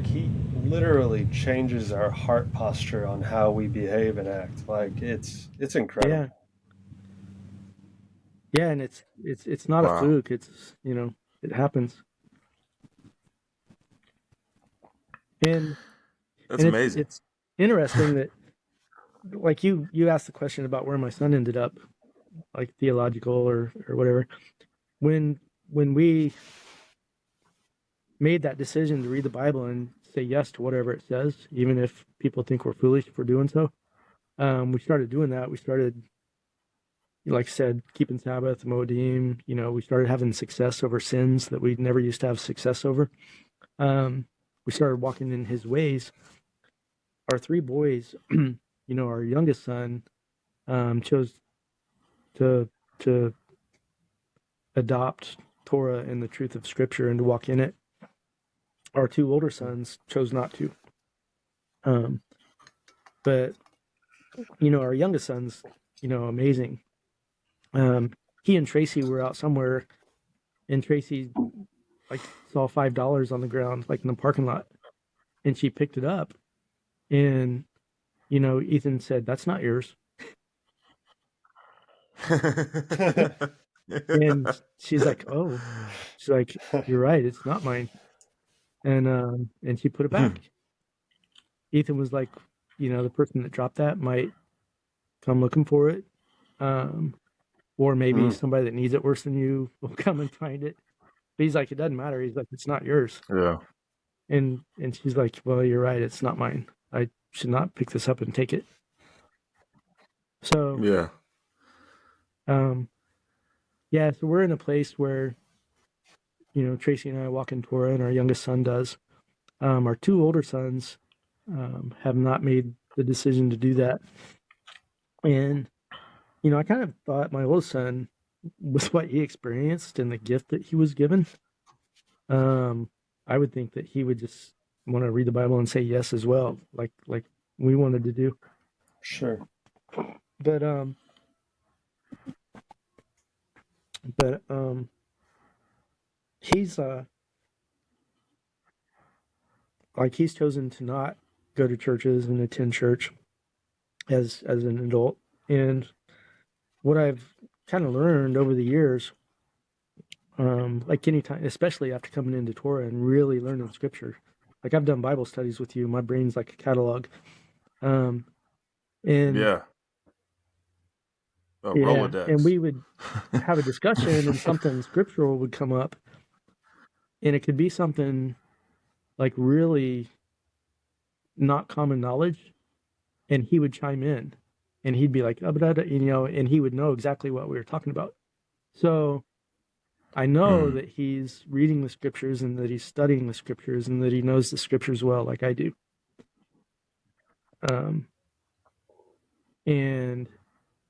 he literally changes our heart posture on how we behave and act. Like it's incredible.
Yeah, and it's not a fluke. It's it happens. And
that's amazing.
It's interesting that, like you asked the question about where my son ended up, like theological or whatever. When we made that decision to read the Bible and say yes to whatever it says, even if people think we're foolish for doing so, we started doing that. We started, like I said, keeping Sabbath, Moedim. We started having success over sins that we never used to have success over. We started walking in his ways. Our three boys, our youngest son, chose to adopt Torah and the truth of Scripture and to walk in it. Our two older sons chose not to. But our youngest son's, amazing. He and Tracy were out somewhere, and Tracy saw $5 on the ground, in the parking lot, and she picked it up, and Ethan said, "That's not yours." And she's like, "Oh," she's like, "You're right, it's not mine," and she put it back. Ethan was like, the person that dropped that might come looking for it, or maybe somebody that needs it worse than you will come and find it. But he's like, it doesn't matter. He's like, it's not yours.
Yeah.
And she's like, well, you're right. It's not mine. I should not pick this up and take it. So
yeah.
So we're in a place where Tracy and I walk in Torah, and our youngest son does. Our two older sons have not made the decision to do that. And, I kind of thought my oldest son, with what he experienced and the gift that he was given, I would think that he would just want to read the Bible and say yes as well, like we wanted to do.
Sure.
But he's he's chosen to not go to churches and attend church as an adult. And what I've kind of learned over the years, like anytime, especially after coming into Torah and really learning scripture, like I've done Bible studies with you, my brain's like a catalog. And
Rolodex.
And we would have a discussion and something scriptural would come up, and it could be something like really not common knowledge, and he would chime in and he'd be like, and he would know exactly what we were talking about. So I know that he's reading the scriptures and that he's studying the scriptures and that he knows the scriptures well, like I do. And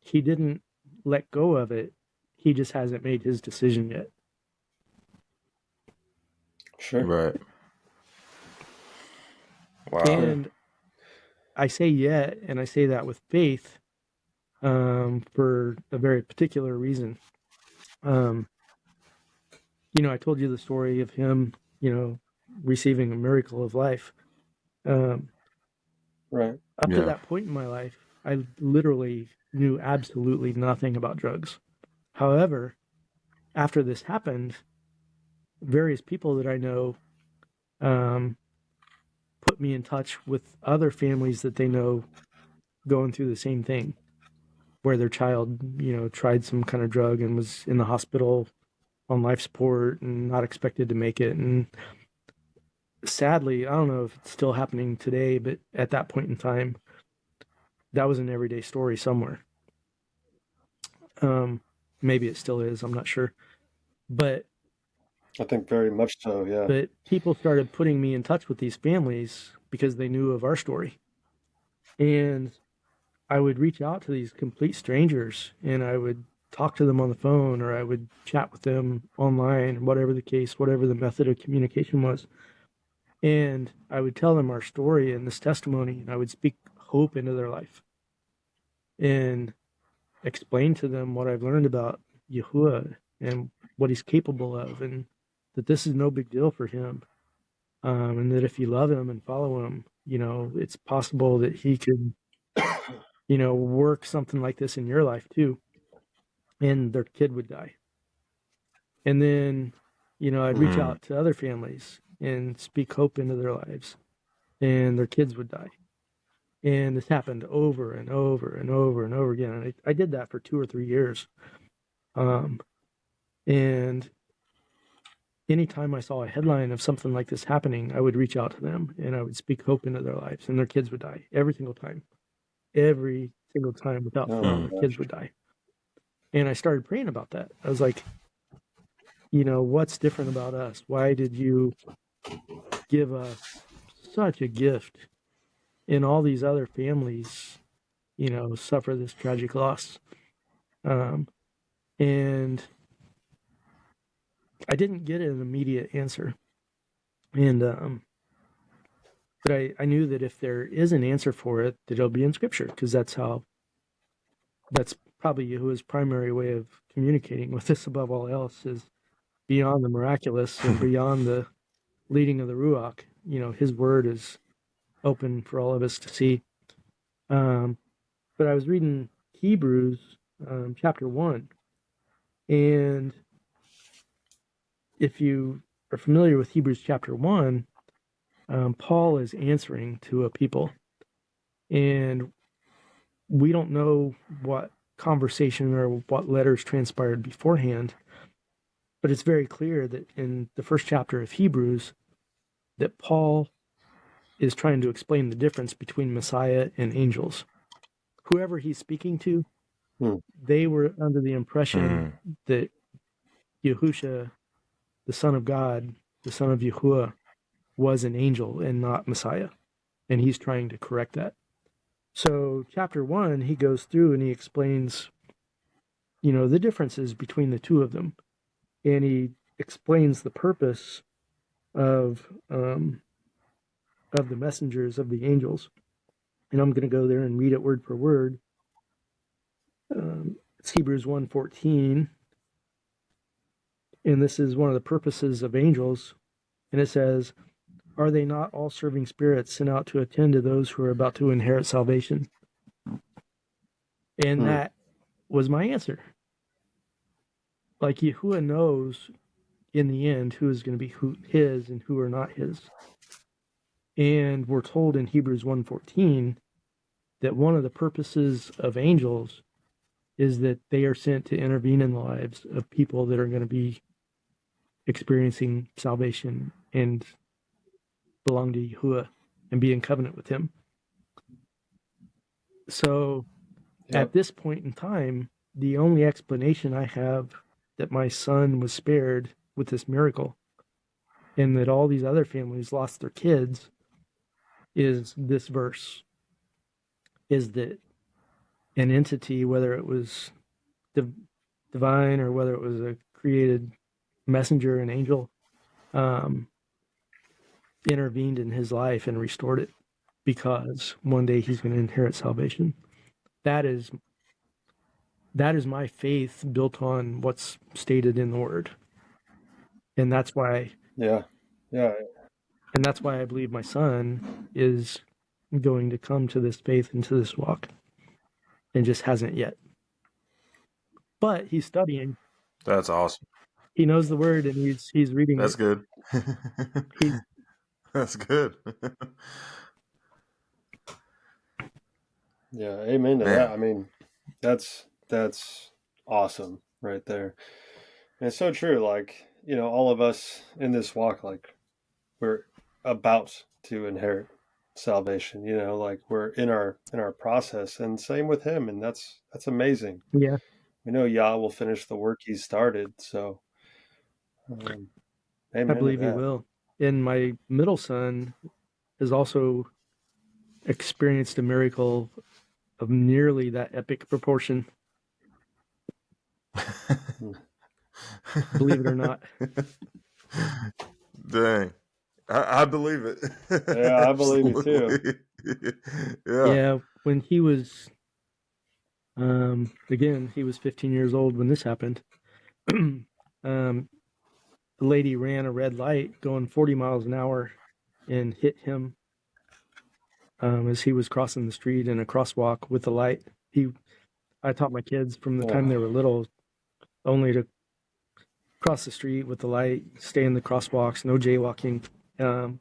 he didn't let go of it. He just hasn't made his decision yet.
Sure.
Right. Wow.
And I say yet, and I say that with faith, for a very particular reason. I told you the story of him, receiving a miracle of life.
Right.
Up to that point in my life, I literally knew absolutely nothing about drugs. However, after this happened, various people that I know put me in touch with other families that they know going through the same thing, where their child, tried some kind of drug and was in the hospital on life support and not expected to make it. And sadly, I don't know if it's still happening today, but at that point in time, that was an everyday story somewhere. Maybe it still is, I'm not sure. But
I think very much so, yeah.
But people started putting me in touch with these families because they knew of our story. And I would reach out to these complete strangers and I would talk to them on the phone, or I would chat with them online, whatever the case, whatever the method of communication was. And I would tell them our story and this testimony, and I would speak hope into their life and explain to them what I've learned about Yahuwah and what he's capable of, and that this is no big deal for him. And that if you love him and follow him, it's possible that he could, work something like this in your life too. And their kid would die. And then, I'd reach out to other families and speak hope into their lives, and their kids would die. And this happened over and over and over and over again. And I did that for 2 or 3 years. And anytime I saw a headline of something like this happening, I would reach out to them and I would speak hope into their lives, and their kids would die every single time. Every single time without fail, their kids would die. And I started praying about that. I was like, what's different about us? Why did you give us such a gift and all these other families, suffer this tragic loss? And I didn't get an immediate answer. And but I knew that if there is an answer for it, that it'll be in scripture, because that's probably Yahuwah's primary way of communicating with us above all else, is beyond the miraculous and beyond the leading of the Ruach. His word is open for all of us to see. But I was reading Hebrews chapter 1, and if you are familiar with Hebrews chapter 1, Paul is answering to a people, and we don't know what conversation or what letters transpired beforehand, but it's very clear that in the first chapter of Hebrews that Paul is trying to explain the difference between Messiah and angels. Whoever he's speaking to, they were under the impression that Yahusha the Son of God, the Son of Yahuwah, was an angel and not Messiah. And he's trying to correct that. So chapter 1, he goes through and he explains, the differences between the two of them. And he explains the purpose of the messengers, of the angels. And I'm going to go there and read it word for word. It's Hebrews 1:14. And this is one of the purposes of angels. And it says, "Are they not all serving spirits sent out to attend to those who are about to inherit salvation?" And that was my answer. Like, Yahuwah knows in the end who is going to be his and who are not his. And we're told in Hebrews 1:14 that one of the purposes of angels is that they are sent to intervene in the lives of people that are going to be experiencing salvation and belong to Yahuwah and be in covenant with him. So at this point in time, the only explanation I have that my son was spared with this miracle and that all these other families lost their kids is this verse, is that an entity, whether it was divine or whether it was a created messenger, an angel, intervened in his life and restored it, because one day he's going to inherit salvation. That is my faith built on what's stated in the Word. And that's why and that's why I believe my son is going to come to this faith and to this walk, and just hasn't yet. But he's studying.
That's awesome.
He knows the Word and he's reading.
That's good. That's good.
Yeah, amen to that. I mean, that's awesome right there. And it's so true. Like, all of us in this walk, like, we're about to inherit salvation, like we're in our process, and same with him. And that's amazing.
Yeah.
We know Yah will finish the work he started. So, amen.
I believe he will. And my middle son has also experienced a miracle of nearly that epic proportion. Believe it or not.
Dang. I believe it.
Yeah, I believe it too.
Yeah, when he was, again, he was 15 years old when this happened. The lady ran a red light going 40 miles an hour and hit him as he was crossing the street in a crosswalk with the light. I taught my kids from the time they were little only to cross the street with the light, stay in the crosswalks, no jaywalking. And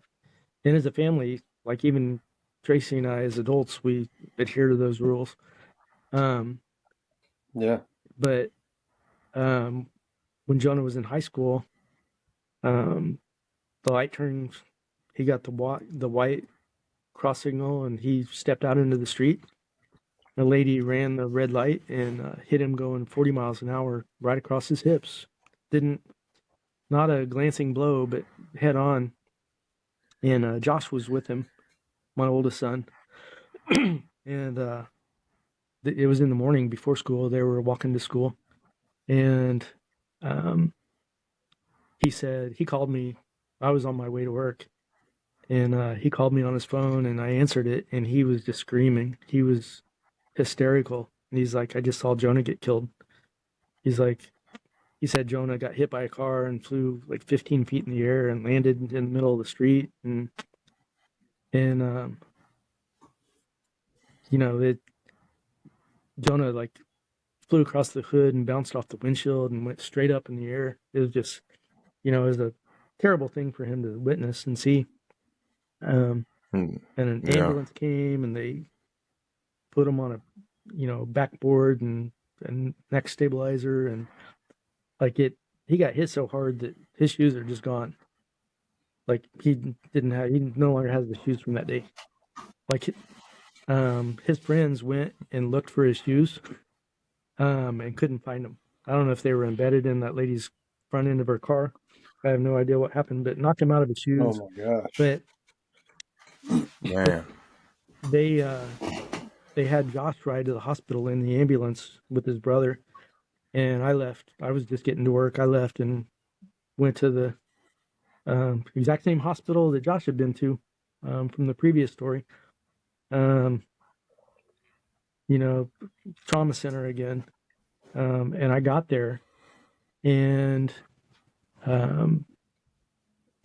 as a family, like even Tracy and I as adults, we adhere to those rules. But when Jonah was in high school, the light turned, he got the white cross signal, and he stepped out into the street. A lady ran the red light and hit him going 40 miles an hour right across his hips. Not a glancing blow, but head on. And Josh was with him, my oldest son. And it was in the morning before school. They were walking to school. And he called me. I was on my way to work. And he called me on his phone, and I answered it. And he was just screaming. He was hysterical. And he's like, "I just saw Jonah get killed." He said Jonah got hit by a car and flew like 15 feet in the air and landed in the middle of the street. And Jonah like flew across the hood and bounced off the windshield and went straight up in the air. It was just, it was a terrible thing for him to witness and see. And an ambulance came and they put him on a, backboard and neck stabilizer, and he got hit so hard that his shoes are just gone. Like he no longer has the shoes from that day. Like his friends went and looked for his shoes and couldn't find them. I don't know if they were embedded in that lady's front end of her car, I have no idea what happened, but knocked him out of his shoes.
Oh my gosh.
But
Man.
they had Josh ride to the hospital in the ambulance with his brother, and I left. I was just getting to work. I left and went to the exact same hospital that Josh had been to from the previous story. Trauma center again. And I got there, and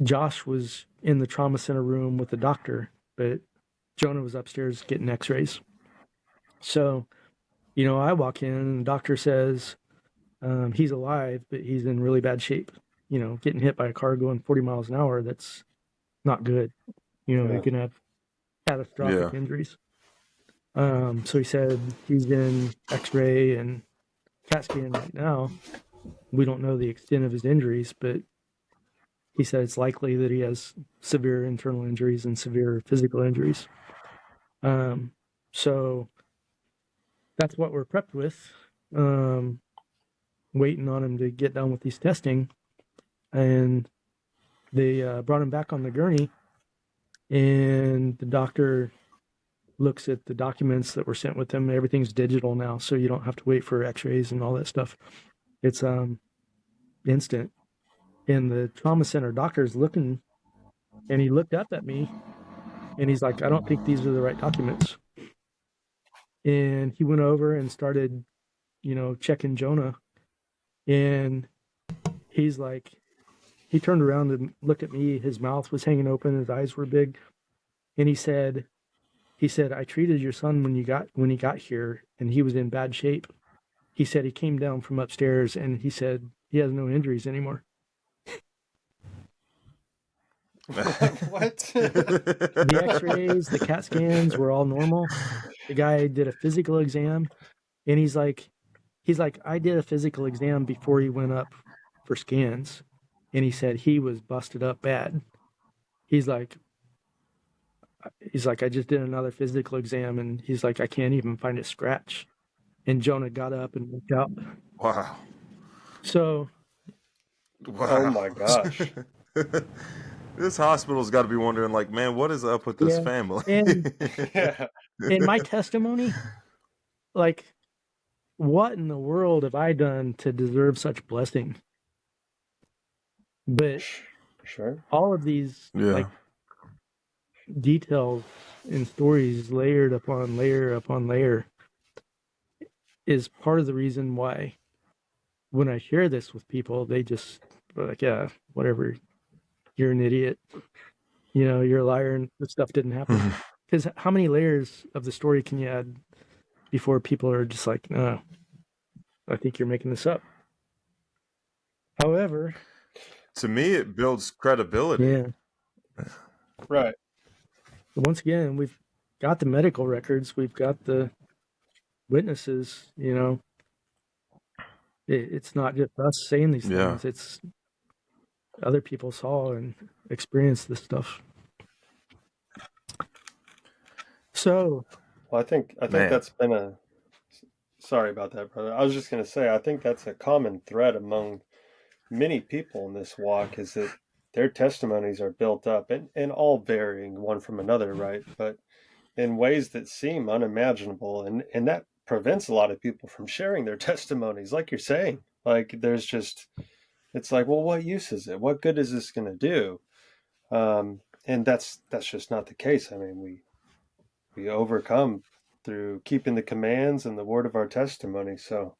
Josh was in the trauma center room with the doctor, but Jonah was upstairs getting x-rays. So, I walk in and the doctor says he's alive, but he's in really bad shape. Getting hit by a car going 40 miles an hour, that's not good. You can have catastrophic injuries. So he said he's in x-ray and CAT scan right now. We don't know the extent of his injuries, but he said it's likely that he has severe internal injuries and severe physical injuries. So that's what we're prepped with, waiting on him to get done with these testing. And they brought him back on the gurney, and the doctor looks at the documents that were sent with him. Everything's digital now, so you don't have to wait for x-rays and all that stuff. It's instant. And the trauma center doctor's looking, and he looked up at me, and he's like, I don't think these are the right documents. And he went over and started, checking Jonah. And he's like, he turned around and looked at me. His mouth was hanging open. His eyes were big. And he said, I treated your son when he got here, and he was in bad shape. He said he came down from upstairs, and he said he has no injuries anymore.
What?
The x-rays, the CAT scans were all normal. The guy did a physical exam, and he's like, I did a physical exam before he went up for scans, and he said he was busted up bad. He's like, I just did another physical exam, and he's like, I can't even find a scratch. And Jonah got up and looked out.
Wow.
So.
Wow.
Oh my gosh.
This hospital's got to be wondering, like, man, what is up with this family?
And in my testimony, like, what in the world have I done to deserve such blessing? But
sure,
all of these like details and stories layered upon layer upon layer is part of the reason why when I share this with people, they just are like, yeah, whatever, you're an idiot, you're a liar, and this stuff didn't happen. Because how many layers of the story can you add before people are just like, no, I think you're making this up? However,
to me, it builds credibility.
Yeah.
Right.
Once again, we've got the medical records, we've got the witnesses, it's not just us saying these things, it's other people saw and experienced this stuff. So,
well, I think that's been sorry about that, brother. I was just going to say, I think that's a common thread among many people in this walk, is that their testimonies are built up and all varying one from another, right? But in ways that seem unimaginable, and that prevents a lot of people from sharing their testimonies, like you're saying. Like, there's just, it's like, well, what use is it? What good is this going to do? And that's just not the case. I mean, we overcome through keeping the commands and the word of our testimony. So,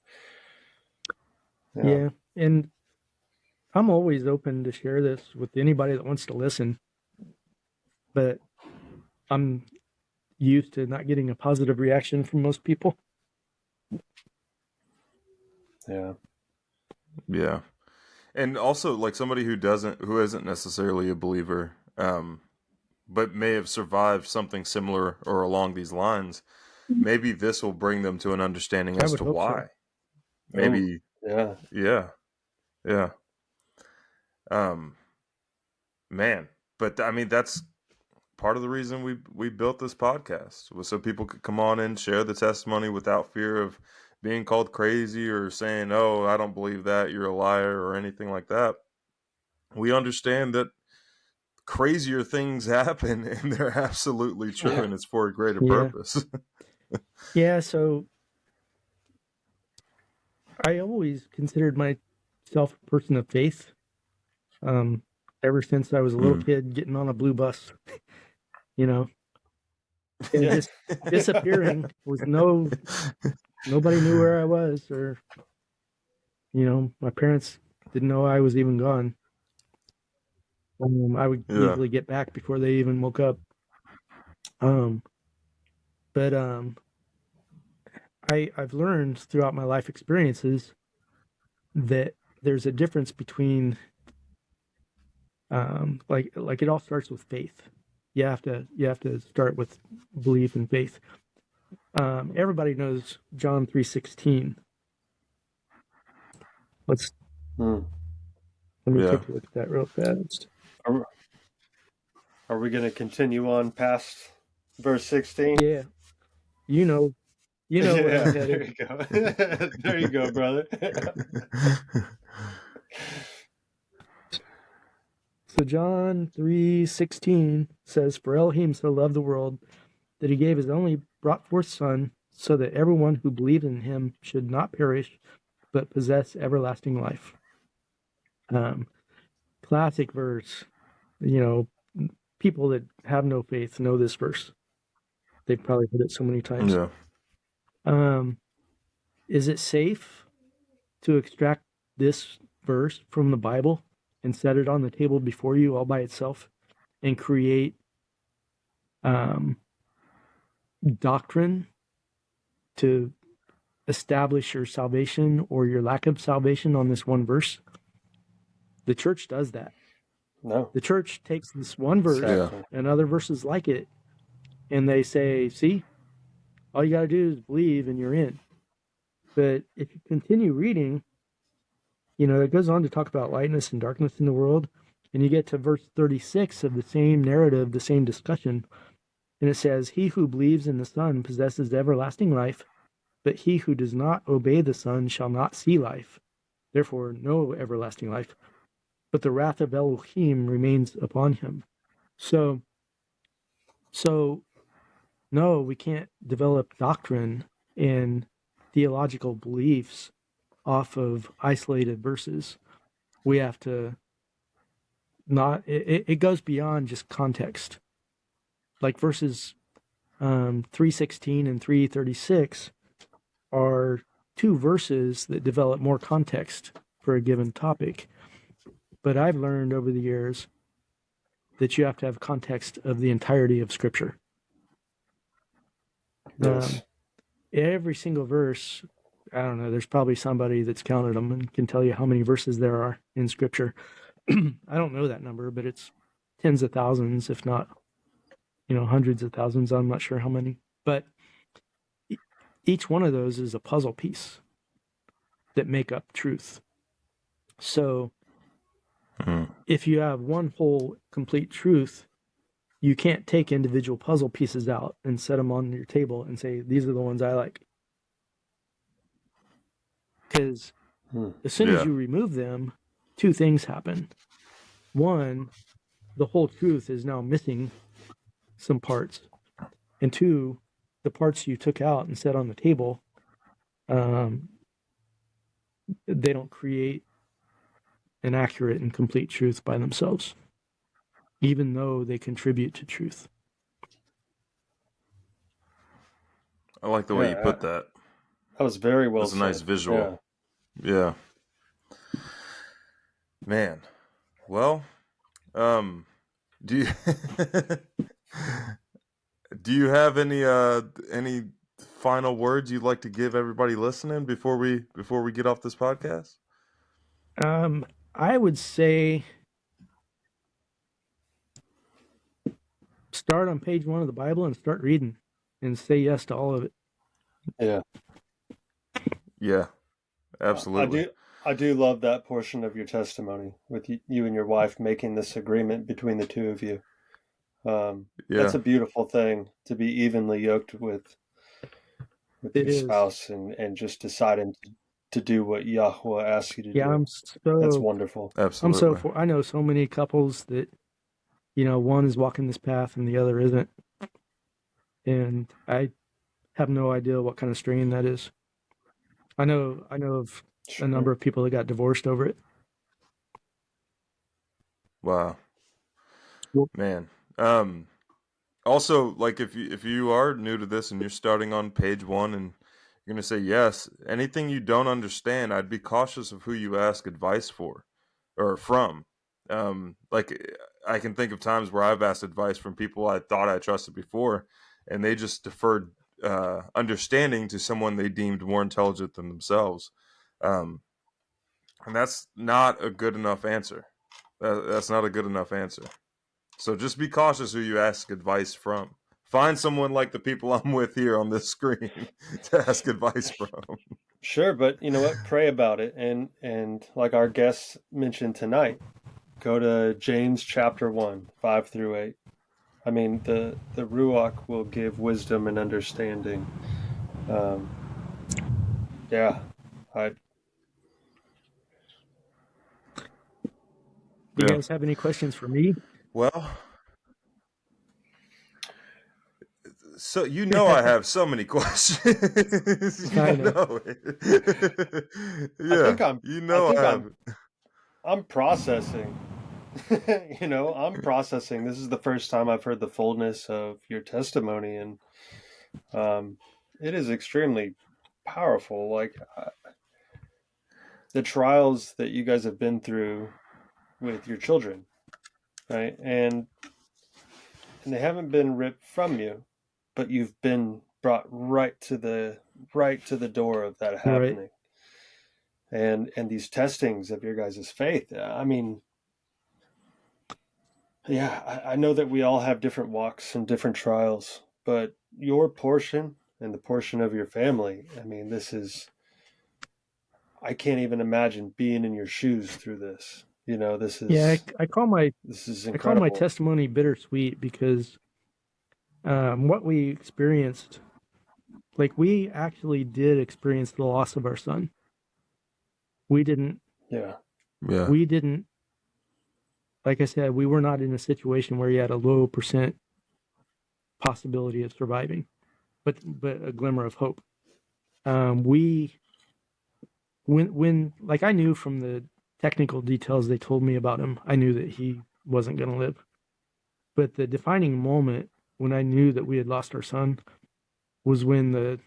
yeah. And I'm always open to share this with anybody that wants to listen, but I'm used to not getting a positive reaction from most people.
Yeah. And also, like, somebody who isn't necessarily a believer, but may have survived something similar or along these lines, maybe this will bring them to an understanding as to why.
So.
Maybe. Yeah. Man, but I mean, that's part of the reason we built this podcast, was so people could come on and share the testimony without fear of being called crazy or saying, oh, I don't believe that, you're a liar, or anything like that. we understand that crazier things happen, and they're absolutely true, and it's for a greater purpose.
Yeah, so I always considered myself a person of faith. Ever since I was a little kid, getting on a blue bus, and just disappearing with nobody knew where I was, or my parents didn't know I was even gone. I would usually get back before they even woke up. But I've learned throughout my life experiences that there's a difference between like it all starts with faith. You have to start with belief and faith. Everybody knows John 3:16. Let me take a look at that real fast.
Are we going to continue on past verse 16?
Yeah. You know where I'm headed.
There you go. There you go, brother.
So John 3:16 says, "For Elohim so loved the world that he gave his only brought forth Son, so that everyone who believed in him should not perish, but possess everlasting life." Classic verse. People that have no faith know this verse. They've probably heard it so many times.
Yeah.
Is it safe to extract this verse from the Bible and set it on the table before you all by itself and create doctrine to establish your salvation or your lack of salvation on this one verse? The church does that.
No.
The church takes this one verse and other verses like it, and they say, see, all you got to do is believe and you're in. But if you continue reading, it goes on to talk about lightness and darkness in the world, and you get to verse 36 of the same narrative, the same discussion, and it says, "He who believes in the Son possesses everlasting life, but he who does not obey the Son shall not see life, therefore no everlasting life, but the wrath of Elohim remains upon him." So no, we can't develop doctrine and theological beliefs off of isolated verses. We have to it goes beyond just context. Like verses 3:16 and 3:36 are two verses that develop more context for a given topic. But I've learned over the years that you have to have context of the entirety of Scripture.
Yes.
Every single verse, I don't know, there's probably somebody that's counted them and can tell you how many verses there are in Scripture. I don't know that number, but it's tens of thousands, if not, hundreds of thousands. I'm not sure how many. But each one of those is a puzzle piece that make up truth. So if you have one whole complete truth, you can't take individual puzzle pieces out and set them on your table and say, these are the ones I like. Because as soon as you remove them, two things happen. One, the whole truth is now missing some parts. And two, the parts you took out and set on the table, they don't create an accurate and complete truth by themselves, even though they contribute to truth.
I like the way you put that.
That was very well said.
That's a nice visual. Yeah. Man. Well, do you do you have any final words you'd like to give everybody listening before we get off this podcast?
I would say start on page 1 of the Bible and start reading and say yes to all of it.
Yeah.
Yeah, absolutely.
I do love that portion of your testimony with you and your wife making this agreement between the two of you. That's a beautiful thing, to be evenly yoked with your spouse and just deciding to do what Yahweh asks you to
Yeah,
do. That's wonderful.
Absolutely.
I know so many couples that, one is walking this path and the other isn't. And I have no idea what kind of strain that is. I know of a number of people that got divorced over it.
Wow.
Well,
Man. Also, like if you are new to this and you're starting on page 1 and you're gonna say yes, anything you don't understand, I'd be cautious of who you ask advice for or from. Like I can think of times where I've asked advice from people I thought I trusted before, and they just deferred understanding to someone they deemed more intelligent than themselves, and that's not a good enough answer. That's not a good enough answer. So just be cautious who you ask advice from. Find someone like the people I'm with here on this screen to ask advice from.
Sure, but you know what? Pray about it, and like our guests mentioned tonight, go to James chapter 1, 5-8. I mean, the Ruach will give wisdom and understanding. Yeah, I.
Do you guys have any questions for me?
Well, so I have so many questions.
I know.
It.
I'm processing. I'm processing. This is the first time I've heard the fullness of your testimony, and it is extremely powerful. Like the trials that you guys have been through with your children, right? And they haven't been ripped from you, but you've been brought right to the door of that happening. Right. And these testings of your guys' faith. I mean, yeah, I know that we all have different walks and different trials, but your portion and the portion of your family, I mean, I can't even imagine being in your shoes through this. This is...
Yeah, I call my
incredible.
Testimony bittersweet because what we experienced, like we actually did experience the loss of our son. We didn't.
Yeah.
We didn't. Like I said, we were not in a situation where you had a low % possibility of surviving, but a glimmer of hope. When like I knew from the technical details they told me about him, I knew that he wasn't going to live. But the defining moment when I knew that we had lost our son was when the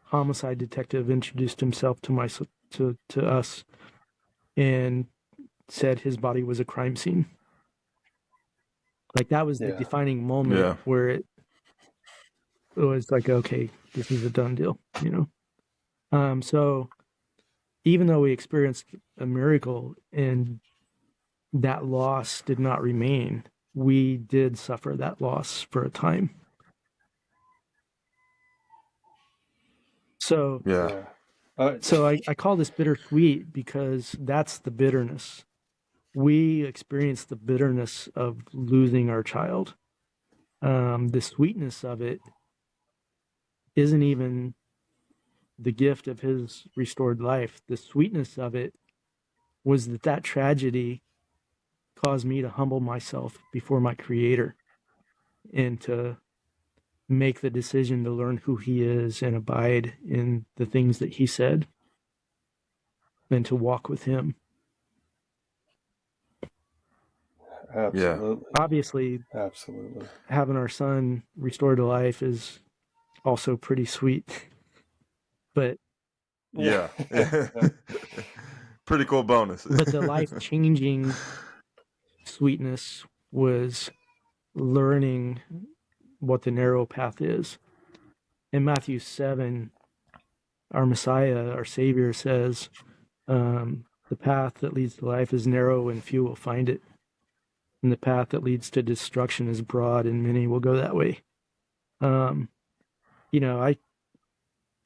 homicide detective introduced himself to us and said his body was a crime scene. Like that was the defining moment where it was like, okay, this is a done deal, So even though we experienced a miracle and that loss did not remain, we did suffer that loss for a time. So I call this bittersweet because that's the bitterness. We experienced the bitterness of losing our child. The sweetness of it isn't even the gift of his restored life. The sweetness of it was that tragedy caused me to humble myself before my Creator and to make the decision to learn who he is and abide in the things that he said and to walk with him.
Absolutely.
Obviously, having our son restored to life is also pretty sweet. But
yeah. Pretty cool bonus.
But the life-changing sweetness was learning what the narrow path is. In Matthew 7, our Messiah, our Savior, says, the path that leads to life is narrow and few will find it. And the path that leads to destruction is broad and many will go that way. I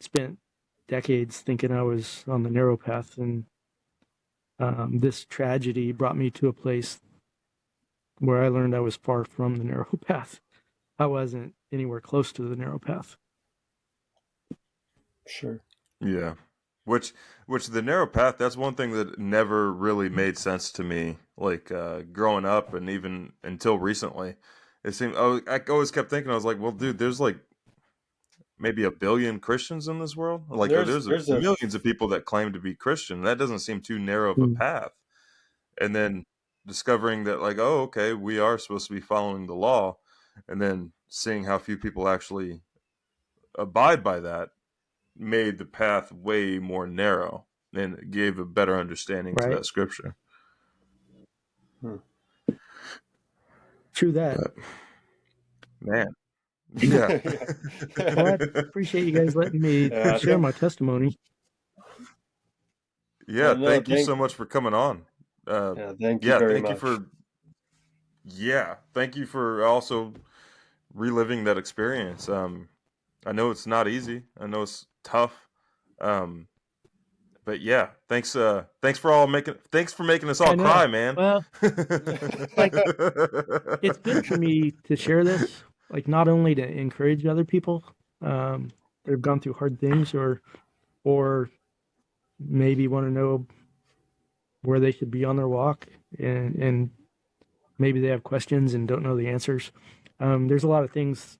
spent decades thinking I was on the narrow path, and this tragedy brought me to a place where I learned I was far from the narrow path. I wasn't anywhere close to the narrow path.
Sure.
Yeah. Which the narrow path, that's one thing that never really made sense to me, like growing up and even until recently. It seemed I always kept thinking, I was like, well, dude, there's like maybe 1 billion Christians in this world. Like there's
there's a
millions of people that claim to be Christian. That doesn't seem too narrow of a path. And then discovering that, like, oh, okay, we are supposed to be following the law, and then seeing how few people actually abide by that made the path way more narrow and gave a better understanding to
Right.
that scripture.
True that.
But, man. Yeah.
Well, I appreciate you guys letting me share my testimony.
Yeah, well, no, thank you so much for coming on.
Thank you very much.
Thank you for also reliving that experience. I know it's not easy. I know it's tough. But yeah, thanks for making us all cry, man.
Well, like, it's good for me to share this, like, not only to encourage other people that have gone through hard things or maybe want to know where they should be on their walk, and maybe they have questions and don't know the answers. There's a lot of things,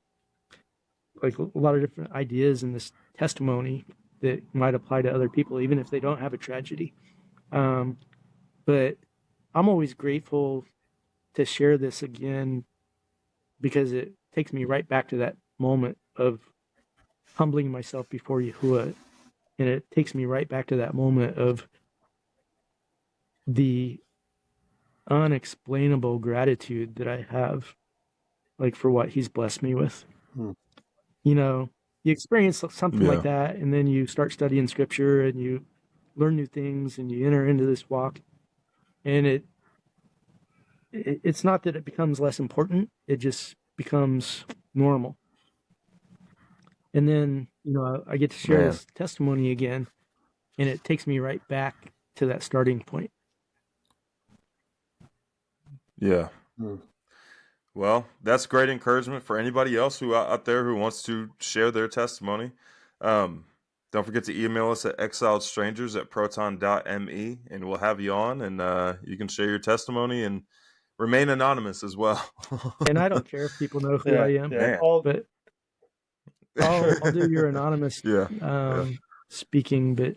like a lot of different ideas in this testimony that might apply to other people, even if they don't have a tragedy. But I'm always grateful to share this again, because it takes me right back to that moment of humbling myself before Yahuwah. And it takes me right back to that moment of the unexplainable gratitude that I have, like, for what he's blessed me with. You know, you experience something like that, and then you start studying scripture and you learn new things and you enter into this walk, and it's not that it becomes less important, it just becomes normal. And then, I get to share this testimony again, and it takes me right back to that starting point.
Yeah. Well, that's great encouragement for anybody else who out there who wants to share their testimony. Don't forget to email us at exiledstrangers@proton.me, and we'll have you on, and you can share your testimony and remain anonymous as well.
And I don't care if people know who I am, but I'll do your anonymous speaking, but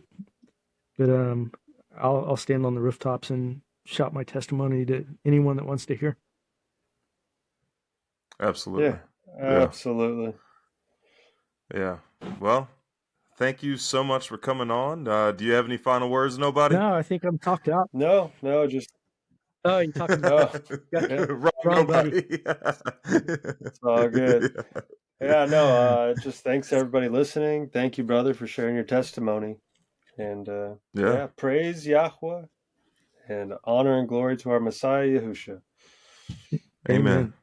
I'll stand on the rooftops and shout my testimony to anyone that wants to hear.
Absolutely.
Absolutely.
Yeah. Well, thank you so much for coming on. Do you have any final words, nobody?
No, I think I'm talked out.
No, just...
Oh, you're talking about...
Wrong buddy.
It's all good. Just thanks to everybody listening. Thank you, brother, for sharing your testimony. And praise Yahweh, and honor and glory to our Messiah, Yahushua.
Amen.